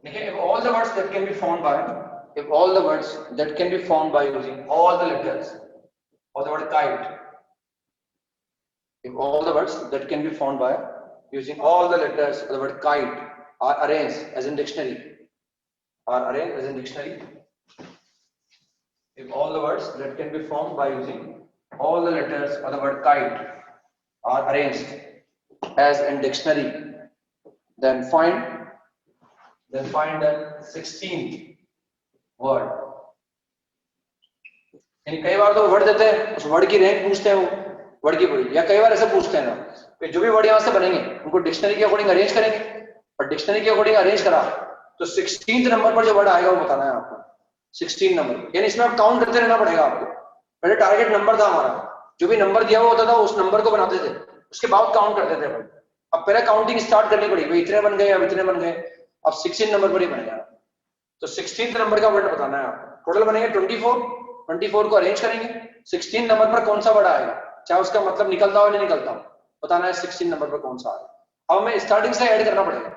देखिए, if all the words that can be formed by, if all the words that can be formed by using all the letters of the word kite, if all the words that can be formed by using all the letters of the word kite are arranged as in dictionary, are arranged as in dictionary, if all the words that can be formed by using all the letters of the word kite are arranged as in dictionary, then find the 16th word। यानी कई बार तो वर्ड देते हैं, उस वर्ड की रैंक पूछते हैं, वो वर्ड की बड़ी, या कई बार ऐसे पूछते हैं ना कि जो भी वर्ड यहां से बनेंगे उनको डिक्शनरी के अकॉर्डिंग अरेंज करेंगे, और डिक्शनरी के अकॉर्डिंग अरेंज करा तो 16th नंबर पर जो वर्ड आएगा वो बताना है आपको, 16 नंबर। यानी इसमें आप काउंट करते रहना पड़ेगा आपको। पहले टारगेट नंबर था हमारा, जो भी नंबर दिया हुआ होता था उस नंबर को बनाते थे, उसके बाद काउंट करते थे। अब पहले काउंटिंग स्टार्ट करनी पड़ी, भाई इतने बन गए, अब इतने बन गए, अब 16 नंबर पर ही बनेगा। तो 16th नंबर का वर्ड बताना है आपको। टोटल बनेंगे 24 को अरेंज करेंगे, 16 नंबर पर कौन सा वर्ड आएगा, चाहे उसका मतलब निकलता हो या नहीं निकलता हो, बताना है 16 नंबर पर कौन सा आएगा। अब हमें स्टार्टिंग से ऐड करना पड़ेगा।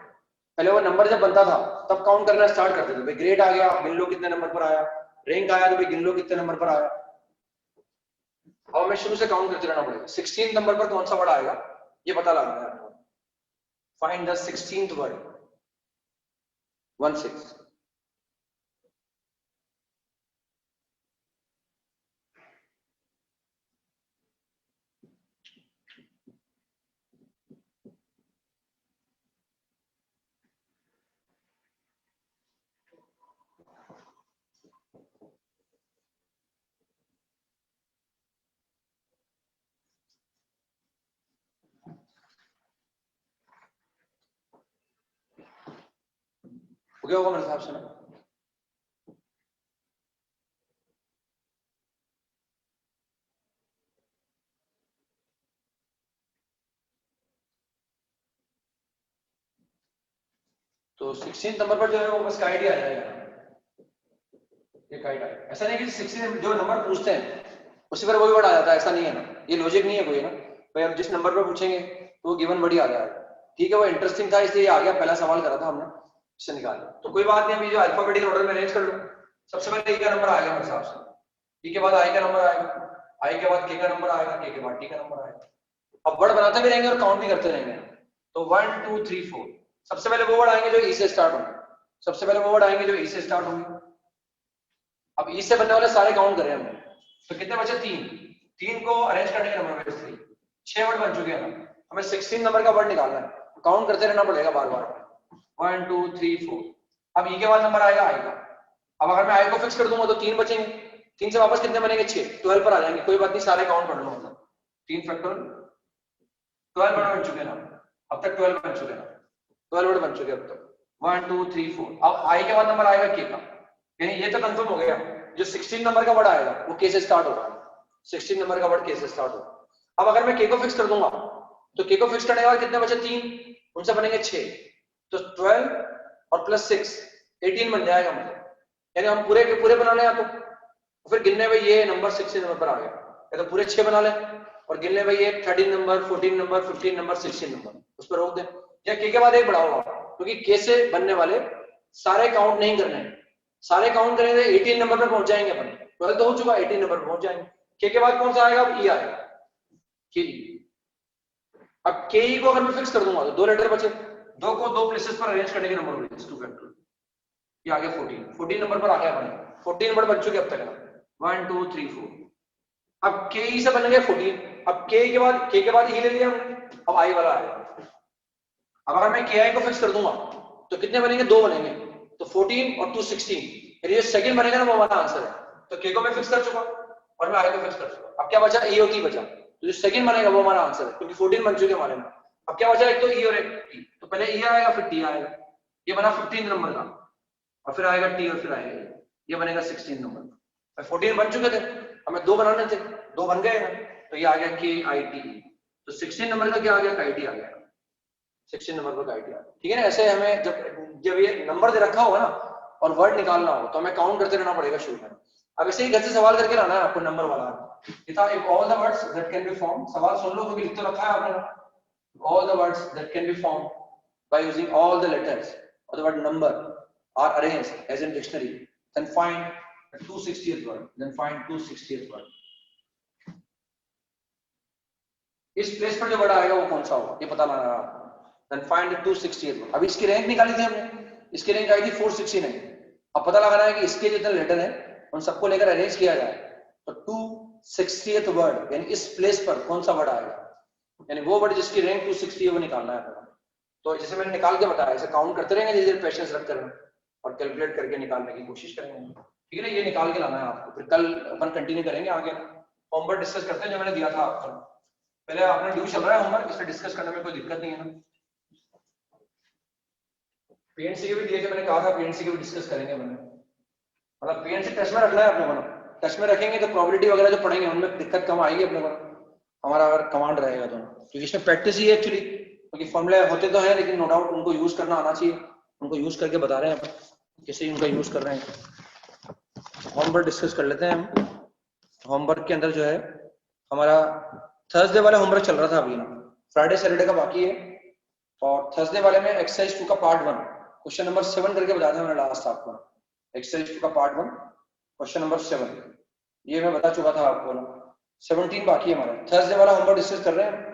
पहले वो नंबर जब बनता था तब काउंट करना स्टार्ट करते थे, भाई ग्रेड आ गया, गिन लो कितने नंबर पर आया, रैंक आया तो भाई गिन लो कितने नंबर पर आया। अब हमें शुरू से काउंट करते रहना पड़ेगा, 16 नंबर पर कौन सा वर्ड आएगा ये पता लगाना है आपको। Find the 16th word, 16। हो गया होगा मेरे हिसाब से ना। तो 16 नंबर पर जो है वो बस काइट ही आ जाएगा, ये काइट आएगा। ऐसा नहीं कि 16 जो नंबर पूछते हैं उसी पर वही वर्ड आ जाता है, ऐसा नहीं है ना, ये लॉजिक नहीं है कोई ना। भाई अब जिस नंबर पर पूछेंगे तो वो गिवन वर्ड ही आ जाएगा। ठीक है, वो इंटरेस्टिंग था इसलिए आ गया, पहला सवाल करा था हमने, इससे निकाल लिया। तो कोई बात नहीं, अभी जो अल्फाबेटिकल ऑर्डर में अरेंज कर लो। सबसे पहले ई का नंबर आएगा मेरे हिसाब से, ई के बाद आई का नंबर आएगा, आई के बाद के का नंबर आएगा, के बाद टी का नंबर आएगा। अब वर्ड बनाते भी रहेंगे और काउंट भी करते रहेंगे। तो 1 2 3 4 सबसे पहले वो वर्ड आएंगे जो ई से स्टार्ट होंगे, सबसे पहले वो वर्ड आएंगे जो ई से स्टार्ट होंगे। अब ई से बनने वाले सारे काउंट करें हमने, तो कितने बचे, 3 को अरेंज करने के नंबर में 3, 6 वर्ड बन चुके हैं ना। हमें 16 नंबर का वर्ड निकालना है, काउंट करते रहना पड़ेगा बार बार, 1 2 3 4। अब ई के बाद नंबर आएगा आई का। अब अगर मैं आई को फिक्स कर दूंगा तो 3 बचेंगे, 3 से वापस कितने बनेंगे, 6, 12 पर आ जाएंगे। कोई बात नहीं, सारे काउंट पढ़ लो, मतलब 3 फैक्टोरियल 12 वर्ड बन चुके हैं ना, अब तक 12 बन चुके हैं, 12 वर्ड बन चुके हैं अब तक, 1 2 3 4। अब आई के बाद नंबर आएगा के का, यानी ये तो कंफर्म हो गया, जो 16 नंबर का वर्ड आएगा वो के से स्टार्ट होगा, 16 नंबर का वर्ड के से स्टार्ट होगा। अब अगर मैं के को फिक्स कर दूंगा तो के को फिक्स करने के बाद कितने बचे, 3, उनसे बनेंगे 6, तो 12 और प्लस 6 18 बन जाएगा। मतलब यानी हम पूरे के पूरे बना लें, या तो फिर गिनने में ये नंबर 16 नंबर पर आ गया, या तो पूरे 6 बना लें और गिनने में ये 13 नंबर 14 नंबर 15 नंबर 16 नंबर उस पर रोक दें, या के बाद एक बढ़ा होगा, क्योंकि के से बनने वाले सारे काउंट नहीं करने हैं। सारे काउंट करेंगे 18 नंबर पर पहुंच जाएंगे अपन, 12 तो हो चुका, 18 नंबर पर पहुंच जाएंगे। के बाद कौन सा आएगा, अब ई आएगा, के। अब के ई को अगर मैं फिक्स कर दूंगा तो 2 लेटर बचे, 2 को 2 प्लेसेस पर अरेंज करने के नंबर मिले, 2 फैक्टर, ये आ गया 14 नंबर पर आ गया अपन, 14 नंबर बन चुके अब तक। 1 2 3 4। अब के ई से बन गया 14। अब के के बाद ई ले लिया हमने, अब आई वाला आएगा। अब अगर मैं के आई को फिक्स कर दूंगा तो कितने बनेंगे, 2 बनेंगे, तो 14 और 2 16। ये सेकंड बनेगा ना वो हमारा आंसर है। तो के को मैं फिक्स कर चुका और मैं आई को फिक्स कर चुका। अब क्या बचा, ई और टी बचा, तो जो सेकंड बनेगा वो हमारा आंसर है, क्योंकि 14 बन चुके हमारे में। अब क्या बचा, एक तो ई और एक टी, तो पहले ई आएगा फिर टी आएगा, ये बना 15 नंबर का, और फिर आएगा टी और फिर आएगा ये बनेगा 16 नंबर। 14 बन चुके थे, हमें 2 बनाने थे, 2 बन गए ना, तो ये आ गया के आई टी। तो 16 नंबर का क्या आ गया, आई टी आ गया, 16 नंबर का आई टी आ गया। ठीक है ना। ऐसे हमें जब ये नंबर दे रखा होगा ना और वर्ड निकालना हो तो हमें काउंट करते रहना पड़ेगा शुरू में। अब ऐसे ही घर से सवाल करके लाना है आपको नंबर वाला। If all the words that can be form, सवाल सुन लो क्योंकि लिख तो रखा है आपने। All the words that can be form by using all the letters और the word number are arranged as in dictionary, then find the 260th word, then find 260th word. इस प्लेस पर जो वर्ड आएगा वो कौन सा होगा ये पता लगाना है। then find the 260th word। अभी इसकी रैंक निकाली थी हमने, इसकी रैंक आई थी 469। अब पता लगाना है कि इसके जितने लेटर हैं उन सबको लेकर अरेंज किया जाए तो 260th वर्ड यानी इस प्लेस पर कौन सा वर्ड आएगा, यानी वो वर्ड जिसकी रैंक 260 है वो निकालना है। तो जैसे मैंने निकाल के बताया, ऐसे काउंट करते रहेंगे धीरे-धीरे पेशेंस रखकर और कैलकुलेट करके निकालने की कोशिश करेंगे। ठीक है ना, ये निकाल के लाना है आपको, फिर कल अपन कंटिन्यू करेंगे आगे। होमवर्क डिस्कस करते हैं जो मैंने दिया था आपको। पहले आपने ड्यू चल रहा है होमवर्क, इसमें डिस्कस करने में कोई दिक्कत नहीं है ना। पीएनसी के भी दिए थे, मैंने कहा था पीएनसी के भी डिस्कस करेंगे मैंने, मतलब पीएनसी टेस्ट में रखना है अपने को। टेस्ट में रखेंगे तो प्रोबेबिलिटी वगैरह जो पढ़ेंगे उनमें दिक्कत कम आएगी अपने को, हमारा अगर कमांड रहेगा तो। क्योंकि इसमें प्रैक्टिस ही है एक्चुअली, क्योंकि फॉर्मूले होते तो हैं लेकिन नो डाउट उनको यूज करना आना चाहिए। उनको यूज करके बता रहे हैं अपन कैसे उनका यूज कर रहे हैं। होमवर्क डिस्कस कर लेते हैं हम। होमवर्क के अंदर जो है हमारा थर्सडे वाला होमवर्क चल रहा था अभी, फ्राइडे सैटरडे का बाकी है। और थर्सडे वाले में एक्सरसाइज 2 का पार्ट 1 क्वेश्चन नंबर 7 करके बताया था मैंने लास्ट आपको। एक्सरसाइज 2 का पार्ट 1 क्वेश्चन नंबर 7 ये मैं बता चुका था आपको ना। 17 बाकी है हमारा। थर्सडे वाला होमवर्क डिस्कस कर रहे हैं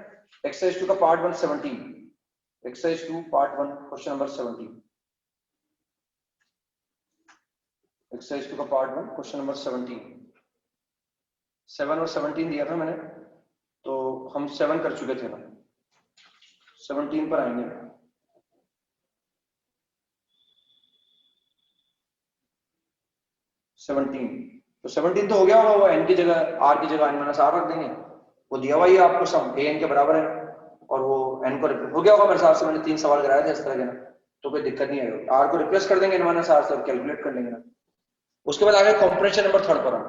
एक्सरसाइज 2 का part 1 17। Exercise 2 part 1 question number 17। Exercise 2 का पार्ट 1 क्वेश्चन नंबर 17। 7 और 17 दिया था मैंने, तो हम 7 कर चुके थे ना, 17 पर आएंगे। तो 17 तो हो गया होगा, वो n की जगह r की जगह n-r रख देंगे, वो दिया हुआ ही आपको सम a n के बराबर है और वो n को हो गया होगा मेरे हिसाब से। मैंने 3 सवाल कराए थे इस तरह के ना, तो कोई दिक्कत नहीं आएगी। r को रिप्लेस कर देंगे n-r से, कैलकुलेट कर लेंगे ना। उसके बाद आगे कॉम्प्रिहेंशन नंबर 3 पर हम,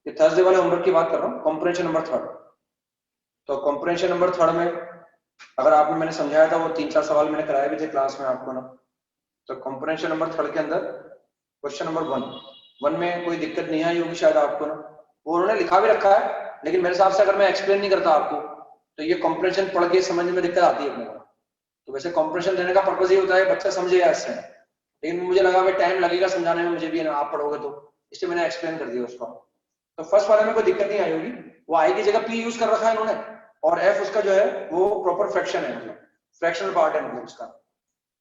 ये थर्सडे वाले होमवर्क की बात कर रहा हूँ। कॉम्प्रिहेंशन नंबर 3, तो कॉम्प्रिहेंशन नंबर 3 में अगर आपने मैंने समझाया था वो 3-4 सवाल मैंने कराए भी थे क्लास में आपको ना। तो कॉम्प्रिहेंशन नंबर 3 के अंदर क्वेश्चन नंबर 1 में कोई दिक्कत नहीं आई होगी शायद आपको ना, वो उन्होंने लिखा भी रखा है, लेकिन मेरे हिसाब से अगर मैं एक्सप्लेन नहीं करता आपको तो ये कॉम्प्रिहेंशन पढ़ के समझने में दिक्कत आती है अपने को। तो वैसे कॉम्प्रिहेंशन देने का पर्पज ये होता है बच्चा समझेगा इससे, लेकिन मुझे लगा भाई टाइम लगेगा समझाने में मुझे भी, आप पढ़ोगे तो, इसलिए मैंने एक्सप्लेन कर दिया उसको। तो फर्स्ट वाले में कोई दिक्कत नहीं आई होगी, वो आई की जगह पी यूज कर रखा है इन्होंने, और एफ उसका जो है वो प्रॉपर फ्रैक्शन है, मतलब फ्रैक्शनल पार्ट है मतलब उसका।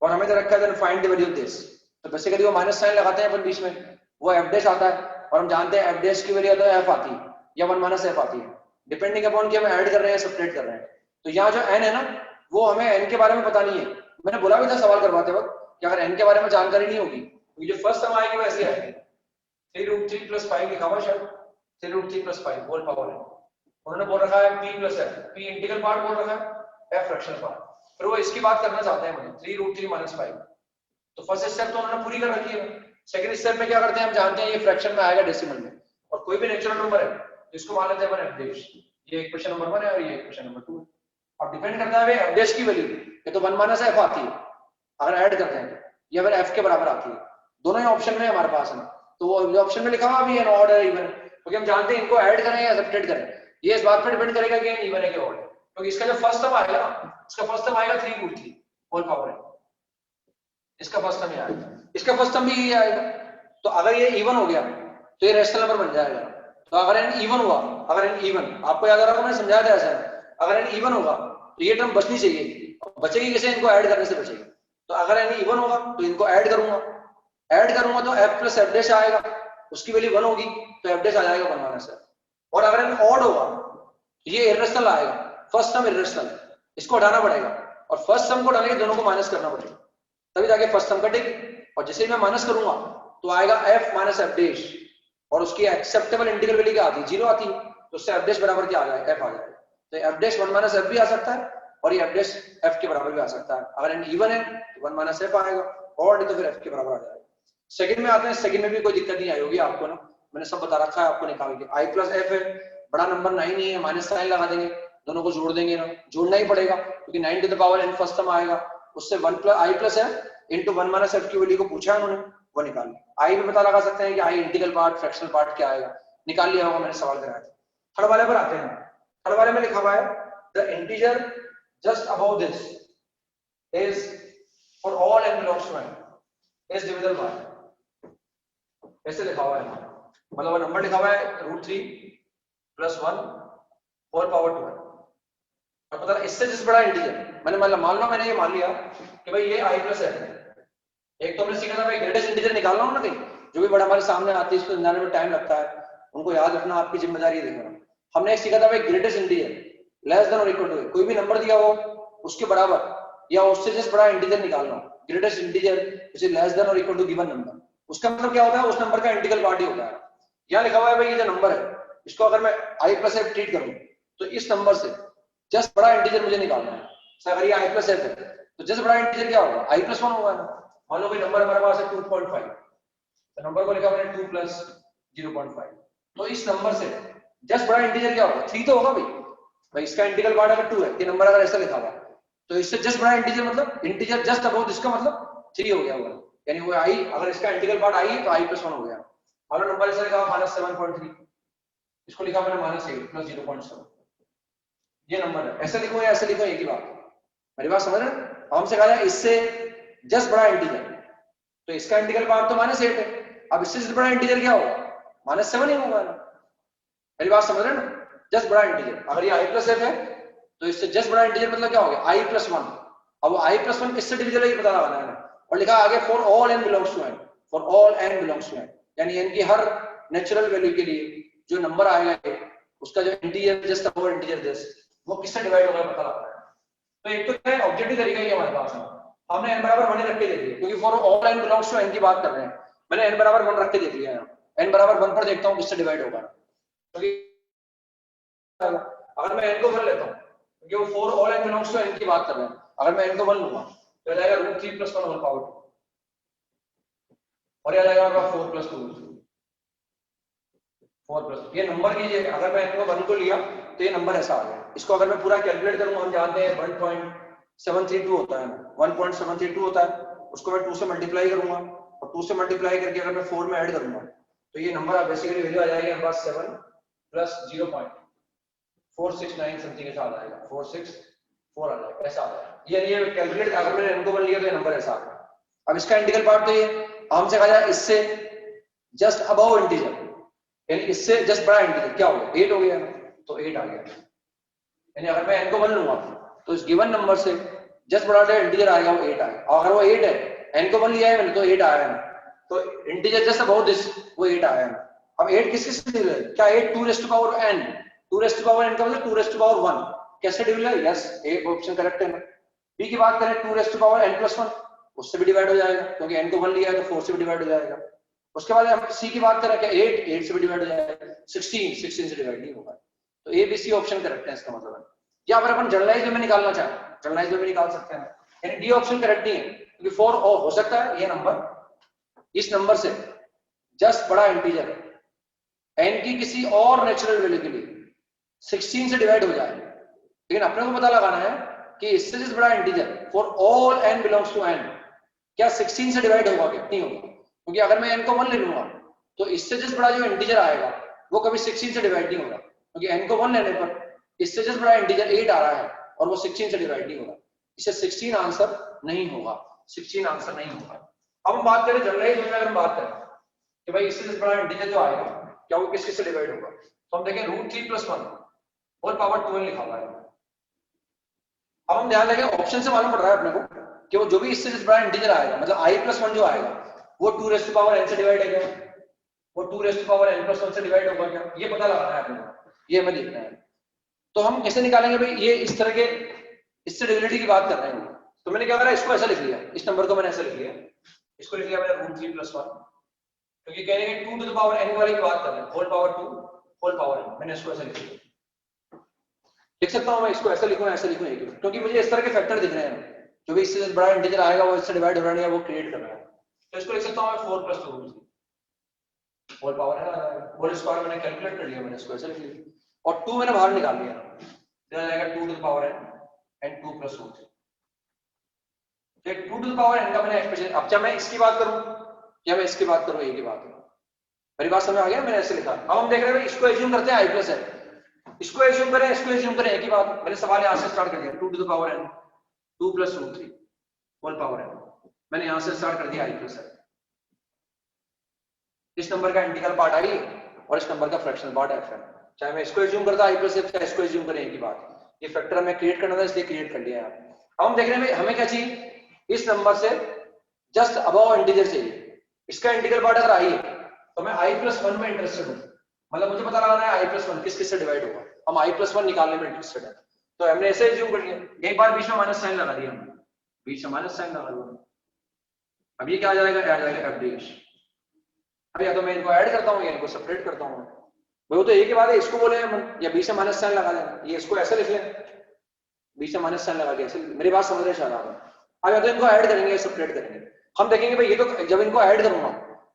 और हमें तो रखा है find the value of this, तो बेसिकली वो माइनस साइन लगाते हैं अपन बीच में, वो एफ डैश आता है और हम जानते हैं एफ डैश की वैल्यू एफ आती है या 1 माइनस एफ आती है, डिपेंडिंग अपॉन कि हम ऐड कर रहे हैं सेपरेट कर रहे हैं। तो यहाँ जो n है ना वो हमें n के बारे में पता नहीं है। मैंने बोला भी था सवाल करवाते वक्त कि अगर n के बारे में जानकारी नहीं होगी तो जो फर्स्ट टर्म आएगी वो ऐसे आएगी 3√3 + 5 लिखा हुआ शायद 3√3 + 5 होल पावर है। उन्होंने बोल रखा है p + f, p integral part बोल रखा है, f फ्रैक्शनल पार्ट, फिर वो इसकी बात करना चाहते हैं मुझे 3√3 - 5। तो फर्स्ट स्टेप तो उन्होंने पूरी कर रखी है। सेकंड स्टेप में क्या करते हैं हम जानते हैं ये फ्रैक्शन में आएगा डेसिमल में, और कोई भी नेचुरल नंबर है तो इसको मान लेते हैं अपन f डैश। ये इक्वेशन नंबर 1 है और ये इक्वेशन नंबर 2 है। अब डिपेंड करता है f डैश की वैल्यू, ये तो 1 माइनस f आती है अगर ऐड करते हैं तो, या फिर f के बराबर आती है, दोनों ही ऑप्शन में हमारे पास है। तो वो ऑप्शन में लिखा हुआ भी है ऑड है इवन, क्योंकि हम जानते हैं इनको ऐड करें या सब्ट्रैक्ट करें, ये इस बात पर डिपेंड करेगा कि इवन है कि ऑड है। क्योंकि इसका जो फर्स्ट टर्म आएगा इसका फर्स्ट टर्म आएगा 3√3 होल पावर है, इसका फर्स्ट टर्म ही आएगा, इसका फर्स्ट टर्म भी ये आएगा। तो अगर ये इवन हो गया तो ये रेशनल नंबर बन जाएगा। तो अगर n इवन हुआ, अगर n इवन, आपको याद आ रहा होगा मैंने समझाया था ऐसा, अगर n इवन होगा तो ये टर्म बचनी चाहिए, बचेगी कैसे, इनको ऐड करने से बचेगी। तो अगर n इवन होगा तो इनको ऐड करूंगा तो f + f डैश आएगा, उसकी वैल्यू 1 होगी तो एफ डैश आ जाएगा 1 माइनस एफ। और अगर एन ऑड होगा ये इर्रेशनल आएगा, फर्स्ट सम इर्रेशनल, इसको हटाना पड़ेगा और फर्स्ट सम को हटाने के दोनों को माइनस करना पड़ेगा तभी जाके फर्स्ट सम कटेगी। और जैसे ही मैं माइनस करूंगा तो आएगा एफ माइनस एफ डैश और उसकी एक्सेप्टेबल इंटीग्रल वैल्यू क्या आती है 0 आती है, तो उससे एफ डैश बराबर क्या आ जाएगा एफ आ जाएगा। तो एफ डैश 1 माइनस एफ भी आ सकता है और ये एफ डैश एफ के बराबर भी आ सकता है। अगर एन इवन है तो 1 माइनस एफ आएगा और नहीं तो फिर एफ के बराबर आ जाएगा। सेकंड में आते हैं, सेकंड में भी कोई दिक्कत नहीं आई होगी आपको ना, मैंने सब बता रखा है आपको निकाल के। आई प्लस एफ है, बड़ा नंबर 9 ही है, माइनस साइन लगा देंगे, दोनों को जोड़ देंगे ना, जोड़ना ही पड़ेगा क्योंकि 9 to the power n first term आएगा, उससे 1 plus I plus F into 1 minus F की वैल्यू को पूछा है उन्होंने, वो निकाल लिया। आई भी पता लगा सकते हैं कि आई इंटीग्रल पार्ट फ्रैक्शनल पार्ट क्या आएगा, निकाल लिया होगा, मैंने सवाल कराया था। थर्ड वाले पर आते हैं। थर्ड वाले में लिखा हुआ है the integer just above this is for all n belongs to n is divisible by, ऐसे लिखा हुआ है, मतलब नंबर लिखा हुआ है √3 + 1 4 पावर 2 है। और पता है इससे जिस बड़ा इंटीजर मैंने मतलब मान लो मैंने ये मान लिया कि भाई ये i प्लस है, एक तो हमने सीखा था भाई ग्रेटेस्ट इंटीजर निकालना हो ना कहीं, जो भी बड़ा हमारे सामने आती है इसको समझाने में टाइम लगता है, उनको याद रखना आपकी जिम्मेदारी है देखना। हमने एक सीखा था भाई ग्रेटेस्ट इंटीजर लेस देन और इक्वल टू, कोई भी नंबर दिया हो उसके बराबर या उससे जिस बड़ा इंटीजर निकालना हो, greatest integer is less than और इक्वल टू गिवन नंबर, उसका मतलब क्या होता है उस नंबर का इंटीग्रल पार्ट ही होता है। यहाँ लिखा हुआ है भाई ये जो नंबर है इसको अगर मैं i प्लस एफ ट्रीट करूं तो इस नंबर से जस्ट बड़ा इंटीजर मुझे निकालना है। अगर ये i प्लस एफ है तो जस्ट बड़ा इंटीजर क्या होगा i प्लस 1 होगा ना। मान लो कोई नंबर हमारे पास है 2.5, तो नंबर को लिखा मैंने 2 + 0.5, तो इस नंबर से जस्ट बड़ा इंटीजर क्या होगा 3 तो होगा भाई इसका इंटीग्रल पार्ट अगर 2 है, ये नंबर अगर ऐसा लिखा हुआ तो इससे जस्ट बड़ा इंटीजर मतलब इंटीजर जस्ट अबव इसका मतलब 3 हो गया होगा, यानी वो i अगर इसका इंटीग्रल पार्ट i है तो i + 1 हो गया। और नंबर ऐसा लिखा हुआ -7.3, इसको लिखा मैंने -8 + 0.7, ये नंबर है। ऐसे लिखो या ऐसे लिखो एक ही बात है, मेरी बात समझ रहे हैं। हमसे कहा जाए इससे जस्ट बड़ा इंटीजर, तो इसका इंटीग्रल पार्ट तो -8 है, अब इससे जस्ट बड़ा इंटीजर क्या होगा -7 ही होगा ना, मेरी बात समझ रहे हैं ना। जस्ट बड़ा इंटीजर अगर ये i प्लस एफ है तो इससे जस्ट बड़ा इंटीजर मतलब क्या हो गया i + 1, अब i + 1 किससे डिविजिबल है ये पता लगाना है ना। और लिखा आगे for all n belongs to n, for all n belongs to n, यानी n की हर नेचुरल वैल्यू के लिए जो नंबर आएगा उसका जो integer just above integer this वो किससे डिवाइड होगा पता लगाना है। तो एक तो क्या है ऑब्जेक्टिव तरीका ही हमारे पास है, हमने n बराबर 1 रख के देख लिया क्योंकि for all n belongs to n की बात कर रहे हैं, मैंने n बराबर 1 रख के देख लिया है। n बराबर 1 पर देखता हूं किससे डिवाइड होगा, क्योंकि अगर मैं n को 1 लेता हूं क्योंकि वो for all n belongs to n की बात कर रहे हैं, अगर मैं n को 1 लूंगा तो जाएगा √3 + 1 होल पावर 2 और ये जाएगा 4 + 2 4 + ये नंबर कीजिए, अगर मैं n को 1 को लिया तो ये नंबर ऐसा आ गया। इसको अगर मैं पूरा कैलकुलेट करूंगा, हम जानते हैं 1.732 होता है, 1.732 होता है, उसको मैं 2 से मल्टीप्लाई करूंगा और 2 से मल्टीप्लाई करके अगर मैं 4 में ऐड करूंगा तो ये नंबर बेसिकली वैल्यू आ जाएगी हमारे पास 7 + 0.469 समथिंग ऐसा आ जाएगा, 464 आ जाएगा, ऐसा आ जाएगा। ये कैलकुलेट अगर मैंने n को 1 लिया तो ये नंबर ऐसा आ गया। अब इसका इंटीग्रल पार्ट तो ये हमसे कहा जाए इससे जस्ट अबव इंटीजर, यानी इससे जस्ट बड़ा इंटीजर क्या हो गया 8 हो गया, तो 8 आ गया। यानी अगर मैं n को 1 लूंगा तो इस गिवन नंबर से जस्ट बड़ा जो इंटीजर आएगा वो 8 आएगा, और अगर वो 8 है n को 1 लिया है मैंने तो 8 आया है, तो इंटीजर जस्ट अबव दिस वो 8 आया है। अब 8 किसके डिविजिबल है, क्या 8 2 raised to power n, 2 raised to power n का मतलब 2 raised to power 1 कैसे डिविजिबल है, यस ए ऑप्शन करेक्ट है ना। b की बात करें 2 raised to power n + 1 उससे भी डिवाइड हो जाएगा क्योंकि n को 1 लिया है तो 4 से भी डिवाइड हो जाएगा। उसके बाद हम c की बात करें क्या 8 से भी डिवाइड हो जाएगा, 16 से डिवाइड नहीं होगा, तो A B C option correct है इसका मतलब है। या अगर अपन जनरलाइज में निकालना चाहें जनरलाइज में निकाल सकते हैं, यानी डी ऑप्शन करेक्ट नहीं है क्योंकि 4 और हो सकता है ये नंबर इस नंबर से जस्ट बड़ा इंटीजर n की किसी और नेचुरल वैल्यू के लिए 16 से डिवाइड हो जाए, लेकिन अपने को पता लगाना है कि इससे जस्ट बड़ा integer for all n belongs to n क्या 16 से डिवाइड होगा क्या, नहीं होगा, क्योंकि अगर मैं n को 1 ले लूंगा तो इससे जस्ट बड़ा जो इंटीजर आएगा वो कभी 16 से डिवाइड नहीं होगा, क्योंकि n को 1 लेने पर इससे जस्ट बड़ा इंटीजर 8 आ रहा है और वो 16 से डिवाइड नहीं होगा, इससे 16 आंसर नहीं होगा, 16 आंसर नहीं होगा। अब हम बात करें जनरलाइज में, अगर हम बात करें कि भाई इससे जस्ट बड़ा इंटीजर जो आएगा क्या वो किस से डिवाइड होगा, तो हम देखें √3 + 1 और पावर 12 लिखा हुआ है। अब हम ध्यान देंगे ऑप्शन से मालूम पड़ रहा है अपने को कि वो जो भी इससे जस्ट बड़ा इंटीजर आएगा मतलब i + 1 जो आएगा वो 2 raised to power n से डिवाइड है क्या, वो 2 रेज़ टू पावर n+1 से डिवाइड होगा क्या, ये पता लगाना है आपको, ये हमें देखना है। तो हम कैसे निकालेंगे भाई, ये इस तरह के इससे डिविनिटी की बात कर रहे हैं। तो मैंने क्या करा, इसको ऐसा लिख लिया, इस नंबर को मैंने ऐसा लिख लिया, इसको लिख लिया मैंने √3 + 1, क्योंकि कह रहे हैं 2 टू द पावर n वाली बात कर रहे हैं, whole power 2 whole power n, मैंने इसको ऐसा लिख लिया। लिख सकता हूं मैं इसको ऐसा लिखूं, ऐसा लिखूं, क्योंकि मुझे इस तरह के फैक्टर दिख रहे हैं, जो भी इससे बड़ा इंटीजर आएगा वो इससे डिवाइड हो रहा है, वो क्रिएट कर रहा है। तो इसको लिख सकता हूं मैं 4 + 2 होल पावर n आ जाएगा, होल स्क्वायर मैंने कैलकुलेट कर लिया, मैंने इसको ऐसे लिख लिया, और 2 मैंने बाहर निकाल लिया, तो आ जाएगा 2 to the power n and 2 + √3। तो 2 टू द पावर n का मैंने एक्सप्रेशन, अब क्या मैं इसकी बात करूं या मैं इसकी बात करूं, ए की बात करूं, मेरी बात समझ आ गया, मैंने ऐसे लिखा। अब हम देख रहे हैं इसको एज्यूम करते हैं i + n, इसको एज्यूम करें, इसको एज्यूम करें, एक ही बात, मैंने सवाल यहां से स्टार्ट कर दिया, 2 to the power n 2 + √3 whole power n, मैंने यहां से स्टार्ट कर दिया i + n। इस नंबर का इंटीग्रल पार्ट आई और इस नंबर का फ्रैक्शनल पार्ट f है, चाहे मैं इसको एज्यूम करता i + f या इसको एज्यूम करें, एक ही बात, ये फैक्टर हमें क्रिएट करना था इसलिए क्रिएट कर लिया है। अब हम देख रहे हैं हमें क्या चाहिए, इस नंबर से जस्ट अबव इंटीजर चाहिए, इसका इंटीग्रल पार्ट अगर i है तो मैं i + 1 में इंटरेस्टेड हूं, मतलब मुझे पता लगाना है i + 1 किस किस से डिवाइड होगा, हम i + 1 निकालने में इंटरेस्टेड है, तो हमने ऐसे एज्यूम कर लिया, एक बार बीच में माइनस साइन लगा दिया, हमने बीच में माइनस साइन लगा दिया, अब ये क्या आ जाएगा, आ जाएगा f'। अब या तो मैं इनको ऐड करता हूं या इनको सेपरेट करता हूं, वो तो एक ही बात है, इसको बोले या बीच में माइनस साइन लगा देना, ये इसको ऐसे लिख लें, बीच में माइनस साइन लगा के ऐसे, मेरी बात समझ रहे शायद आप। अब या तो इनको ऐड करेंगे या सेपरेट करेंगे, हम देखेंगे भाई ये तो जब इनको ऐड करूंगा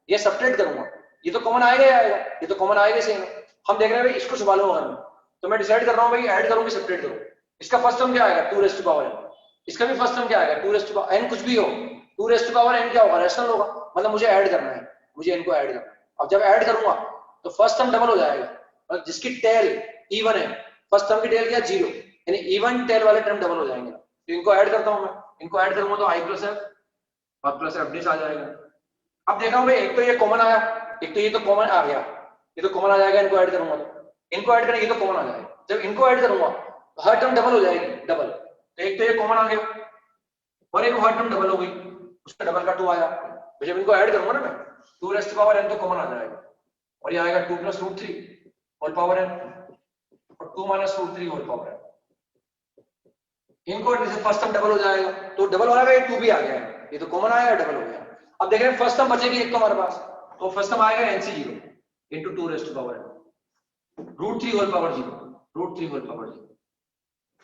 ये सेपरेट करूंगा, ये तो कॉमन आएगा ही आएगा, ये तो कॉमन आएगा सेम, हम देख रहे हैं भाई इसको संभालूंगा मैं, तो मैं डिसाइड कर रहा हूं भाई ऐड करूं कि सेपरेट करूं। इसका फर्स्ट टर्म क्या आएगा, 2 रेज़ टू पावर n, इसका भी फर्स्ट टर्म क्या आएगा, 2 रेज़ टू पावर n, कुछ भी हो 2 रेज़ टू पावर n क्या होगा, रैशनल होगा, मतलब मुझे ऐड करना है, मुझे इनको ऐड करना है। अब जब ऐड करूंगा तो फर्स्ट टर्म डबल हो जाएगा, और जिसकी टेल इवन है, फर्स्ट टर्म की टेल क्या 0, यानी इवन टेल वाले टर्म डबल हो जाएंगे, तो इनको ऐड करता हूं मैं, इनको ऐड करूंगा तो i + f और प्लस f' आ जाएगा। अब देखा भाई एक तो ये कॉमन आया, एक तो ये तो कॉमन आ गया, ये तो कॉमन आ जाएगा, इनको ऐड करूंगा तो इनको ऐड करेंगे, ये तो कॉमन आ जाएगा, जब इनको ऐड करूंगा तो हर टर्म डबल हो जाएगी, डबल, तो एक तो ये कॉमन आ गया और एक हर टर्म डबल हो गई, उसका डबल का 2 आया, तो जब इनको ऐड करूंगा ना मैं 2 रेज़ टू पावर n तो कॉमन आ जाएगा, और ये आएगा 2 + √3 होल पावर n और 2 - √3 होल पावर n, इनको जैसे फर्स्ट टर्म डबल हो जाएगा, तो डबल हो रहा है, 2 भी आ गया है, ये तो कॉमन आया डबल हो गया। अब देख रहे हैं फर्स्ट टर्म बचेगी एक तो हमारे पास, तो फर्स्ट टर्म आएगा nc0 * 2 raise to power n √3 whole power 0 √3 whole power 0,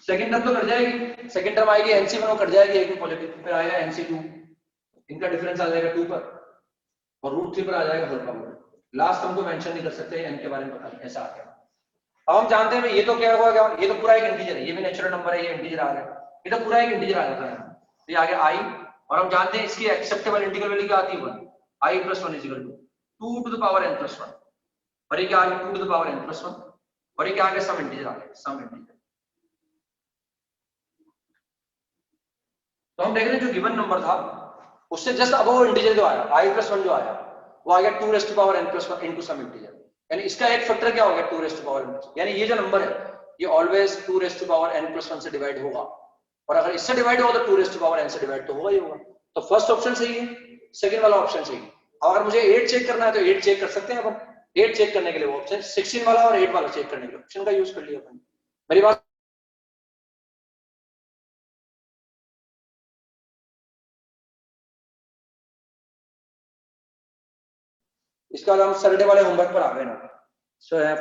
second term तो कट जाएगी, सेकंड टर्म आएगी nc1 कट जाएगी, एक में पॉजिटिव, फिर आएगा nc2, इनका डिफरेंस आ जाएगा 2 पर और √3 पर आ जाएगा होल पावर, लास्ट टर्म को मेंशन नहीं कर सकते, n के बारे में पता नहीं, ऐसा आ गया। अब हम जानते हैं ये तो क्या होगा, क्या ये तो पूरा एक इंटीजर है, ये भी नेचुरल नंबर है, ये इंटीजर आ गया, ये तो पूरा एक इंटीजर आ जाता है, तो ये आ गया i, और हम जानते हैं इसकी एक्सेप्टेबल इंटीग्रल वैल्यू क्या आती है, 1, i + 1 = 2 to the power n + 1, और ये क्या आ गया 2 टू द पावर n + 1, और ये क्या आ गया सम इंटीजर आ गया, सम इंटीजर। तो हम देख रहे हैं जो गिवन नंबर था उससे जस्ट अबव इंटीजर जो आया i + 1 जो आया वो आ गया 2 raise to power n + 1 into some integer, यानी इसका एक फैक्टर क्या हो गया 2 रेज़ टू पावर n, यानी ये जो नंबर है ये always 2 raise to power n + 1 से डिवाइड होगा, और अगर इससे डिवाइड होगा तो 2 रेज़ टू पावर n से डिवाइड तो होगा ही होगा, तो फर्स्ट ऑप्शन सही है, सेकंड वाला ऑप्शन सही है। अगर मुझे 8 चेक करना है तो 8 चेक कर सकते हैं अपन, 8 चेक करने के लिए वो ऑप्शन 16 वाला और 8 वाला चेक करने के लिए ऑप्शन का यूज कर लिया अपन, मेरी बात। इसके बाद हम सैटरडे वाले होमवर्क पर आ गए ना,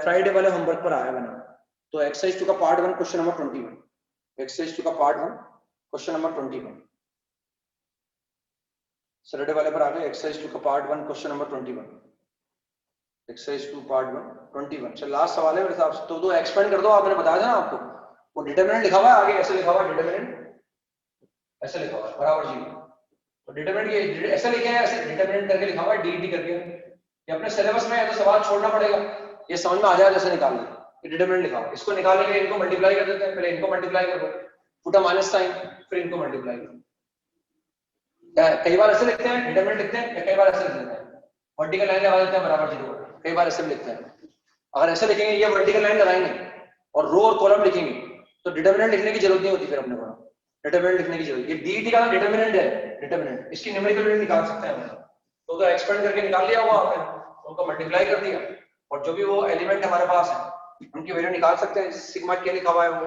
फ्राइडे वाले होमवर्क पर आया बना, तो एक्सरसाइज 2 का पार्ट 1 क्वेश्चन नंबर 21, एक्सरसाइज 2 का पार्ट 1 क्वेश्चन नंबर 21, सैटरडे वाले पर आ गए, एक्सरसाइज 2 का part 1 question number 21, exercise 2 part 1 21, चल लास्ट सवाल है मेरे हिसाब से, तो एक्सपेंड कर दो, आपने बताया था ना आपको, वो डिटरमिनेंट लिखा हुआ है आगे, ऐसे लिखा हुआ है डिटरमिनेंट, ऐसे लिखा हुआ है बराबर 0, तो डिटरमिनेंट ये ऐसे लिखे हैं, ऐसे डिटरमिनेंट करके लिखा हुआ है dt करके, ये अपने सिलेबस में है तो सवाल छोड़ना पड़ेगा, ये समझ में आ जाएगा जैसे निकालना, ये डिटरमिनेंट लिखा हुआ है, इसको निकालने के लिए इनको मल्टीप्लाई कर देते हैं, पहले इनको मल्टीप्लाई कर दो, पुट अ माइनस साइन, फिर इनको मल्टीप्लाई करो, कई बार ऐसे लिखते हैं डिटरमिनेंट लिखते हैं, या कई बार ऐसे लिख देते हैं, वर्टिकल लाइन लगा देते हैं बराबर 0, कई बार ऐसे लिखते हैं, अगर ऐसे लिखेंगे ये वर्टिकल लाइन लगाएंगे और रो और कॉलम लिखेंगे तो डिटरमिनेंट लिखने की जरूरत नहीं होती, फिर अपने को डिटरमिनेंट लिखने की जरूरत, ये dt का डिटरमिनेंट है, डिटरमिनेंट इसकी न्यूमेरिकल वैल्यू निकाल सकते हैं हम, तो एक्सपेंड करके निकाल लिया होगा आपने, उनको मल्टीप्लाई कर दिया और जो भी वो एलिमेंट हमारे पास है उनकी वैल्यू निकाल सकते हैं। सिग्मा क्या लिखा हुआ है वो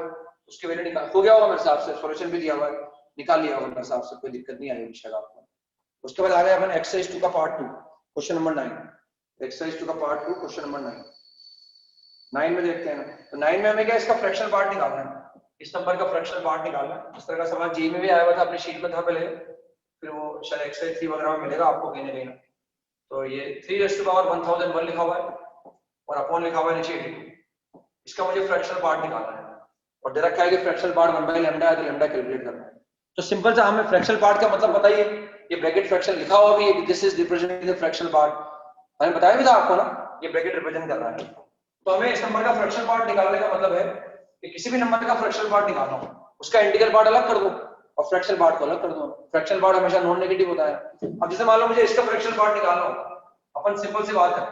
उसकी वैल्यू निकाल हो गया होगा मेरे हिसाब से, सॉल्यूशन भी दिया हुआ है, निकाल लिया होगा मेरे हिसाब से, कोई दिक्कत नहीं आई शायद आपको। उसके बाद आ गया अपन एक्सरसाइज 2 का पार्ट 2 क्वेश्चन नंबर 9। एक्सरसाइज 2 का पार्ट 2 क्वेश्चन नंबर 9 में देखते हैं ना। तो 9 में हमें क्या इसका फ्रैक्शनल पार्ट निकालना है, इस नंबर का फ्रैक्शनल पार्ट निकालना है। इस तरह का सवाल जी में भी आया हुआ था, अपनी शीट में था पहले, फिर वो शायद एक्सरसाइज 3 वगैरह में मिलेगा आपको कहीं ना कहीं। तो ये 3⁻1001 लिखा हुआ है और अपॉन लिखा हुआ है नीचे 82। इसका मुझे फ्रैक्शनल पार्ट निकालना है और दे रखा है कि फ्रैक्शनल पार्ट 1/λ है, तो लैम्डा कैलकुलेट करना है। तो सिंपल सा हमें फ्रैक्शनल पार्ट का मतलब बताइए, ये ब्रैकेट फ्रैक्शन लिखा हुआ भी है, this is representing the fractional part, मैंने बताया भी था आपको ना, ये ब्रैकेट रिप्रेजेंट कर रहा है। तो हमें इस नंबर का फ्रैक्शनल पार्ट निकालने का मतलब है कि किसी भी नंबर का फ्रैक्शनल पार्ट निकालना हो, उसका इंटीग्रल पार्ट अलग कर दो और फ्रैक्शनल पार्ट को अलग कर दो। फ्रैक्शनल पार्ट हमेशा नॉन नेगेटिव होता है। अब जैसे मान लो मुझे इसका फ्रैक्शनल पार्ट निकालना हो, अपन सिंपल सी बात है,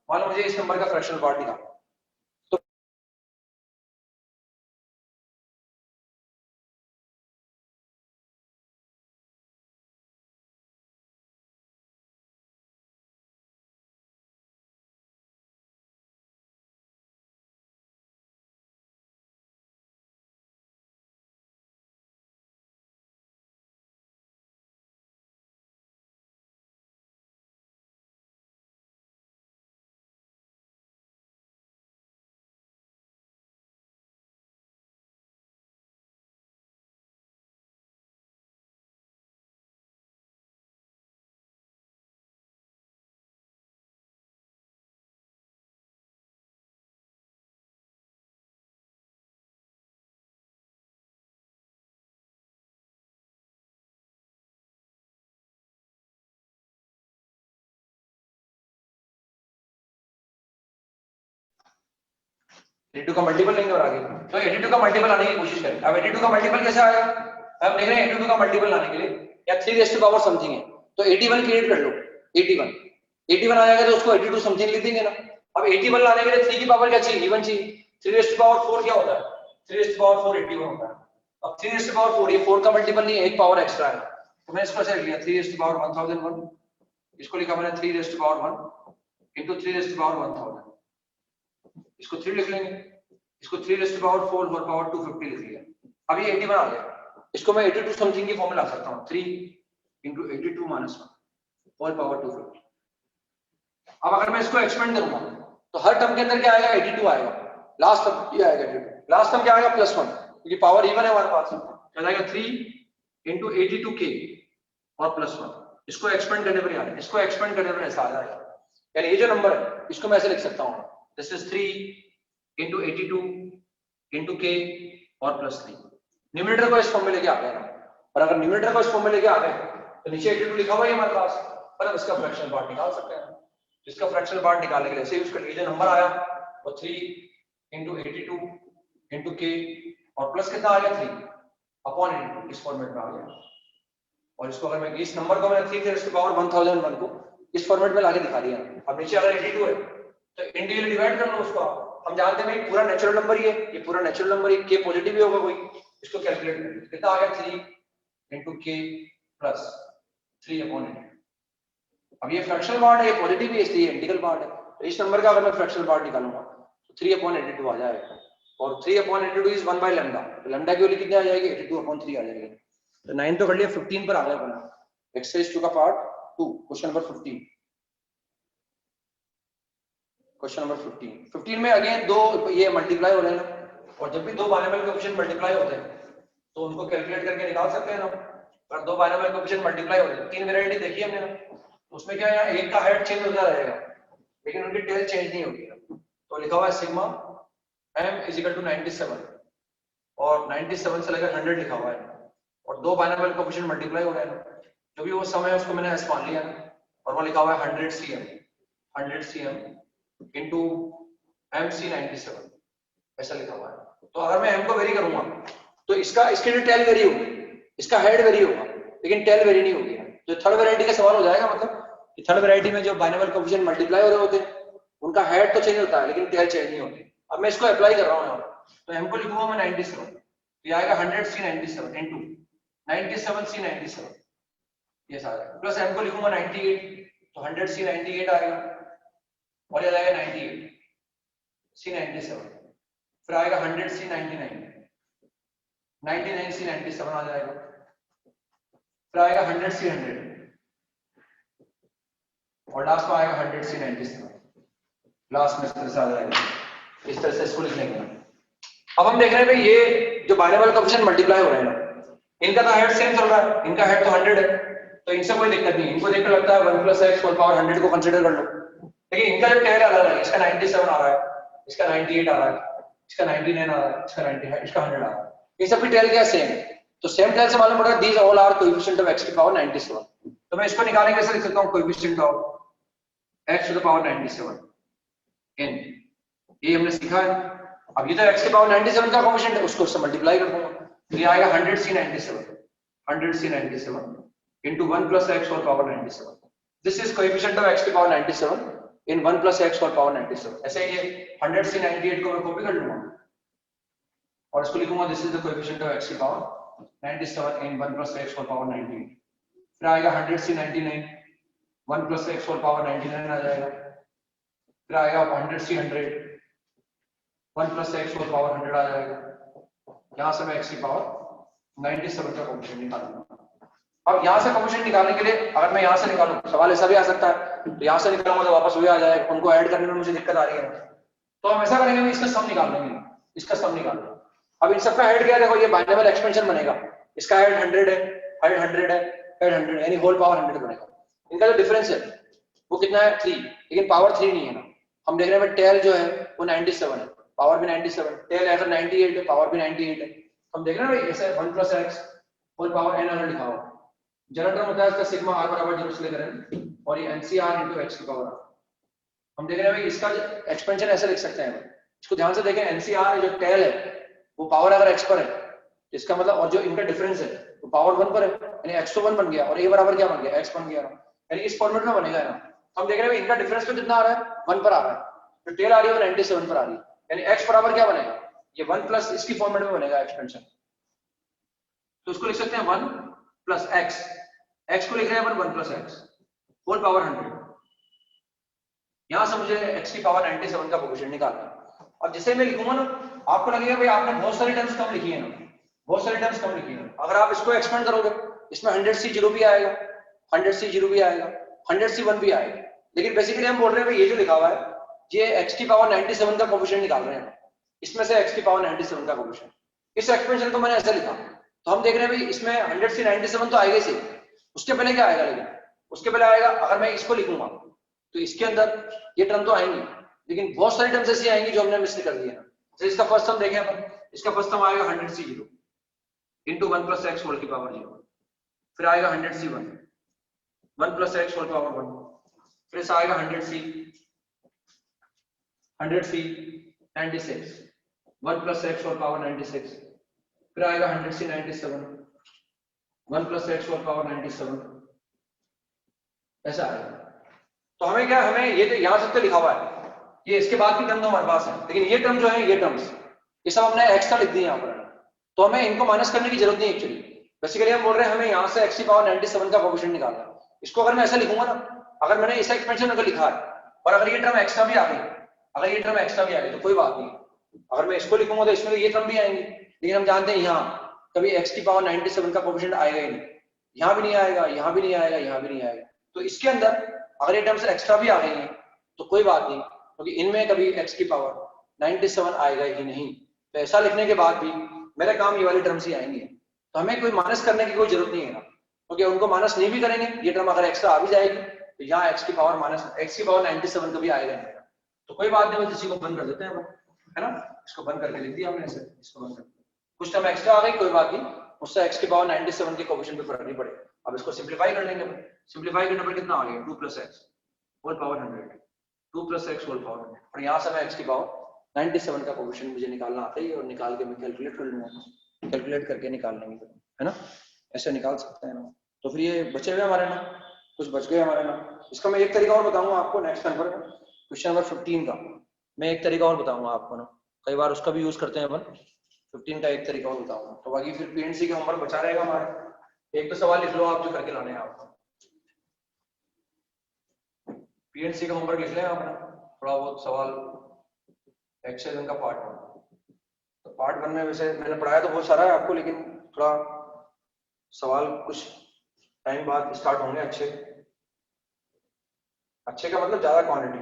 मान लो मुझे इस नंबर का फ्रैक्शनल पार्ट निकालना,82 का मल्टीपल लेंगे और आगे तो 82 का मल्टीपल लाने की कोशिश करें। अब 82 का मल्टीपल कैसे आएगा, हम देख रहे हैं 82 का मल्टीपल लाने के लिए या 3 रेज़ टू पावर समथिंग है, तो 81 क्रिएट कर लो। 81 आ जाएगा तो उसको 82 समथिंग लिख देंगे ना। अब 81 लाने के लिए 3 की पावर क्या चाहिए, इवन चाहिए। 3 रेज़ टू पावर 4 क्या होता है, 3 रेज़ टू पावर 4 81 होता है। अब 3 रेज़ टू पावर 4 ये 4 का मल्टीपल नहीं है, एक पावर एक्स्ट्रा है, तो मैं इसको ऐसे लिख लिया 3 रेज़ टू पावर 1001, इसको लिखा मैंने 3 raise to power 1 into 3 raise to power 1000, इसको 3 लिख लेंगे, इसको 3 raise to power 4 whole power 250 लिख लिया। अब ये 81 आ गया, इसको मैं 82 समथिंग की फॉर्म में ला सकता हूँ, 3 into 82 minus 1 होल पावर 250। अब अगर मैं इसको एक्सपेंड करूंगा तो हर टर्म के अंदर क्या आएगा, 82 आएगा, लास्ट टर्म ये आएगा 82, लास्ट टर्म क्या आएगा +1, क्योंकि पावर इवन है हमारे पास, क्या जाएगा 3 into 82k और +1। इसको एक्सपेंड करने पर यार, इसको एक्सपेंड करने पर ऐसा आ जाएगा, यानी ये जो नंबर है इसको मैं ऐसे लिख सकता हूँ, this is 3 into 82 into k और +3। न्यूमरेटर को इस फॉर्म में लेके आ गए ना, और अगर न्यूमरेटर को इस फॉर्म में लेके आ गए तो नीचे 82 लिखा हुआ है हमारे पास, पर हम इसका फ्रैक्शनल पार्ट निकाल सकते हैं। इसका फ्रैक्शनल पार्ट निकालने के लिए ऐसे यूज कर लीजिए, नंबर आया वो 3 into 82 into k और प्लस कितना आ गया 3 अपॉन 82, इस फॉर्मेट में आ गया। और इसको अगर मैं इस नंबर को मैंने 3 रेज़ टू पावर 1001 को इस फॉर्मेट में लाके दिखा दिया। अब नीचे अगर 82 है तो इंटीग्रल डिवाइड कर लो उसको, हम जानते हैं भाई पूरा नेचुरल नंबर ही है, ये पूरा नेचुरल नंबर ही, k पॉजिटिव भी होगा कोई, इसको कैलकुलेट कर लो कितना आ गया 3 into k plus 3 upon 82। अब ये फ्रैक्शनल पार्ट है, ये पॉजिटिव भी है इसलिए इंटीग्रल पार्ट है, तो इस नंबर का अगर मैं फ्रैक्शनल पार्ट निकालूंगा तो 3/82 आ जाएगा, और 3/82 इज 1/λ, तो लैम्डा की वैल्यू कितनी आ जाएगी 82/3 आ जाएगी। तो 9 तो कर लिया, 15 पर आ गया अपना एक्सरसाइज 2 का part 2 question number 15। Question number 15 में अगेन दो ये मल्टीप्लाई हो रहे हैं, और जब भी दो बाइनोमियल कोएफिशिएंट मल्टीप्लाई होते हैं तो उनको कैलकुलेट करके निकाल सकते हैं ना। अगर दो बाइनोमियल कोएफिशिएंट मल्टीप्लाई हो रहे हैं, तीन वैरायटी देखी हमने ना, तो उसमें क्या है, एक का हेड चेंज होता रहेगा लेकिन उनकी टेल चेंज नहीं होगी। तो लिखा हुआ है सिग्मा m = 97 और 97 से लेकर 100 लिखा हुआ है, और दो बाइनोमियल कोएफिशिएंट मल्टीप्लाई हो रहे हैं, जो भी वो सम है उसको मैंने s मान लिया, और वो लिखा हुआ है 100 cm into MC97 ऐसा लिखा हुआ है। तो अगर मैं m को वेरी करूंगा तो इसकी जो टेल वेरी होगी, इसका हेड वेरी होगा लेकिन टेल वेरी नहीं होगी। जो थर्ड वैरायटी का सवाल हो जाएगा, मतलब कि थर्ड वैरायटी में जो बाइनोमियल कोएफिशिएंट मल्टीप्लाई हो रहे होते हैं उनका हेड तो चेंज होता है लेकिन टेल चेंज नहीं होती। अब मैं इसको अप्लाई कर रहा हूं यहाँ, तो m को लिखूंगा मैं 97, तो ये आएगा 100c97 into 97c97 ये सारा, प्लस m को लिखूंगा 98, तो 100c98 आएगा, और ये आ जाएगा 98 C97, फिर आएगा 100 C99, 99 C97 आ जाएगा, फिर आएगा 100 C100 और लास्ट में आएगा 100 C97, लास्ट में इस तरह से आ जाएगा। इस तरह से इसको लिख लेंगे। अब हम देख रहे हैं भाई ये जो बाइनोमियल कोएफिशिएंट मल्टीप्लाई हो रहे हैं ना, इनका तो हेड सेम चल रहा है, इनका हेड तो 100 है, तो इनसे कोई दिक्कत नहीं। इनको देखकर लगता है 1 + x होल पावर 100 को कंसीडर कर लो, लेकिन इनका जो टेल अलग है, इसका 97 आ रहा है, इसका 98 आ रहा है, इसका 99 आ रहा है, इसका 90 है, इसका 100 आ रहा है। ये सब की टेल क्या सेम है, तो सेम टेल से मालूम पड़ रहा है these all are coefficient of x की पावर 97। तो मैं इसको निकालने के कैसे लिख सकता हूं, coefficient of x to the power 97 in, ये हमने सीखा है। अब ये तो x की पावर 97 का कोएफिशिएंट है, उसको उससे मल्टीप्लाई कर दूंगा, तो ये आएगा 100 C97 into 1 + x whole power 97. This is coefficient of x की power 97 in 1 + x whole power 97. ऐसे ये 100 C98 को मैं कॉपी कर लूंगा और इसको लिखूंगा this is the coefficient of x की power 97 in 1 + x whole power 98. फिर आएगा 100 C99, 1 + x whole power 99 आ जाएगा, फिर आएगा 100 C100, 1 + x whole power 100 आ जाएगा। यहाँ से मैं x की पावर 97 का कोएफिशिएंट निकालूंगा। अब यहाँ से कोएफिशिएंट निकालने के लिए अगर मैं यहाँ से निकालूं, सवाल ऐसा भी आ सकता है, तो यहाँ से निकालूंगा तो वापस वही आ जाएगा, उनको ऐड करने में मुझे दिक्कत आ रही है, तो हम ऐसा करेंगे, इसका सम निकाल लेंगे, इसका सम निकाल लेंगे। अब इन सबका हेड क्या है, देखो ये बाइनोमियल एक्सपेंशन बनेगा, इसका हेड 100 है, हेड 100 है, हेड 100 यानी होल पावर 100 बनेगा। इनका जो डिफरेंस है वो कितना है 3, लेकिन पावर 3 नहीं है ना, हम देख रहे हैं टेल जो है वो 97 है, पावर भी 97, टेल अगर 98 है, पावर भी 98 है। हम देख रहे हैं भाई ऐसे 1 + x होल पावर n लिखा हुआ, जनरल टर्म होता है इसका सिग्मा r बराबर 0 से लेकर n, और ये ncr × x की पावर r। हम देख रहे हैं भाई इसका एक्सपेंशन ऐसे लिख सकते हैं, इसको ध्यान से देखें, ncr जो टेल है वो पावर अगर x पर है, इसका मतलब, और जो इनका डिफरेंस है वो पावर 1 पर है, यानी x तो 1 बन गया और a बराबर क्या बन गया, x बन गया, यानी इस फॉर्मेट में बनेगा ना। हम देख रहे हैं इनका डिफरेंस तो कितना आ रहा है 1 पर आ रहा है, तो टेल आ रही है 97 पर आ रही है, यानी x बराबर क्या बनेगा, ये 1 प्लस इसकी फॉर्मेट में बनेगा एक्सपेंशन, तो उसको लिख सकते हैं 1 + x, x को लिख रहे हैं 1 + x होल पावर 100। यहां से मुझे x की पावर 97 का कोएफिशिएंट निकालना है। अब जिसे मैं लिखूंगा ना, आपको लगेगा भाई आपने बहुत सारी टर्म्स कम लिखी है ना, बहुत सारी टर्म्स कम लिखी है। अगर आप इसको एक्सपेंड करोगे, इसमें 100 C0 भी आएगा, 100 C0 भी आएगा, 100 C1 भी आएगा, लेकिन बेसिकली हम बोल रहे हैं भाई ये जो लिखा हुआ है ये x की पावर 97 का कोएफिशिएंट निकाल रहे हैं, इसमें से x की पावर 97 का कोएफिशिएंट, इस एक्सपेंशन को मैंने ऐसे लिखा, तो हम देख रहे हैं भाई इसमें 100 C97 तो आएगा ही, उसके पहले क्या आएगा, लेकिन उसके पहले आएगा, अगर मैं इसको लिखूंगा तो इसके अंदर ये टर्म तो आएंगी, लेकिन बहुत सारी टर्म्स ऐसी आएंगी जो हमने मिस कर दी है। तो इसका फर्स्ट टर्म देखें अपन, इसका फर्स्ट टर्म आएगा 100 C0 into 1 + x होल की पावर 0, फिर आएगा 100 C1 1 + x होल पावर 1, फिर से आएगा 100 C 96 1 + x होल पावर 96, फिर आएगा 100 C97 1 + x होल पावर 97, ऐसा आएगा। तो हमें क्या, हमें ये तो यहाँ तक तो लिखा हुआ है, ये इसके बाद की टर्म तो हमारे पास है, लेकिन ये टर्म जो है, ये टर्म्स ये सब हमने एक्स्ट्रा लिख दी यहाँ पर, तो हमें इनको माइनस करने की जरूरत नहीं एक्चुअली। बेसिकली हम बोल रहे हैं हमें यहाँ से x की पावर 97 का कोएफिशिएंट निकालना है। इसको अगर मैं ऐसा लिखूंगा ना, अगर मैंने इस एक्सपेंशन में लिखा है और अगर ये टर्म एक्स्ट्रा भी आ गई, अगर ये टर्म एक्स्ट्रा भी आ गई तो कोई बात नहीं, अगर मैं इसको लिखूंगा तो इसमें ये टर्म भी आएंगे, लेकिन हम जानते हैं यहाँ कभी x की पावर 97 का कोएफिशिएंट आएगा ही नहीं, यहाँ भी नहीं आएगा, यहाँ भी नहीं आएगा, यहाँ भी नहीं आएगा। तो इसके अंदर अगर ये टर्म्स एक्स्ट्रा भी आ गई हैं तो कोई बात नहीं, क्योंकि इनमें कभी x की पावर 97 आएगा ही नहीं। तो ऐसा लिखने के बाद भी मेरा काम ये वाली टर्म्स ही आएंगे, तो हमें कोई माइनस करने की कोई जरूरत नहीं है ना, क्योंकि उनको माइनस नहीं भी करेंगे, ये टर्म अगर एक्स्ट्रा आ भी जाएगी तो यहाँ x की पावर 97 कभी आएगा नहीं, तो कोई बात नहीं, इसी को बंद कर देते हैं, है ना, इसको बंद करके लिख दिया हमने ऐसे, इसको बंद कर, कुछ टर्म एक्स्ट्रा आ गई कोई बात नहीं, उससे x की पावर 97 के कोएफिशिएंट पे फर्क नहीं पड़ेगा। अब इसको सिंपलीफाई कर लेंगे, सिंपलीफाई करने पर कितना आ गया 2 + x whole power 100, 2 + x whole power 100, और यहाँ से मैं x की पावर 97 का कोएफिशिएंट मुझे निकालना आता है, और निकाल के मैं कैलकुलेट कर लूंगा, कैलकुलेट करके निकाल लेंगे, है ना, ऐसे निकाल सकते हैं ना। तो फिर ये बचे हुए हमारे ना, कुछ बच गए हमारे ना। इसका मैं एक तरीका और बताऊंगा आपको नेक्स्ट नंबर में, क्वेश्चन नंबर 15 का मैं एक तरीका और बताऊंगा आपको ना, कई बार उसका भी यूज करते हैं अपन, 15 का एक तरीका और बताऊंगा। तो बाकी फिर पीएनसी का होमवर्क बचा रहेगा हमारे, एक तो सवाल लिख लो आप जो करके लाने हैं आपको, पीएनसी का होमवर्क लिख लें आप ना, थोड़ा बहुत सवाल एक्सरसाइज का पार्ट 1। तो पार्ट 1 में वैसे मैंने पढ़ाया तो बहुत सारा है आपको, लेकिन थोड़ा सवाल कुछ टाइम बाद स्टार्ट होंगे अच्छे का मतलब ज्यादा क्वांटिटी।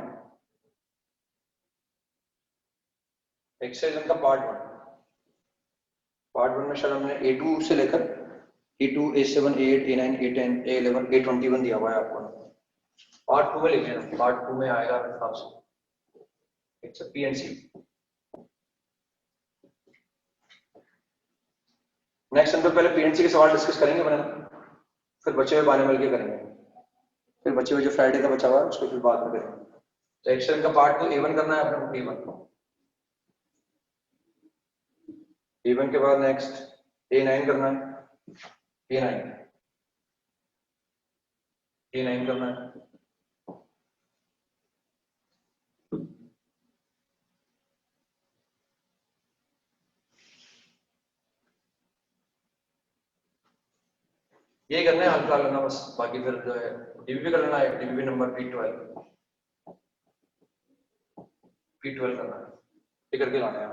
एक्सरसाइज का पार्ट 1 में शायद हमने A2 से लेकर A2 A7 A8 A9 A10 A11 A21 दिया हुआ है आपको। पार्ट 2 में लिखे ना, पार्ट 2 में आएगा मेरे हिसाब से इट्स PNC। नेक्स्ट हम तो पहले PNC के सवाल डिस्कस करेंगे अपने, फिर बचे हुए बाने मिल के करेंगे, फिर बचे हुए जो फ्राइडे का बचा हुआ है उसको फिर बाद में करेंगे। तो एक्सरसाइज का पार्ट 2 A1 करना है अपने को। A1 के बाद नेक्स्ट A9 करना है। A9 करना है। ये करना है, हल्का करना बस, बाकी फिर जो है डीबीबी कर लेना है। डीबीबी नंबर P12 करना है, ये करके लाना है।